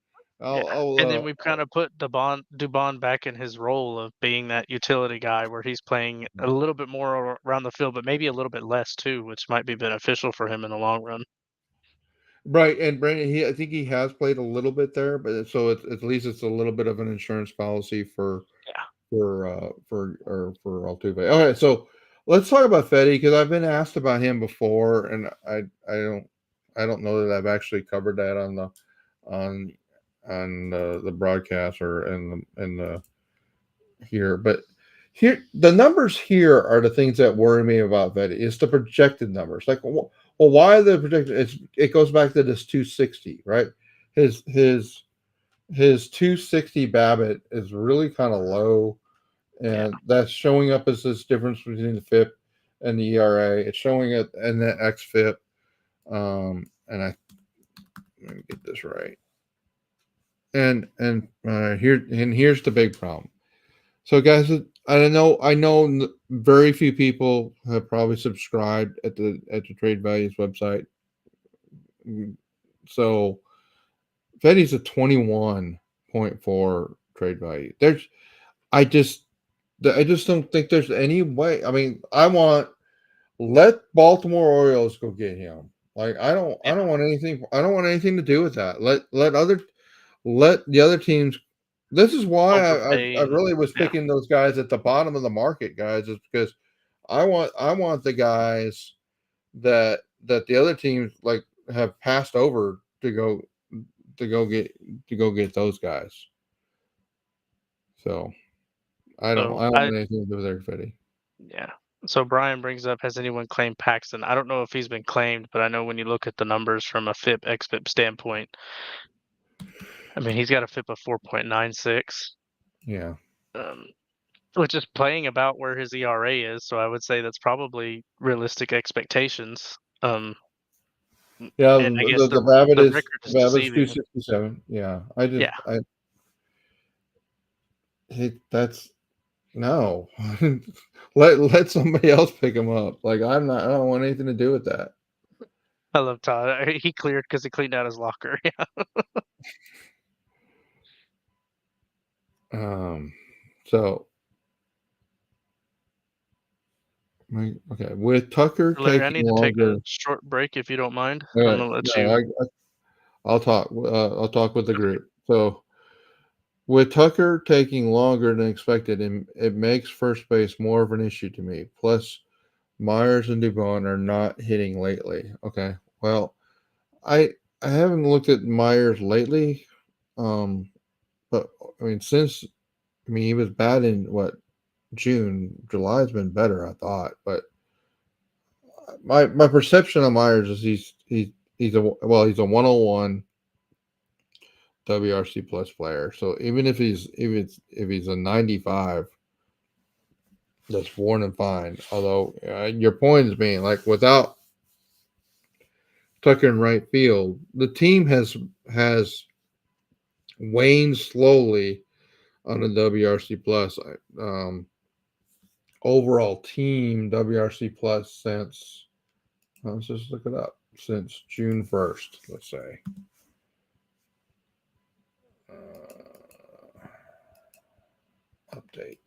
Yeah, and then we've kind of put Dubon back in his role of being that utility guy where he's playing a little bit more around the field, but maybe a little bit less too, which might be beneficial for him in the long run. Right, and Brandon, I think he has played a little bit there, but so at least it's a little bit of an insurance policy Yeah. for Altuve. Okay, so let's talk about Fetty because I've been asked about him before, and I don't know that I've actually covered that on the broadcast or in the here, but here the numbers here are the things that worry me about Fetty. It's the projected numbers. Like, well, why are the projected? It goes back to this 260, right? His his his 260 Babbitt is really kind of low, Yeah. and that's showing up as this difference between the FIP and the ERA. It's showing it in the XFIP. And let me get this right. Here's the big problem. So, guys, I know very few people have probably subscribed at the Trade Values website. So, Fetty's a 21.4 trade value. I just don't think there's any way. I mean, let Baltimore Orioles go get him. Like, I Yeah. don't want anything. I don't want anything to do with that. Let the other teams. This is why Overpay I and really was yeah. picking those guys at the bottom of the market, guys, is because I want the guys that the other teams like have passed over to go get those guys. So So I don't I want anything to do with Eric Fetty. yeah. So Brian brings up, has anyone claimed Paxton? I don't know if he's been claimed, but I know when you look at the numbers from a FIP XFIP standpoint, I mean he's got a FIP of 4.96. Yeah. Um, which is playing about where his ERA is, so I would say that's probably realistic expectations. Yeah, And I guess the the record is Babbitt's deceiving. 267. Yeah. Yeah, That's no. Let somebody else pick him up. Like I don't want anything to do with that. I love Todd. He cleared because he cleaned out his locker. Yeah. So okay, with Tucker Larry, I taking need to take a longer. short break if you don't mind. I'm Okay, gonna let no, you. I'll talk. I'll talk with the Okay. group. So with Tucker taking longer than expected, it makes first base more of an issue to me. Plus, Myers and Dubon are not hitting lately. Okay, well, I I haven't looked at Myers lately, um, but I mean he was bad in what June. July's been better, I thought, but my perception of Myers is he's a 101 WRC plus player. So even if he's a 95, that's more than fine. Although your point is being like without Tucker in right field, the team has waned slowly on the WRC plus. Overall team WRC plus since let's just look it up since June 1st. Let's say. Update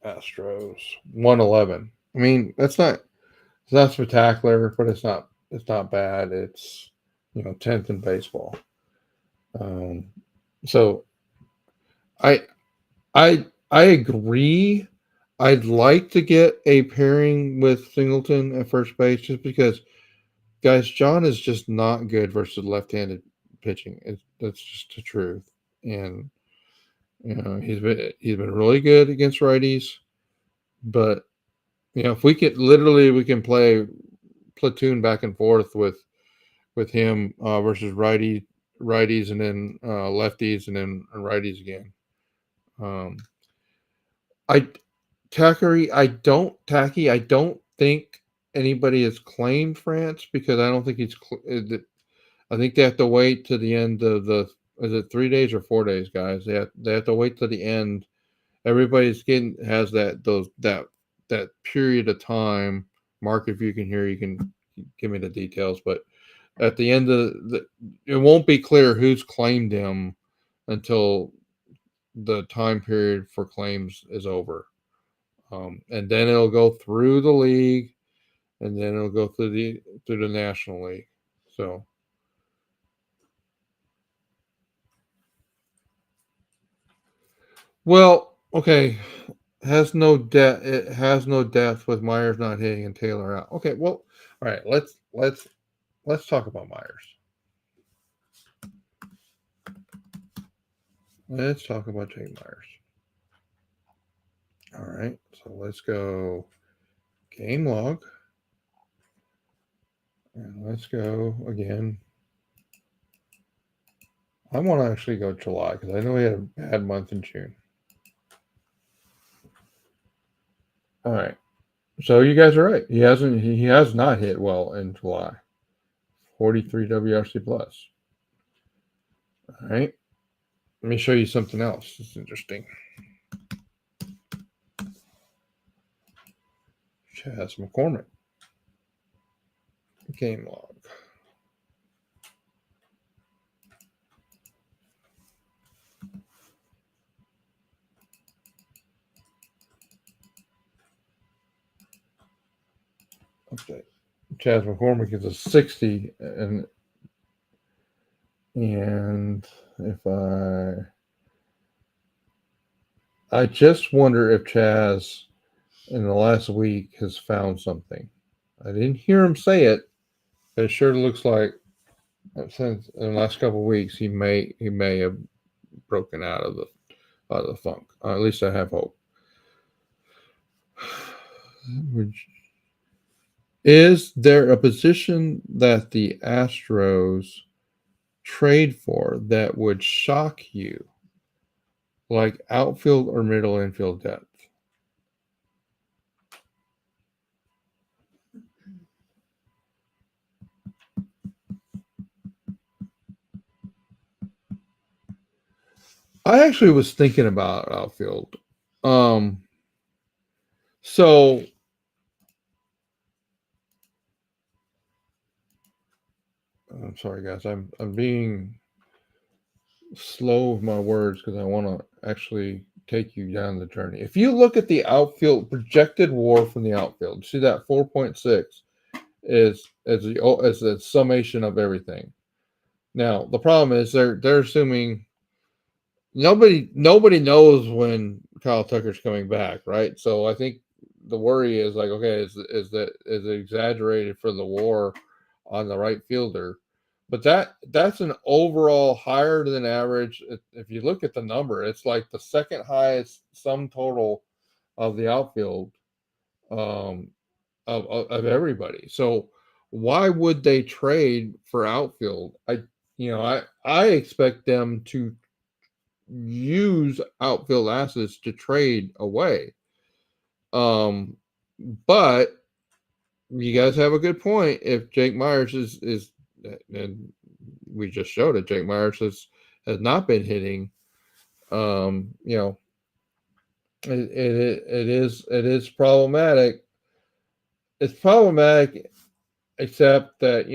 Astros 111. I mean, it's not spectacular, but it's not bad. It's 10th in baseball. Um, so I I agree. I'd like to get a pairing with Singleton at first base just because guys, John is just not good versus left-handed pitching. That's just the truth. And he's been really good against righties, but if we can play platoon back and forth with him versus righties and then lefties and then righties again. Um, I Tacky. I don't think anybody has claimed France because I don't think I think they have to wait to the end of the. Is it 3 days or 4 days, guys? They have to wait to the end. Everybody's getting has that period of time. Mark, if you can hear, you can give me the details. But at the end of it won't be clear who's claimed him until the time period for claims is over. And then it'll go through the league, and then it'll go through the National League. So, well, okay, has no depth. It has no depth with Myers not hitting and Taylor out. Okay, well, all right. Let's talk about Myers. Let's talk about Jake Myers. All right, so let's go game log, and let's go again. I want to actually go July because I know he had a bad month in June. All right. So you guys are right. He has not hit well in July. 43 WRC plus. All right. Let me show you something else. It's interesting. Chaz McCormick. Game log. Update. Chaz McCormick is a 60 and if I just wonder if Chaz in the last week has found something. I didn't hear him say it, but it sure looks like since in the last couple of weeks he may have broken out of the funk. At least I have hope. Is there a position that the Astros trade for that would shock you, like outfield or middle infield depth? I actually was thinking about outfield. Um, so I'm sorry, guys. I'm being slow with my words because I want to actually take you down the journey. If you look at the outfield projected WAR from the outfield, see that 4.6 is the summation of everything. Now the problem is they're assuming nobody knows when Kyle Tucker's coming back, right? So I think the worry is like, okay, is it exaggerated for the WAR on the right fielder? But that's an overall higher than average. If you look at the number, it's like the second highest sum total of the outfield, um, of everybody. So why would they trade for outfield? I expect them to use outfield assets to trade away. Um, but you guys have a good point. If Jake Myers is and we just showed it, Jake Myers has not been hitting. Um, you know, it is problematic. It's problematic, except that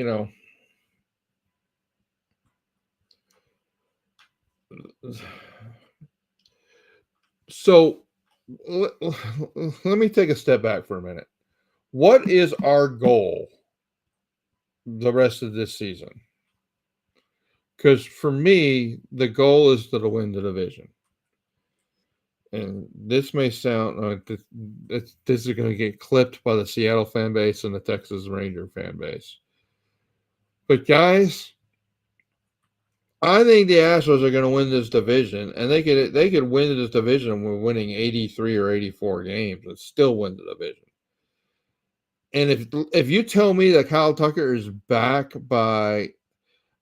So let, let me take a step back for a minute. What is our goal the rest of this season? Because for me, the goal is to win the division. And this may sound this is going to get clipped by the Seattle fan base and the Texas Ranger fan base. But guys, I think the Astros are going to win this division, and they could win this division with winning 83 or 84 games and still win the division. And if you tell me that Kyle Tucker is back by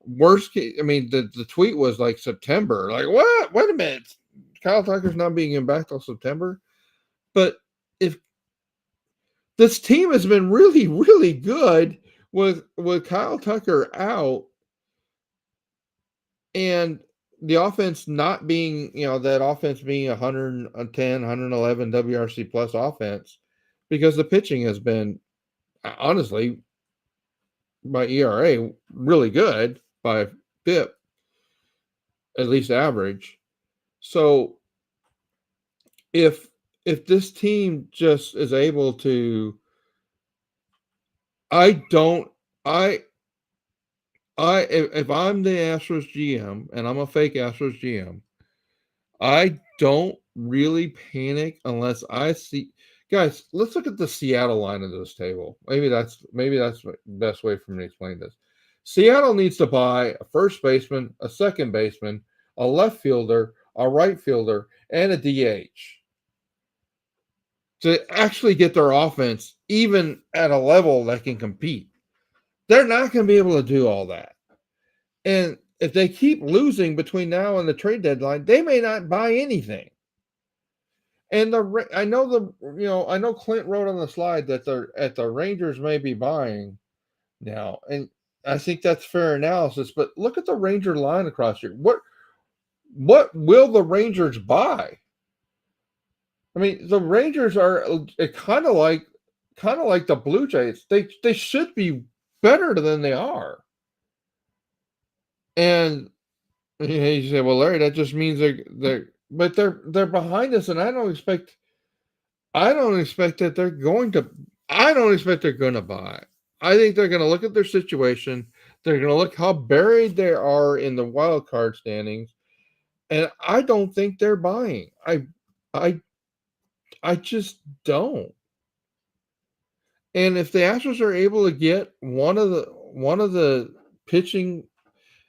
worst case, I mean the tweet was like September. Like what? Wait a minute, Kyle Tucker's not being back till September. But if this team has been really really good with Kyle Tucker out and the offense not being that offense being 110 111 WRC plus offense because the pitching has been honestly by ERA really good by FIP, at least average. So if if this team just is able to, I don't, if I'm the Astros GM and I'm a fake Astros GM, I don't really panic unless I see. Guys, let's look at the Seattle line of this table. Maybe that's the best way for me to explain this. Seattle needs to buy a first baseman, a second baseman, a left fielder, a right fielder, and a DH to actually get their offense even at a level that can compete. They're not going to be able to do all that. And if they keep losing between now and the trade deadline, they may not buy anything. And I know Clint wrote on the slide that the Rangers may be buying now, and I think that's fair analysis. But look at the Ranger line across here. What will the Rangers buy? I mean, the Rangers are kind of like the Blue Jays. They should be better than they are. And you say, well, Larry, that just means they're behind us, and I don't expect that they're going to. I don't expect they're going to buy. I think they're going to look at their situation. They're going to look how buried they are in the wild card standings, and I don't think they're buying. I, I just don't. And if the Astros are able to get one of the pitching,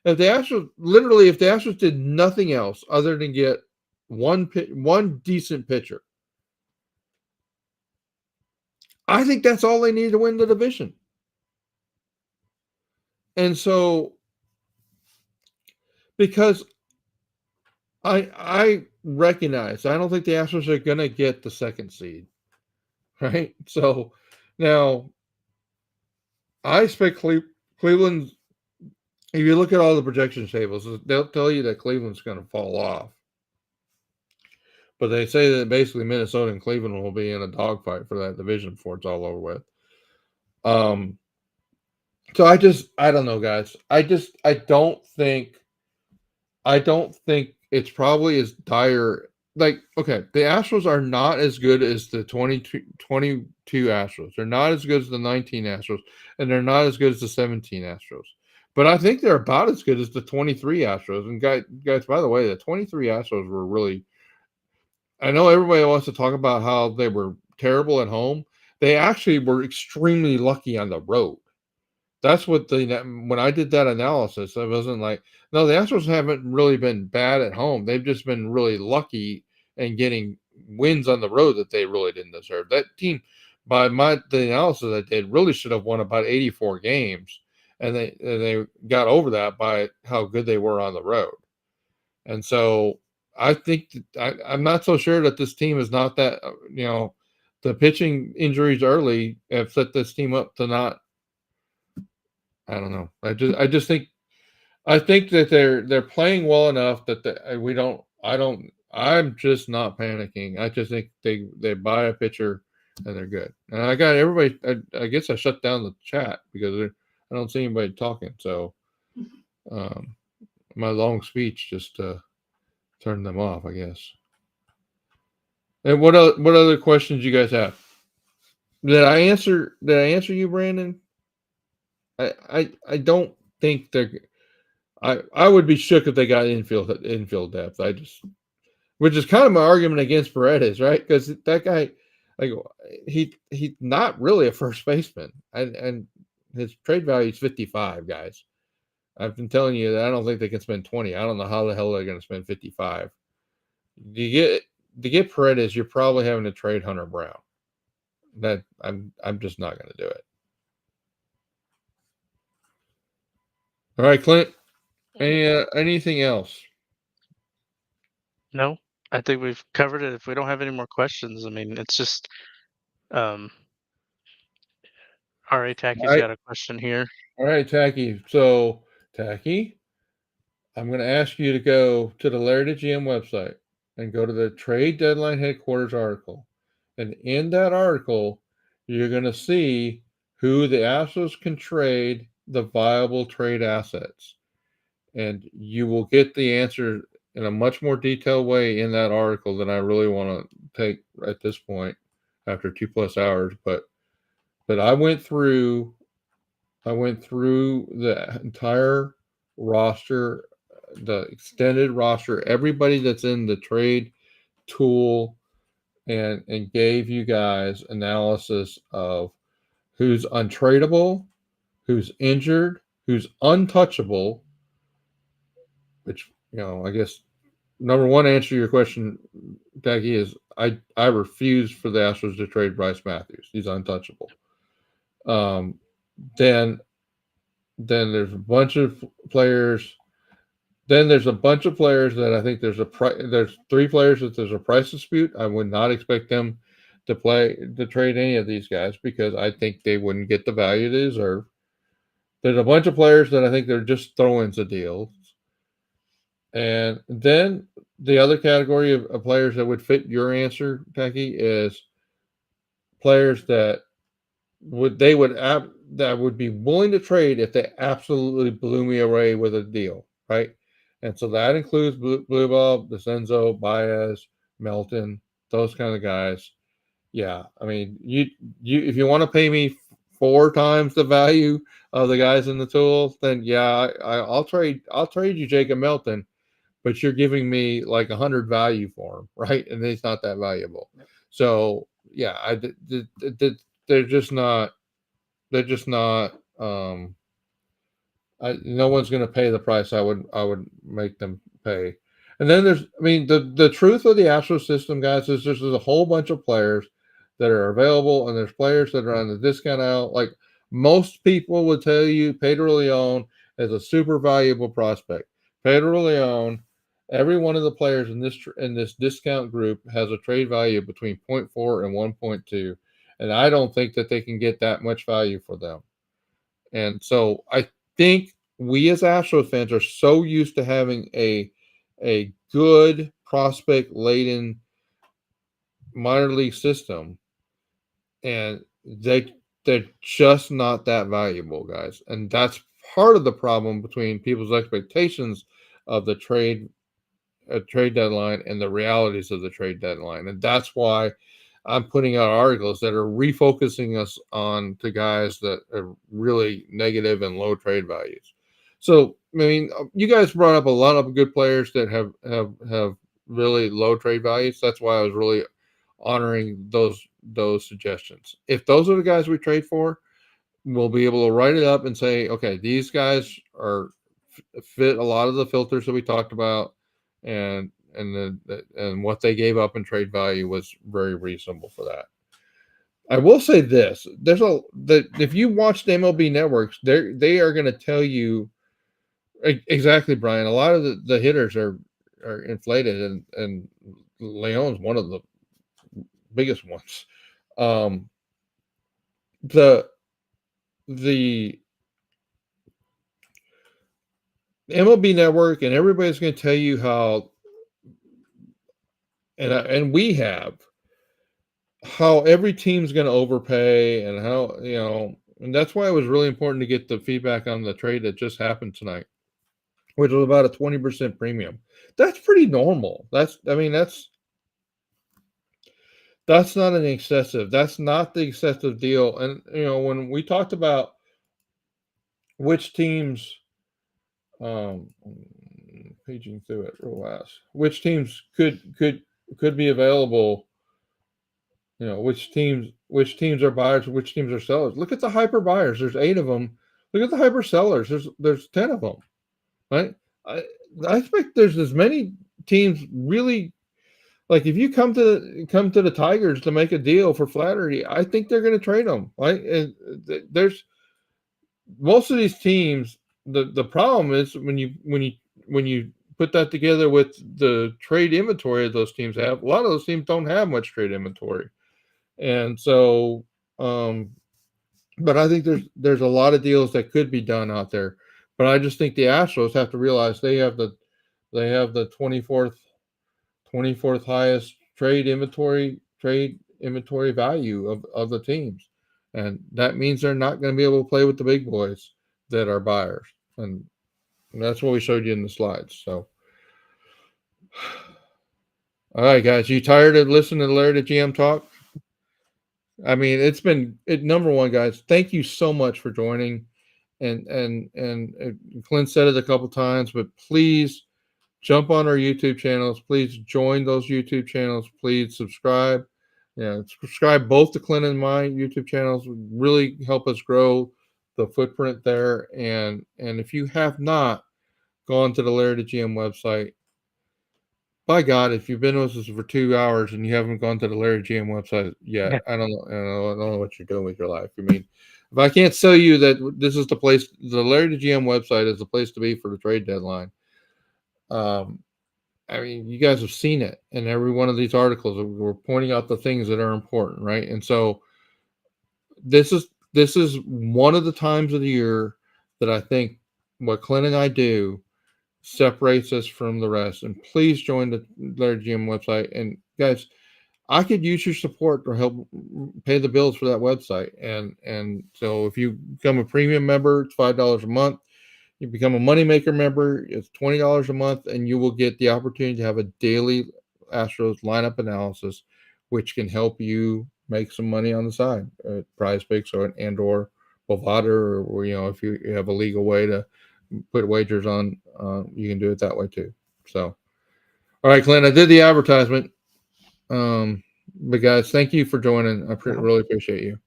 if the Astros did nothing else other than get one decent pitcher, I think that's all they need to win the division. And so, because I recognize I don't think the Astros are going to get the second seed, right? So now I expect Cleveland. If you look at all the projection tables, they'll tell you that Cleveland's going to fall off. But they say that basically Minnesota and Cleveland will be in a dogfight for that division before it's all over with. Um, So I don't know, guys. I don't think it's probably as dire. Like, okay, the Astros are not as good as the 22 Astros. They're not as good as the 19 Astros, and they're not as good as the 17 Astros. But I think they're about as good as the 23 Astros. And guys, by the way, the 23 Astros were really. I know everybody wants to talk about how they were terrible at home. They actually were extremely lucky on the road. That's what when I did that analysis, I wasn't like, no, the Astros haven't really been bad at home. They've just been really lucky and getting wins on the road that they really didn't deserve. That team, by the analysis I did, really should have won about 84 games, and they got over that by how good they were on the road. And so I think I'm not so sure that this team is not that the pitching injuries early have set this team up to not. I don't know. I just think I think that they're playing well enough that we don't. I don't. I'm just not panicking. I just think they buy a pitcher and they're good. And I got everybody. I guess I shut down the chat because I don't see anybody talking. So um, my long speech just turned them off, I guess. And what other questions you guys have? Did I answer you, Brandon? I don't think they're. I would be shook if they got infield depth. I just which is kind of my argument against Paredes, right? Because that guy, like he's not really a first baseman, and his trade value is 55. Guys, I've been telling you that I don't think they can spend 20. I don't know how the hell they're going to spend 55. You get to get Paredes, you're probably having to trade Hunter Brown. That I'm just not going to do it. All right, Clint. Anything else? No, I think we've covered it. If we don't have any more questions, I mean, it's just um, RA All Tacky's right, got a question here. all right, Tacky. So Tacky, I'm going to ask you to go to the LarryTheGM website and go to the trade deadline headquarters article. And in that article, you're going to see who the Astros can trade the viable trade assets. And you will get the answer in a much more detailed way in that article than I really want to take at this point after 2+ hours. But I went through the entire roster, the extended roster, everybody that's in the trade tool, and gave you guys analysis of who's untradeable, who's injured, who's untouchable. Which I guess number one answer to your question, Becky, is I refuse for the Astros to trade Bryce Matthews. He's untouchable. Um, then then there's a bunch of players Then there's a bunch of players that I think there's 3 players that there's a price dispute. I would not expect them to trade any of these guys because I think they wouldn't get the value they deserve. There's a bunch of players that I think they're just throw-ins of deals. And then the other category of players that would fit your answer, Becky, is players that would be willing to trade if they absolutely blew me away with a deal, right? And so that includes Blue Ball, Desenzo, Baez, Melton, those kind of guys. Yeah, I mean, you if you want to pay me 4 times the value of the guys in the tool, then yeah, I'll trade you Jacob Melton, but you're giving me like 100 value for him, right? And he's not that valuable. So yeah, they're just not they're just not. No one's going to pay the price I would make them pay. And then I mean, the truth of the Astro system, guys, is there's a whole bunch of players that are available, and there's players that are on the discount out. Like most people would tell you, Pedro Leon is a super valuable prospect. Pedro Leon, every one of the players in this discount group has a trade value between zero point 0.4 and 1.2, and I don't think that they can get that much value for them. And so I think we as Astros fans are so used to having a good prospect laden minor league system, and they're just not that valuable, guys. And that's part of the problem between people's expectations of the trade deadline and the realities of the trade deadline. And that's why I'm putting out articles that are refocusing us on to guys that are really negative and low trade values. So, I mean, you guys brought up a lot of good players that have really low trade values. That's why I was really honoring those suggestions. If those are the guys we trade for, we'll be able to write it up and say, okay, these guys are fit a lot of the filters that we talked about, and what they gave up in trade value was very reasonable for that. I will say this: if you watch the MLB networks, they are going to tell you exactly, Brian. A lot of the hitters are inflated, and Leon's one of the biggest ones. Um, the the MLB network and everybody's going to tell you how, and we have, how every team's going to overpay, and how, and that's why it was really important to get the feedback on the trade that just happened tonight, which was about a 20% premium. That's pretty normal. I mean, that's not an excessive. That's not the excessive deal. And when we talked about which teams, paging through it real fast, which teams could be available. Which teams are buyers, which teams are sellers. Look at the hyper buyers. There's 8 of them. Look at the hyper sellers. There's 10 of them. Right? I I expect there's as many teams really, like, if you come to the Tigers to make a deal for Flattery, I think they're going to trade them. Right? And there's most of these teams. The problem is when you put that together with the trade inventory that those teams have. A lot of those teams don't have much trade inventory, and so, um, but I think there's a lot of deals that could be done out there. But I just think the Astros have to realize they have the 24th highest trade inventory value of the teams, and that means they're not going to be able to play with the big boys that are buyers, and that's what we showed you in the slides. So, all right, guys, you tired of listening to Larry the GM talk? I mean, it's been number one, guys. Thank you so much for joining. And Clint said it a couple times, but please jump on our YouTube channels. Please join those YouTube channels. Please subscribe. Yeah, subscribe both to Clint and my YouTube channels. Would really help us grow the footprint there. And if you have not gone to the Larry the GM website, by God, if you've been with us for 2 hours and you haven't gone to the Larry GM website yet, Yeah. I don't know what you're doing with your life. I mean, if I can't sell you that this is the place, the Larry the GM website is the place to be for the trade deadline. Um, I mean, you guys have seen it in every one of these articles. We're pointing out the things that are important, right? And so this is one of the times of the year that I think what Clint and I do separates us from the rest. And please join the Larry GM website. And guys, I could use your support to help pay the bills for that website. And so if you become a premium member, it's $5 a month. You become a moneymaker member, it's $20 a month, and you will get the opportunity to have a daily Astros lineup analysis, which can help you make some money on the side, Prize Picks or Bovada, or if you have a legal way to put wagers on, you can do it that way too. So, all right, Clint, I did the advertisement. But guys, thank you for joining. I Mhm. really appreciate you.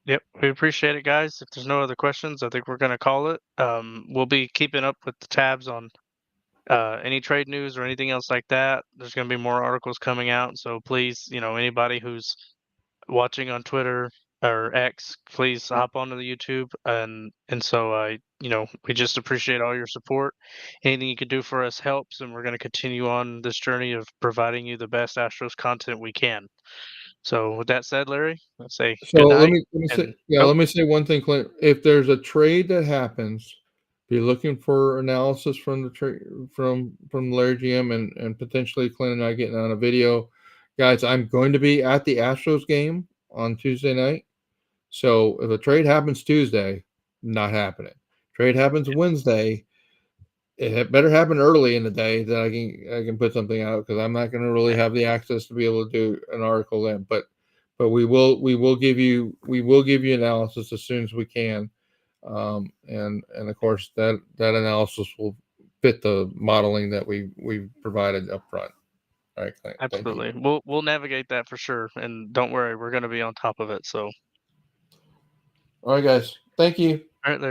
Yep, we appreciate it, guys. If there's no other questions, I think we're going to call it. We'll be keeping up with the tabs on any trade news or anything else like that. There's going to be more articles coming out, so please, anybody who's watching on Twitter or X, please hop onto the YouTube, and so we just appreciate all your support. Anything you can do for us helps, and we're going to continue on this journey of providing you the best Astros content we can. So with that said, Larry, let's say So good let night. me let me say And yeah, oh, let me say one thing, Clint. If there's a trade that happens, be looking for analysis from the trade from Larry GM and potentially Clint and I getting on a video. Guys, I'm going to be at the Astros game on Tuesday night. So if a trade happens Tuesday, not happening. Trade happens Wednesday, it better happen early in the day that I can put something out, because I'm not going to really Yeah, have the access to be able to do an article then. But we will give you analysis as soon as we can, and of course that analysis will fit the modeling that we provided up front. All right, Clint, thank you. absolutely. We'll navigate that for sure, and don't worry, we're going to be on top of it. So, All right, guys, thank you. all right, Larry.